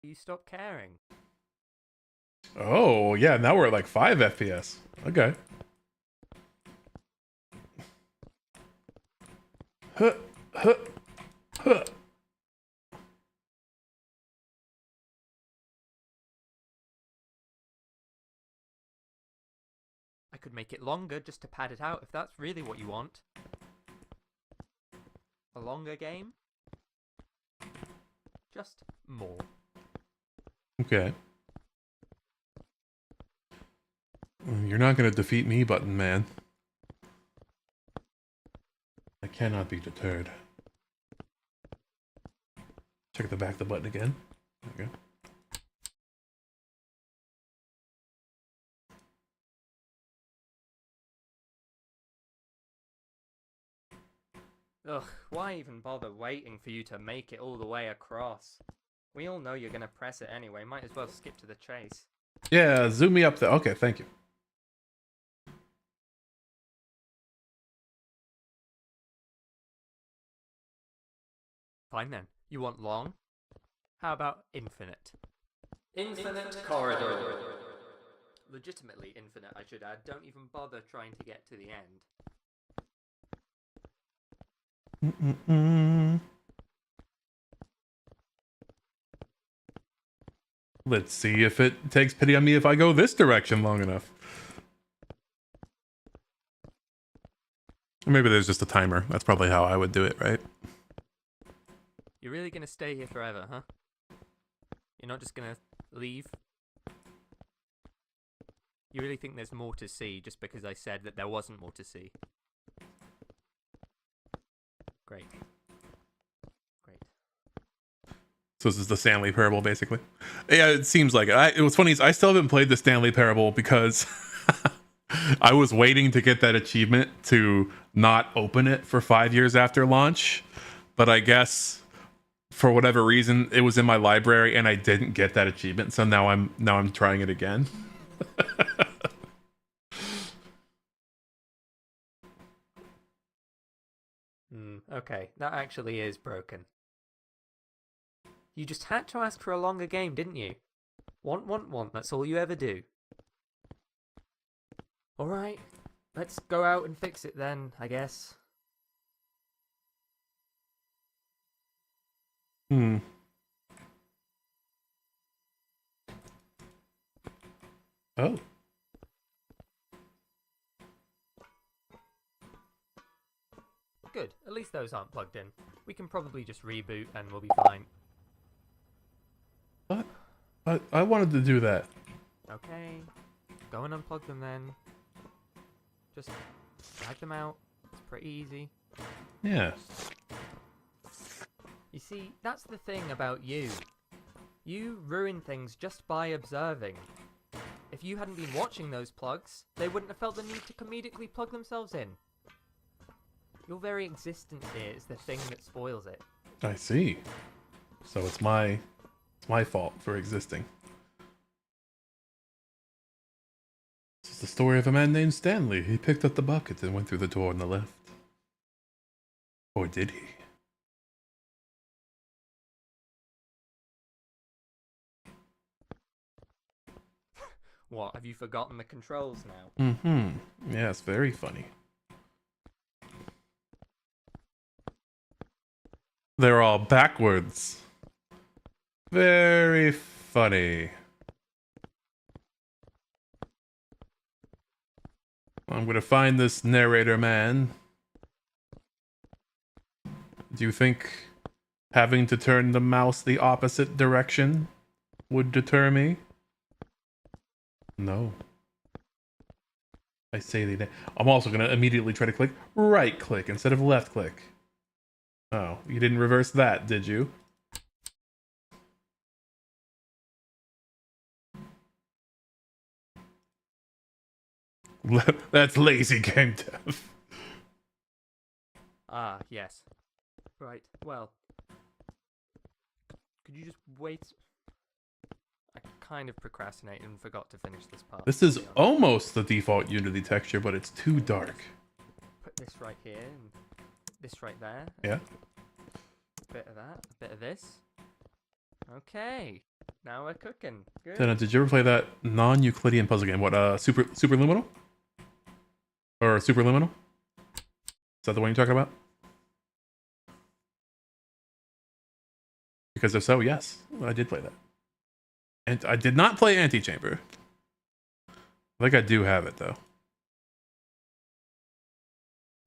You stop caring. Oh, yeah, now we're at like 5 FPS. Okay. Huh, huh, huh. I could make it longer just to pad it out if that's really what you want. A longer game? Just more. Okay. You're not going to defeat me, button man. I cannot be deterred. Check the back of the button again. There you go. Ugh, why even bother waiting for you to make it all the way across? We all know you're gonna press it anyway, might as well skip to the chase. Yeah, zoom me up there. Okay, thank you. Fine then. You want long? How about infinite? Infinite corridor. Legitimately infinite, I should add. Don't even bother trying to get to the end. Let's see if it takes pity on me if I go this direction long enough. Or maybe there's just a timer. That's probably how I would do it, right? You're really gonna stay here forever, huh? You're not just gonna leave? You really think there's more to see just because I said that there wasn't more to see? Great. Great. So this is the Stanley Parable, basically. Yeah, it seems like it. What's funny is I still haven't played the Stanley Parable because I was waiting to get that achievement to not open it for 5 years after launch. But I guess for whatever reason, it was in my library and I didn't get that achievement. So now I'm trying it again. Okay, that actually is broken. You just had to ask for a longer game, didn't you? Want, that's all you ever do. Alright, let's go out and fix it then, I guess. Oh. Good, at least those aren't plugged in. We can probably just reboot and we'll be fine. What? I wanted to do that. Okay, go and unplug them then. Just drag them out. It's pretty easy. Yeah. You see, that's the thing about you. You ruin things just by observing. If you hadn't been watching those plugs, they wouldn't have felt the need to comedically plug themselves in. Your very existence here is the thing that spoils it. I see. So it's my fault for existing. This is the story of a man named Stanley. He picked up the bucket and went through the door on the left. Or did he? What, have you forgotten the controls now? Mm-hmm. Yeah, it's very funny. They're all backwards. Very funny. I'm gonna find this narrator man. Do you think having to turn the mouse the opposite direction would deter me? No. I say they. I'm also gonna immediately try to click right click instead of left click. Oh, you didn't reverse that, did you? That's lazy game dev. Ah, yes. Right, well. Could you just wait? I kind of procrastinated and forgot to finish this part. This is almost the default Unity texture, but it's too dark. Put this right here and this right there. Yeah. A bit of that, a bit of this. Okay, now we're cooking. Good. Dana, did you ever play that non-Euclidean puzzle game? What, Superliminal? Or Superliminal? Is that the one you're talking about? Because if so, yes, I did play that. And I did not play Antichamber. I think I do have it though.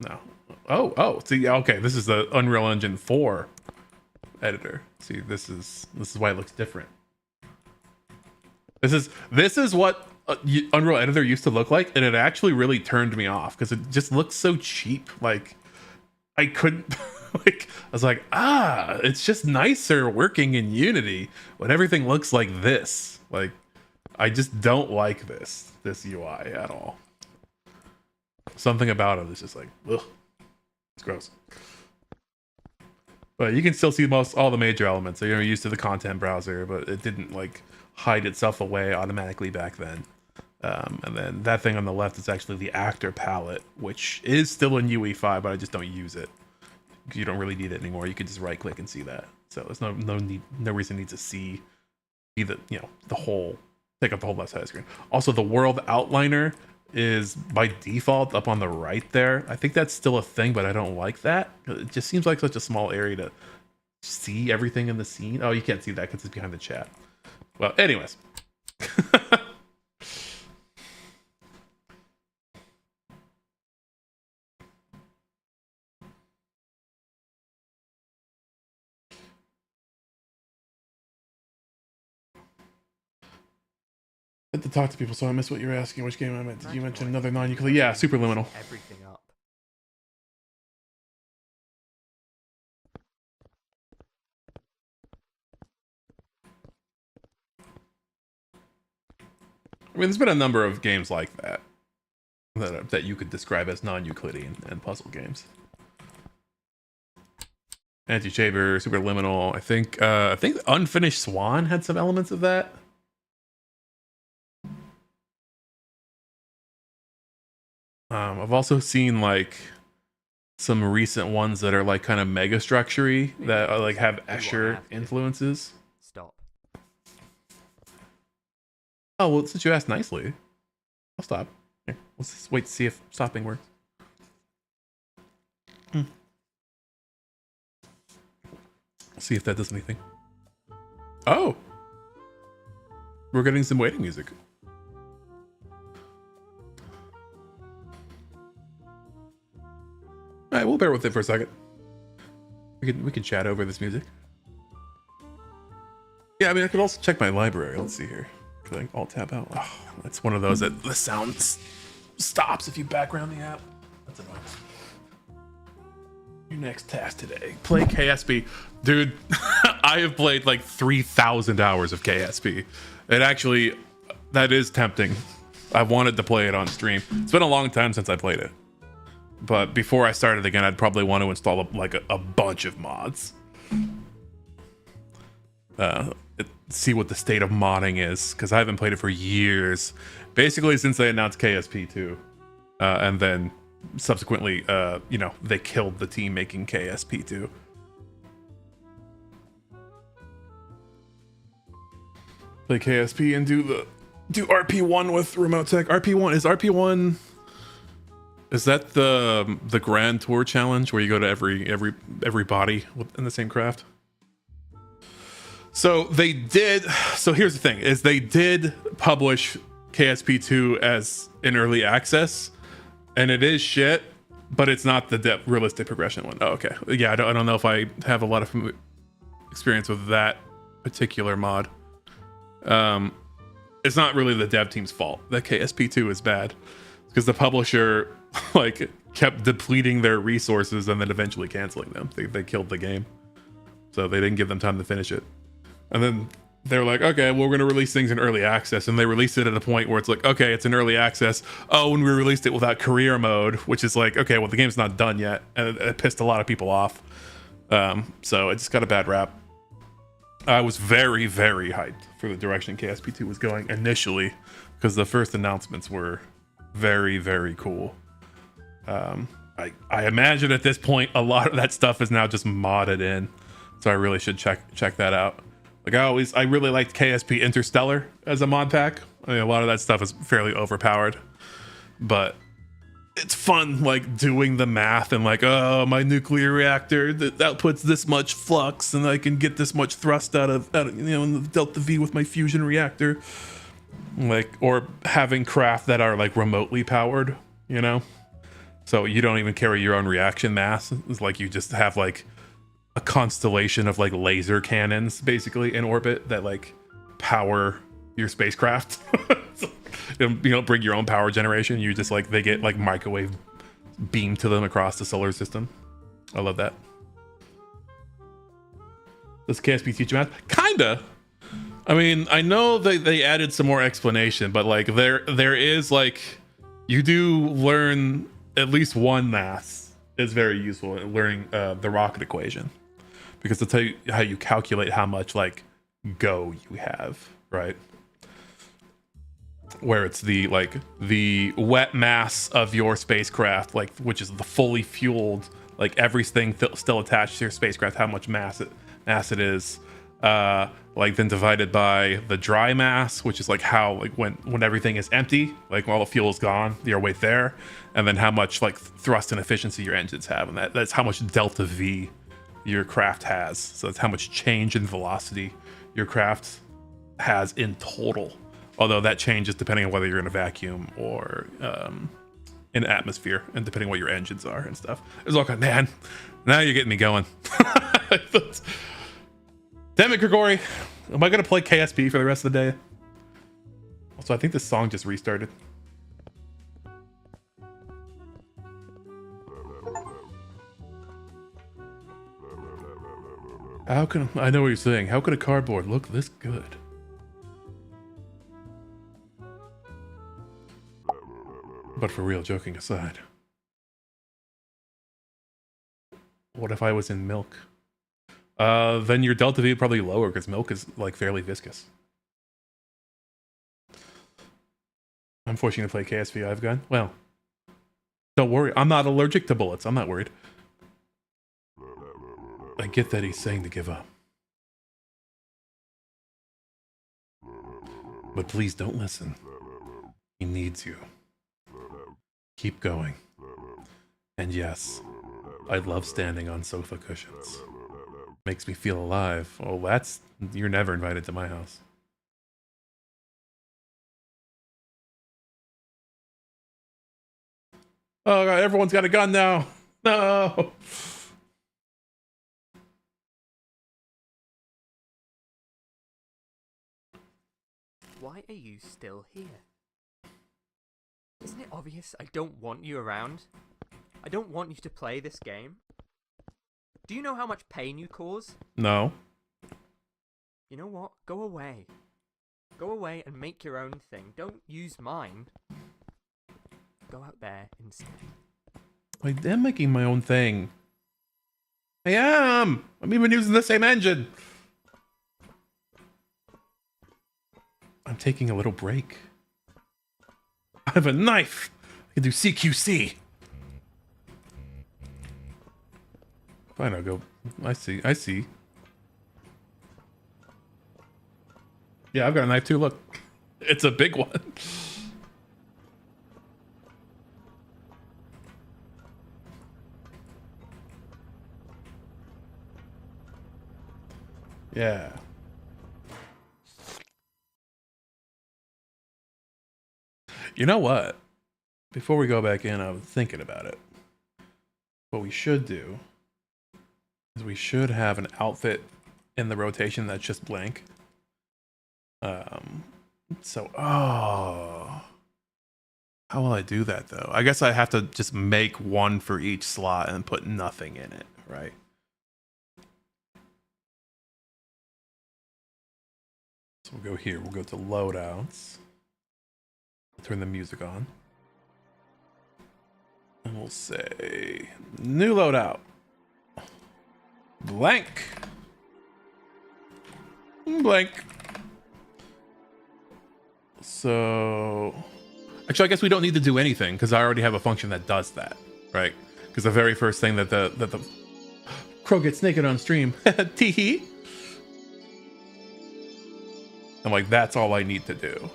No. Oh, see, okay, this is the Unreal Engine 4 editor. See, this is why it looks different. This is what Unreal Editor used to look like, and it actually really turned me off because it just looks so cheap. Like I couldn't Like I was like, it's just nicer working in Unity when everything looks like this. Like I just don't like this UI at all. Something about it is just like, ugh, it's gross. But you can still see all the major elements. So you're used to the content browser, but it didn't like hide itself away automatically back then. And then that thing on the left is actually the actor palette, which is still in UE5, but I just don't use it. You don't really need it anymore. You can just right click and see that. So there's no reason need to see the the whole, take up the whole left side of the screen. Also, the world outliner is by default up on the right there. I think that's still a thing, but I don't like that. It just seems like such a small area to see everything in the scene. Oh, you can't see that because it's behind the chat. Well, anyways. To talk to people, so I missed what you were asking. Which game I meant? Did you mention another non-nuclear? Yeah, Superliminal. Everything up. I mean, there's been a number of games like that that you could describe as non-Euclidean and puzzle games. Anti-Shaver, Superliminal. I think Unfinished Swan had some elements of that. I've also seen like some recent ones that are like kind of mega structure-y that are, like have Escher influences. Stop. Oh well, since you asked nicely, I'll stop. Here, let's just wait to see if stopping works. See if that does anything. Oh, we're getting some waiting music. All right, we'll bear with it for a second. We can chat over this music. Yeah, I mean, I could also check my library. Let's see here. Can I alt tab out? Oh, that's one of those that the sound stops if you background the app. That's annoying. Your next task today: play KSP, dude. I have played like 3,000 hours of KSP. It actually, that is tempting. I wanted to play it on stream. It's been a long time since I played it. But before I started again, I'd probably want to install a bunch of mods. See what the state of modding is, because I haven't played it for years. Basically, since they announced KSP 2, and then subsequently, they killed the team making KSP 2. Play KSP and do RP1 with remote tech. RP1 is that the Grand Tour challenge where you go to every body in the same craft? So they did. So here's the thing: is they did publish KSP 2 as an early access, and it is shit, but it's not the realistic progression one. Oh, okay. Yeah, I don't know if I have a lot of experience with that particular mod. It's not really the dev team's fault that KSP 2 is bad, because the publisher like kept depleting their resources and then eventually canceling them. They killed the game, so they didn't give them time to finish it. And then they're like, okay, well, we're going to release things in early access. And they released it at a point where it's like, okay, it's in early access. Oh, and we released it without career mode, which is like, okay, well, the game's not done yet. And it pissed a lot of people off. So it just got a bad rap. I was very, very hyped for the direction KSP 2 was going initially, because the first announcements were very, very cool. I imagine at this point, a lot of that stuff is now just modded in. So I really should check that out. Like I really liked KSP Interstellar as a mod pack. I mean, a lot of that stuff is fairly overpowered, but it's fun, like doing the math and like, oh, my nuclear reactor that outputs this much flux, and I can get this much thrust out of in the delta V with my fusion reactor, like, or having craft that are like remotely powered, so you don't even carry your own reaction mass. It's like you just have like a constellation of like laser cannons basically in orbit that like power your spacecraft. You don't bring your own power generation. You just like, they get like microwave beamed to them across the solar system. I love that. Does KSP teach math? Kinda. I mean, I know they added some more explanation, but like there is like you do learn at least one math is very useful in learning the rocket equation, because it'll tell you how you calculate how much like go you have, right? Where it's the wet mass of your spacecraft, like, which is the fully fueled, like everything still attached to your spacecraft, how much mass it is, like then divided by the dry mass, which is like how, like when everything is empty, like all the fuel is gone, your weight there, and then how much like thrust and efficiency your engines have, and that's how much delta V your craft has. So that's how much change in velocity your craft has in total. Although that changes depending on whether you're in a vacuum or in atmosphere, and depending what your engines are and stuff. It's all kind of, man, now you're getting me going. Damn it, Grigori. Am I going to play KSP for the rest of the day? Also, I think this song just restarted. How can, I know what you're saying. How could a cardboard look this good? But for real, joking aside. What if I was in milk? Then your delta V would probably lower, because milk is like fairly viscous. I'm forcing you to play KSV I've gone. Well, don't worry. I'm not allergic to bullets. I'm not worried. I get that he's saying to give up. But please don't listen. He needs you. Keep going. And yes, I love standing on sofa cushions. Makes me feel alive. Oh, that's... You're never invited to my house. Oh god, everyone's got a gun now. No. Why are you still here? Isn't it obvious I don't want you around? I don't want you to play this game. Do you know how much pain you cause? No. You know what? Go away. Go away and make your own thing. Don't use mine. Go out there instead. I am making my own thing. I am! I'm even using the same engine. I'm taking a little break. I have a knife. I can do CQC. Fine, I'll go. I see. Yeah, I've got a knife too. Look, it's a big one. Yeah. You know what? Before we go back in, I was thinking about it. What we should do is we should have an outfit in the rotation that's just blank. Oh. How will I do that though? I guess I have to just make one for each slot and put nothing in it, right? So we'll go here. We'll go to loadouts. Turn the music on. And we'll say new loadout. Blank. Blank. So actually, I guess we don't need to do anything because I already have a function that does that, right? Because the very first thing that the crow gets naked on stream, teehee. I'm like, that's all I need to do.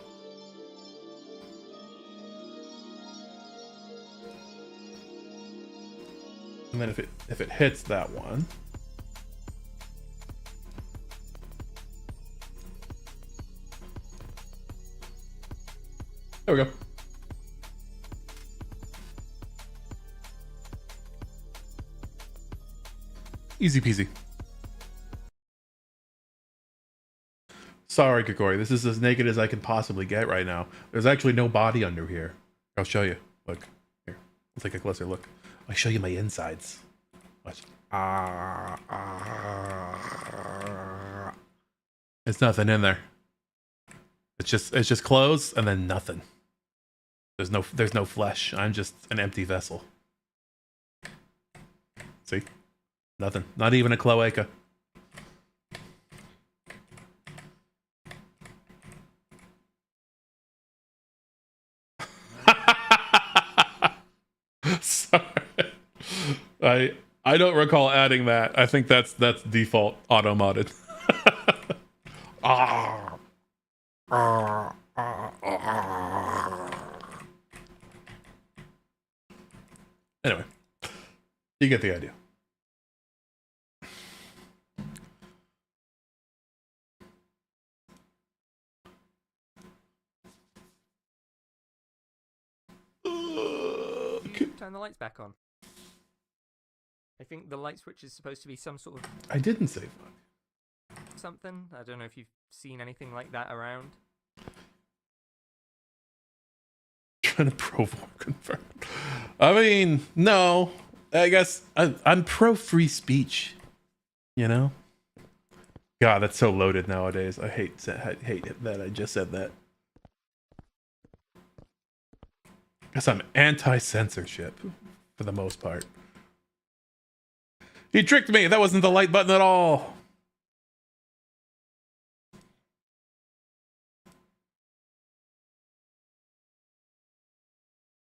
And then if it hits that one, there we go. Easy peasy. Sorry, Kikori. This is as naked as I can possibly get right now. There's actually no body under here. I'll show you. Look. Here. Let's take a closer look. I'll show you my insides. Watch. It's nothing in there. It's just clothes and then nothing. There's no flesh. I'm just an empty vessel. See? Nothing. Not even a cloaca. Sorry. I don't recall adding that. I think that's default auto modded. Anyway, you get the idea. Turn the lights back on. I think the light switch is supposed to be some sort of I didn't say fuck. something. I don't know if you've seen anything like that around. Trying to provoke confirm. I mean, no. I guess I'm pro free speech. You know? God, that's so loaded nowadays. I hate that I just said that. Guess I'm anti-censorship for the most part. He tricked me. That wasn't the light button at all.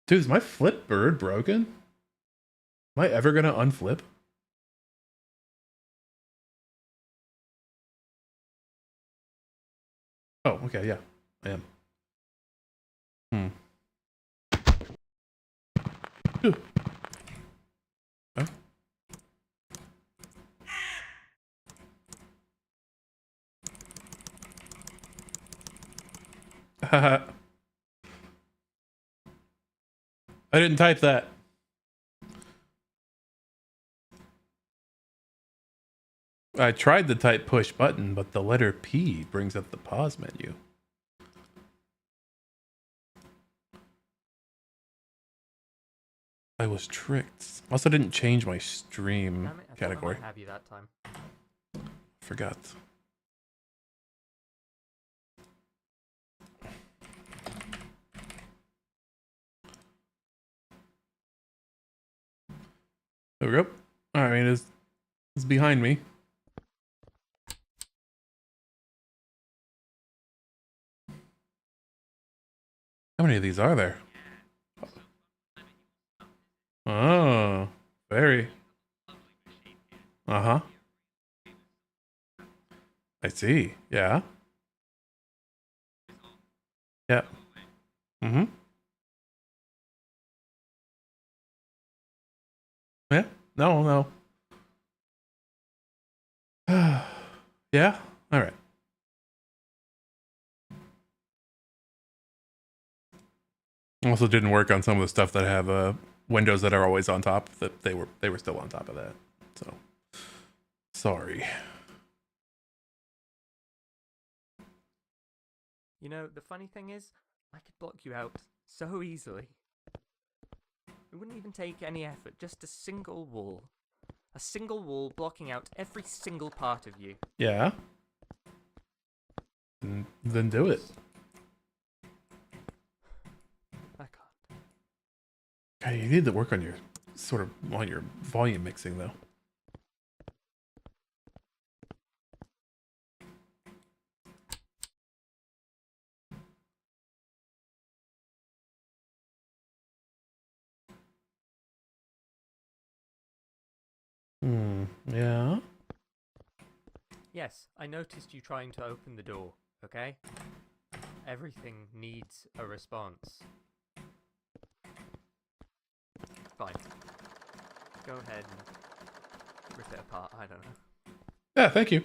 Dude, is my flip bird broken? Am I ever gonna unflip? Oh, okay, yeah, I am. Ooh. Huh? I didn't type that. I tried to type push button, but the letter P brings up the pause menu. I was tricked. Also didn't change my stream Damn it, I category. thought I might have you that time. Forgot. There we go. I mean, it's behind me. How many of these are there? Oh, very. Uh-huh. I see. Yeah. Yeah. Mm-hmm. Yeah. No, no. Yeah. All right. Also didn't work on some of the stuff that have windows that are always on top. That they were still on top of that. So sorry. You know, the funny thing is, I could block you out so easily. It wouldn't even take any effort, just a single wall. A single wall blocking out every single part of you. Yeah. Then do it. I can't. Okay, you need to work on your volume mixing though. Yeah. Yes, I noticed you trying to open the door, okay? Everything needs a response. Fine. Go ahead and rip it apart, I don't know. Yeah, thank you.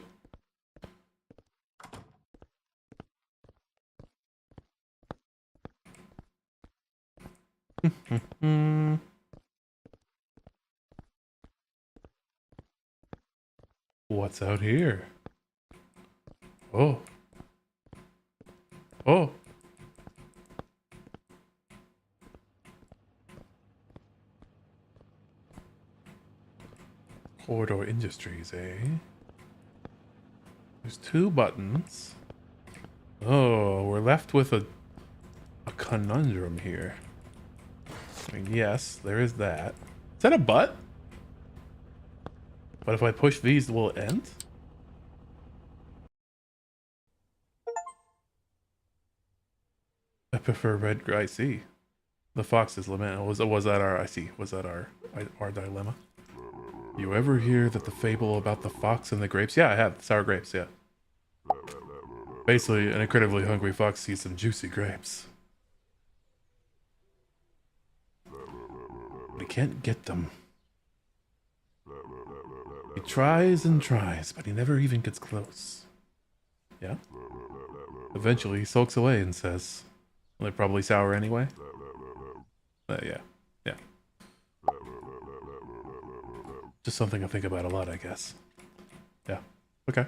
What's out here? Oh. Oh. Corridor Industries, eh? There's 2 buttons. Oh, we're left with a conundrum here. I mean, yes, there is that. Is that a butt? But if I push these, will it end? I prefer red. I see. The fox's lament. Was that our? I see. Was that our dilemma? You ever hear that the fable about the fox and the grapes? Yeah, I have. Sour grapes. Yeah. Basically, an incredibly hungry fox sees some juicy grapes. But he can't get them. He tries and tries, but he never even gets close. Yeah? Eventually, he sulks away and says, well, they're probably sour anyway. Yeah. Yeah. Just something I think about a lot, I guess. Yeah. Okay.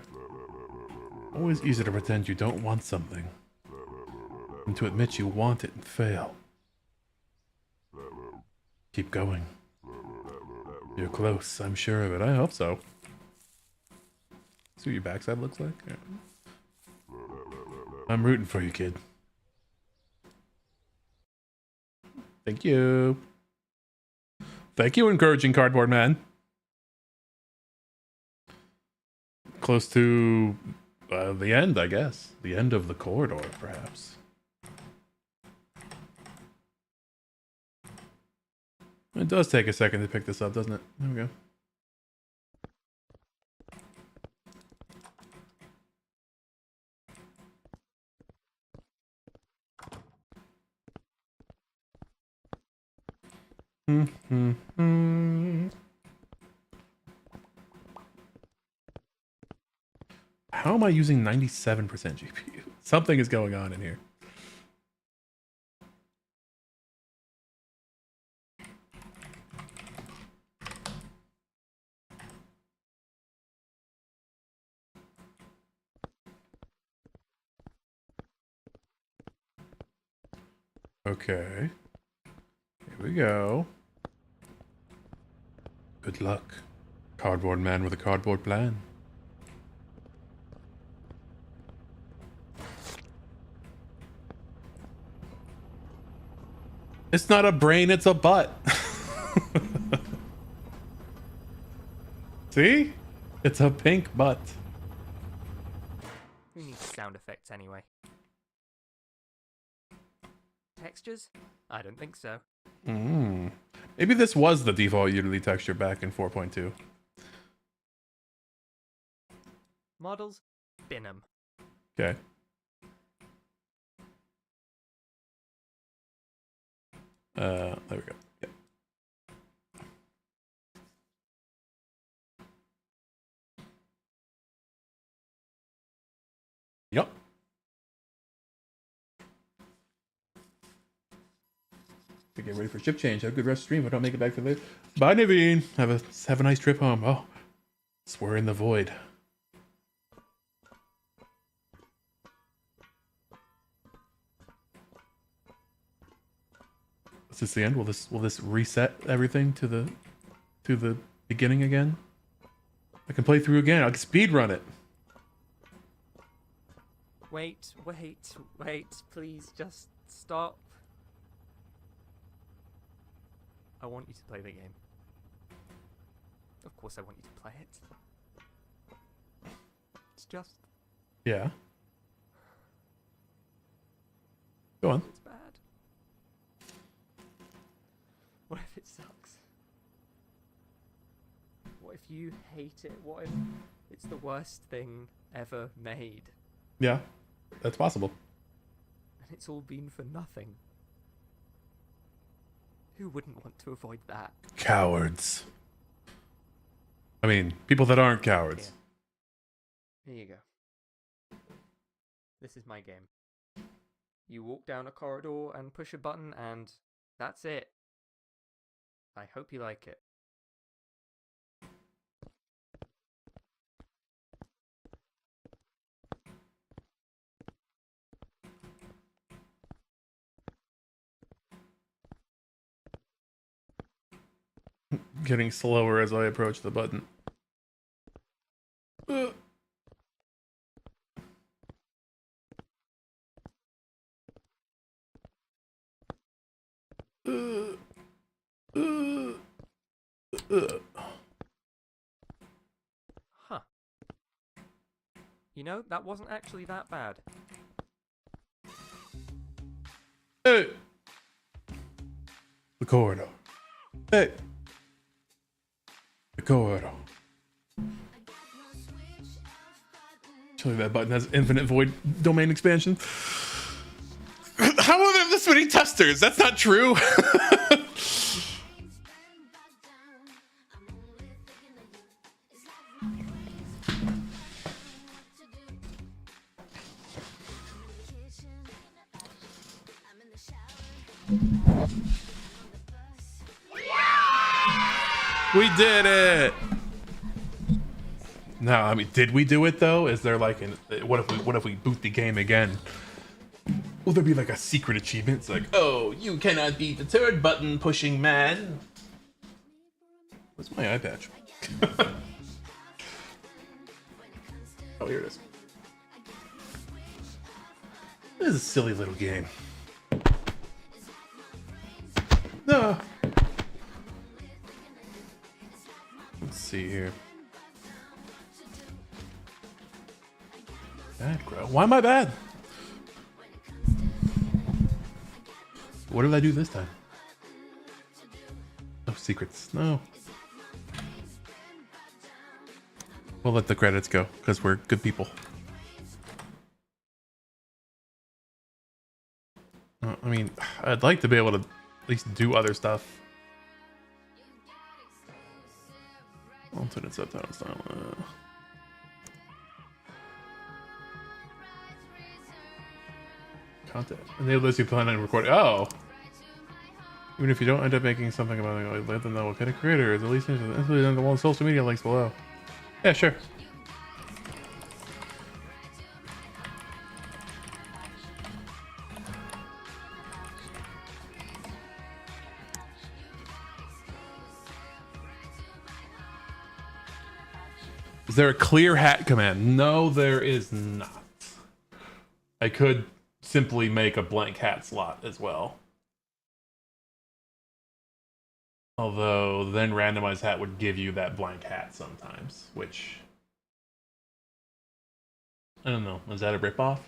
Always easy to pretend you don't want something. And to admit you want it and fail. Keep going. You're close, I'm sure of it. I hope so. See what your backside looks like? Yeah. I'm rooting for you, kid. Thank you. Thank you, encouraging cardboard man. Close to the end, I guess. The end of the corridor, perhaps. It does take a second to pick this up, doesn't it? There we go. How am I using 97% GPU? Something is going on in here. Okay. Here we go. Good luck. Cardboard man with a cardboard plan. It's not a brain, it's a butt. See? It's a pink butt. Who needs sound effects anyway? Textures? I don't think so. Maybe this was the default Unity texture back in 4.2. Models? Bin 'em. Okay. There we go. Yep. Yep. To get ready for ship change. Have a good rest stream. If I don't make it back for later. Bye, Naveen. Have a nice trip home. Oh, we're in the void. Is this the end? Will this reset everything to the beginning again? I can play through again. I can speed run it. Wait, please just stop. I want you to play the game. Of course I want you to play it. It's just... Yeah. Go on. It's bad. What if it sucks? What if you hate it? What if it's the worst thing ever made? Yeah, that's possible. And it's all been for nothing. Who wouldn't want to avoid that? Cowards. I mean, people that aren't cowards. Here you go. This is my game. You walk down a corridor and push a button and that's it. I hope you like it. Getting slower as I approach the button. You know, that wasn't actually that bad. Hey! The corridor. Hey! The corridor. Surely that button has infinite void domain expansion. How are there this many testers? That's not true. We did it. No, I mean, did we do it though? Is there like what if we boot the game again? Will there be like a secret achievement? It's like, oh, you cannot beat the third button pushing man. Where's my eye patch? Oh, here it is. This is a silly little game. No. Let's see here. Bad grow. Why am I bad? What did I do this time? No secrets. No. We'll let the credits go because we're good people. I mean, I'd like to be able to at least do other stuff. Alternate subtitle style. Content. Enable this you plan on recording. Oh! Even if you don't end up making something about it, let them know what kind of creator is. At least instantly on the social media links below. Yeah, sure. Is there a clear hat command? No, there is not. I could simply make a blank hat slot as well. Although then randomized hat would give you that blank hat sometimes, which I don't know. Is that a ripoff?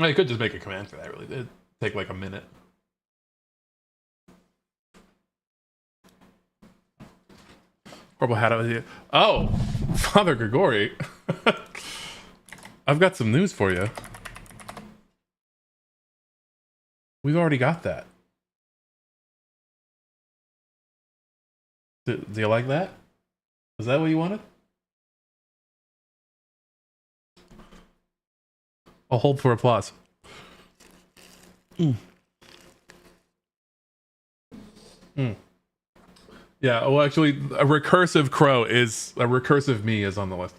I could just make a command for that. Really, it'd take like a minute. Purple hat over here. Oh, Father Grigori. I've got some news for you. We've already got that. Do you like that? Is that what you wanted? I'll hold for applause. Yeah, well, actually, a recursive crow is a recursive me is on the list.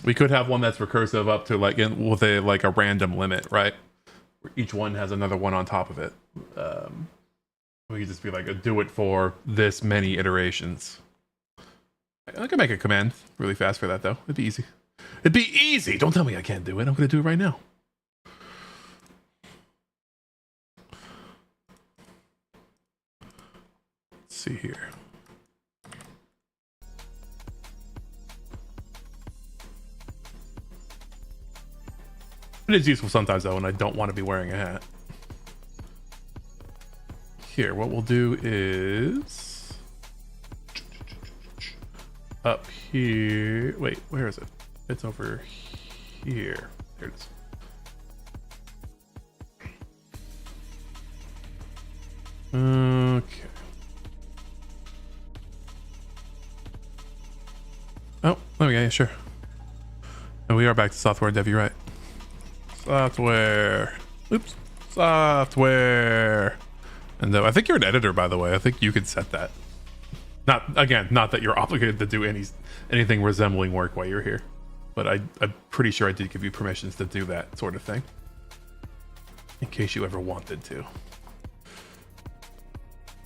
We could have one that's recursive up to like with a like a random limit, right? Where each one has another one on top of it. We could just be like, do it for this many iterations. I can make a command really fast for that though. It'd be easy. It'd be easy. Don't tell me I can't do it. I'm going to do it right now. Let's see here. It is useful sometimes though, and I don't want to be wearing a hat. Here, what we'll do is up here. Wait, where is it? It's over here. There it is. Okay. Oh, okay, sure. And we are back to software dev, you're right. Software. Oops. Software. And I think you're an editor, by the way. I think you could set that. Not that you're obligated to do anything resembling work while you're here. But I'm pretty sure I did give you permissions to do that sort of thing. In case you ever wanted to.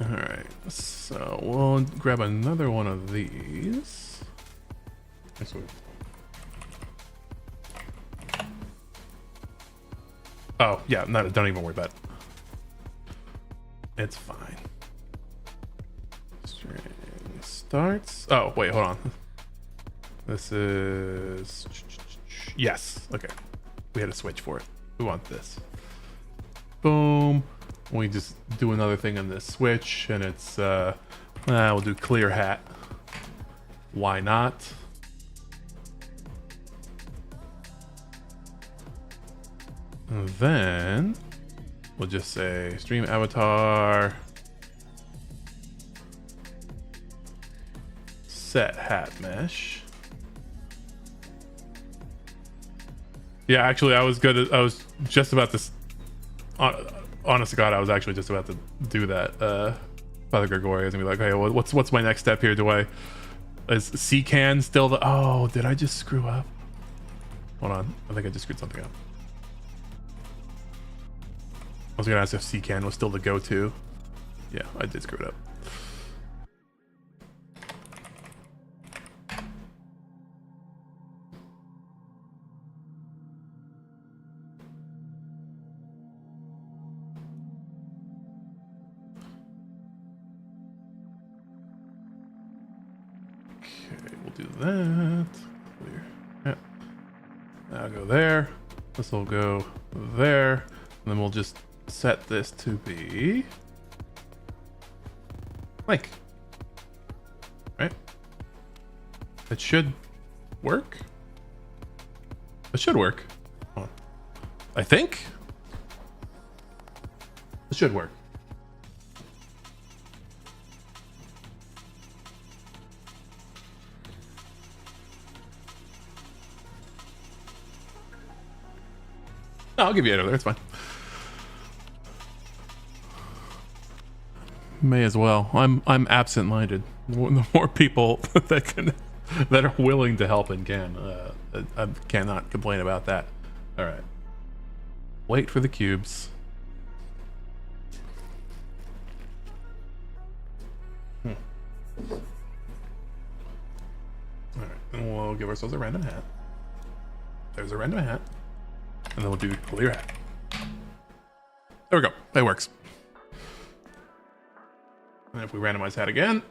Alright, so we'll grab another one of these. Nice one. Oh, yeah, no, don't even worry about it. It's fine. String starts. Oh, wait, hold on. This is... Yes, okay. We had a switch for it. We want this. Boom. We just do another thing in this switch, and it's, we'll do clear hat. Why not? And then we'll just say stream avatar set hat mesh. Yeah, actually, I was just about to. Honest to God, I was actually just about to do that. Father Gregory is gonna be like, "Hey, what's my next step here? Is CCAN still the? Oh, did I just screw up? Hold on, I think I just screwed something up. I was gonna ask if CCAN was still the go-to. Yeah, I did screw it up. Okay, we'll do that. Clear. Yeah. I'll go there. This will go there. And then we'll just set this to be like, right? It should work. It should work. Hold on. I think it should work. No, I'll give you another. It's fine. May as well. I'm absent-minded. The more people that are willing to help and can, I cannot complain about that. All right. Wait for the cubes. All right, and we'll give ourselves a random hat. There's a random hat. And then we'll do clear hat. There we go. That works. And if we randomize hat again,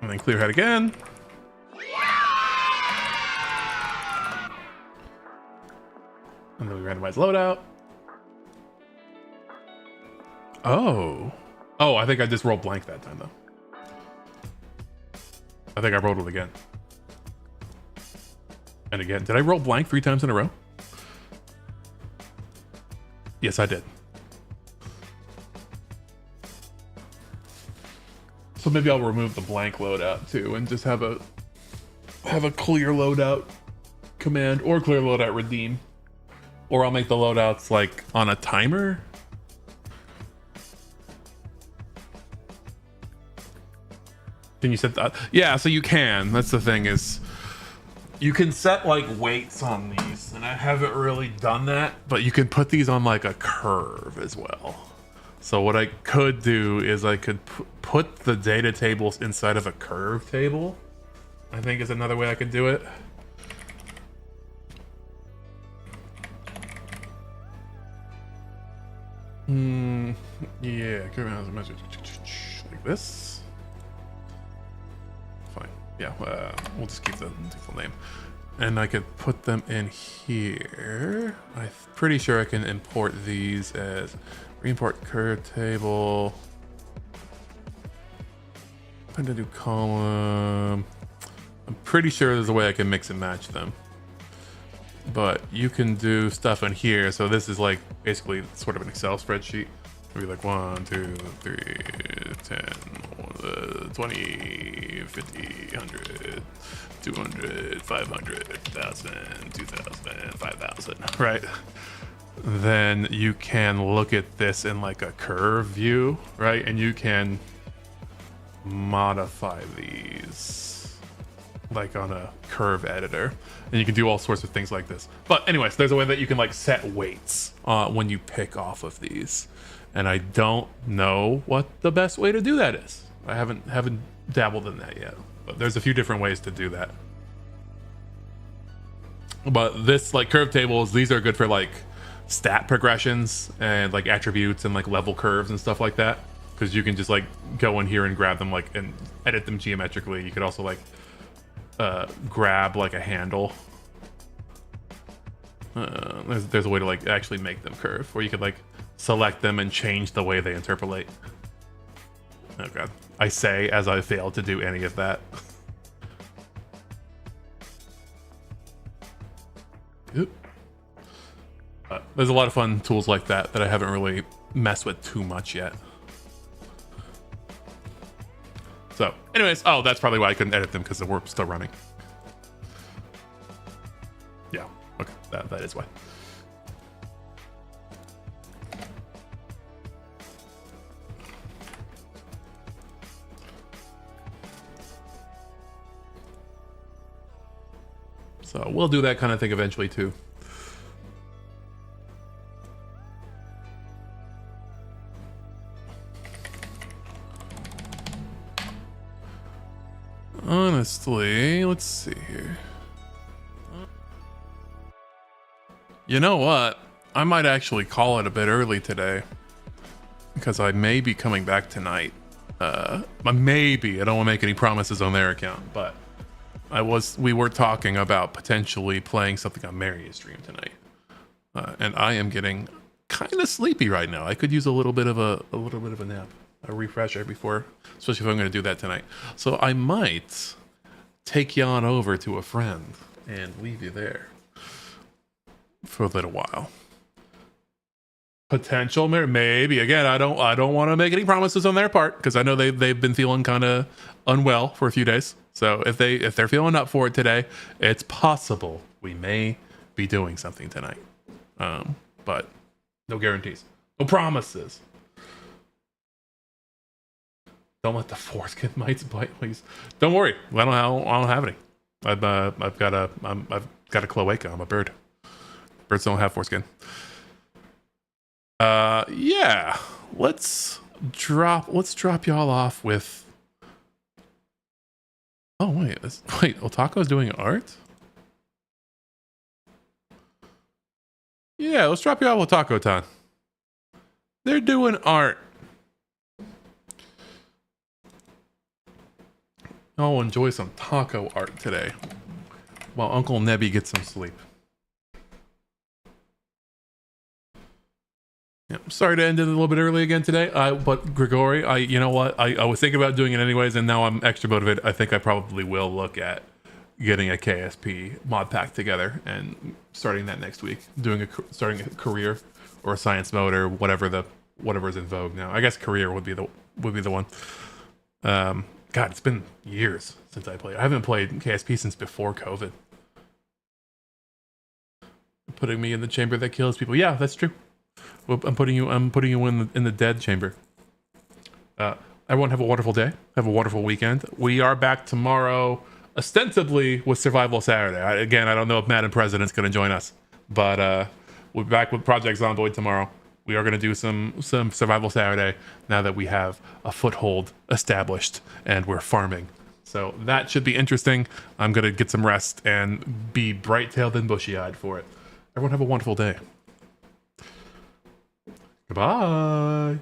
and then clear hat again, and then we randomize loadout. Oh, I think I just rolled blank that time though. I think I rolled it again. And again, did I roll blank 3 times in a row? Yes, I did. So maybe I'll remove the blank loadout too, and just have a clear loadout command or clear loadout redeem, or I'll make the loadouts like on a timer. Can you set that? Yeah, so you can. That's the thing is. You can set like weights on these, and I haven't really done that, but you can put these on like a curve as well. So what I could do is I could put the data tables inside of a curve table, I think is another way I could do it. Yeah, curve has a message like this. Fine. Yeah, we'll just keep the default name. And I could put them in here. I'm pretty sure I can import these as re-import curve table. I'm going to do column. I'm pretty sure there's a way I can mix and match them. But you can do stuff in here. So this is like basically sort of an Excel spreadsheet. Maybe like 1, 2, 3, 10, 20, 50, 100, 200, 500, 1,000, 2,000, 5,000, right? Then you can look at this in like a curve view, right? And you can modify these like on a curve editor, and you can do all sorts of things like this. But anyways, there's a way that you can like set weights when you pick off of these. And I don't know what the best way to do that is. I haven't dabbled in that yet, but there's a few different ways to do that. But this like curve tables, these are good for like stat progressions and like attributes and like level curves and stuff like that, because you can just like go in here and grab them like and edit them geometrically. You could also like grab like a handle. There's a way to like actually make them curve, where you could like select them and change the way they interpolate. Oh god, I say as I failed to do any of that. Oop. There's a lot of fun tools like that that I haven't really messed with too much yet. So anyways, oh, that's probably why I couldn't edit them, because the warp's still running. Yeah, okay, that is why. So we'll do that kind of thing eventually too. Honestly, let's see here. You know what? I might actually call it a bit early today, because I may be coming back tonight. Maybe. I don't want to make any promises on their account, but we were talking about potentially playing something on Maria's stream tonight. And I am getting kind of sleepy right now. I could use a little bit of a nap, a refresher before, especially if I'm going to do that tonight. So I might take you on over to a friend and leave you there for a little while. Potential, maybe. Again, I don't want to make any promises on their part, because I know they've been feeling kind of unwell for a few days. So if they're feeling up for it today, it's possible we may be doing something tonight. But no guarantees, no promises. Don't let the foreskin mites bite, please. Don't worry, I don't have any. I've got a cloaca. I'm a bird. Birds don't have foreskin. Yeah. Let's drop y'all off with. Oh wait, Otako's doing art? Yeah, let's drop y'all with Taco-tan. They're doing art. I'll enjoy some taco art today, while Uncle Nebby gets some sleep. Yeah, sorry to end it a little bit early again today. But Grigori, you know what? I was thinking about doing it anyways, and now I'm extra motivated. I think I probably will look at getting a KSP mod pack together and starting that next week. Starting a career or a science mode or whatever's in vogue now. I guess career would be the one. God, it's been years since I played. I haven't played KSP since before COVID. Putting me in the chamber that kills people. Yeah, that's true. Well, I'm putting you in the dead chamber. Everyone have a wonderful day. Have a wonderful weekend. We are back tomorrow, ostensibly with Survival Saturday. I don't know if Madam President's going to join us, but we'll be back with Project Zomboid tomorrow. We are going to do some Survival Saturday now that we have a foothold established and we're farming. So that should be interesting. I'm going to get some rest and be bright-tailed and bushy-eyed for it. Everyone have a wonderful day. Goodbye.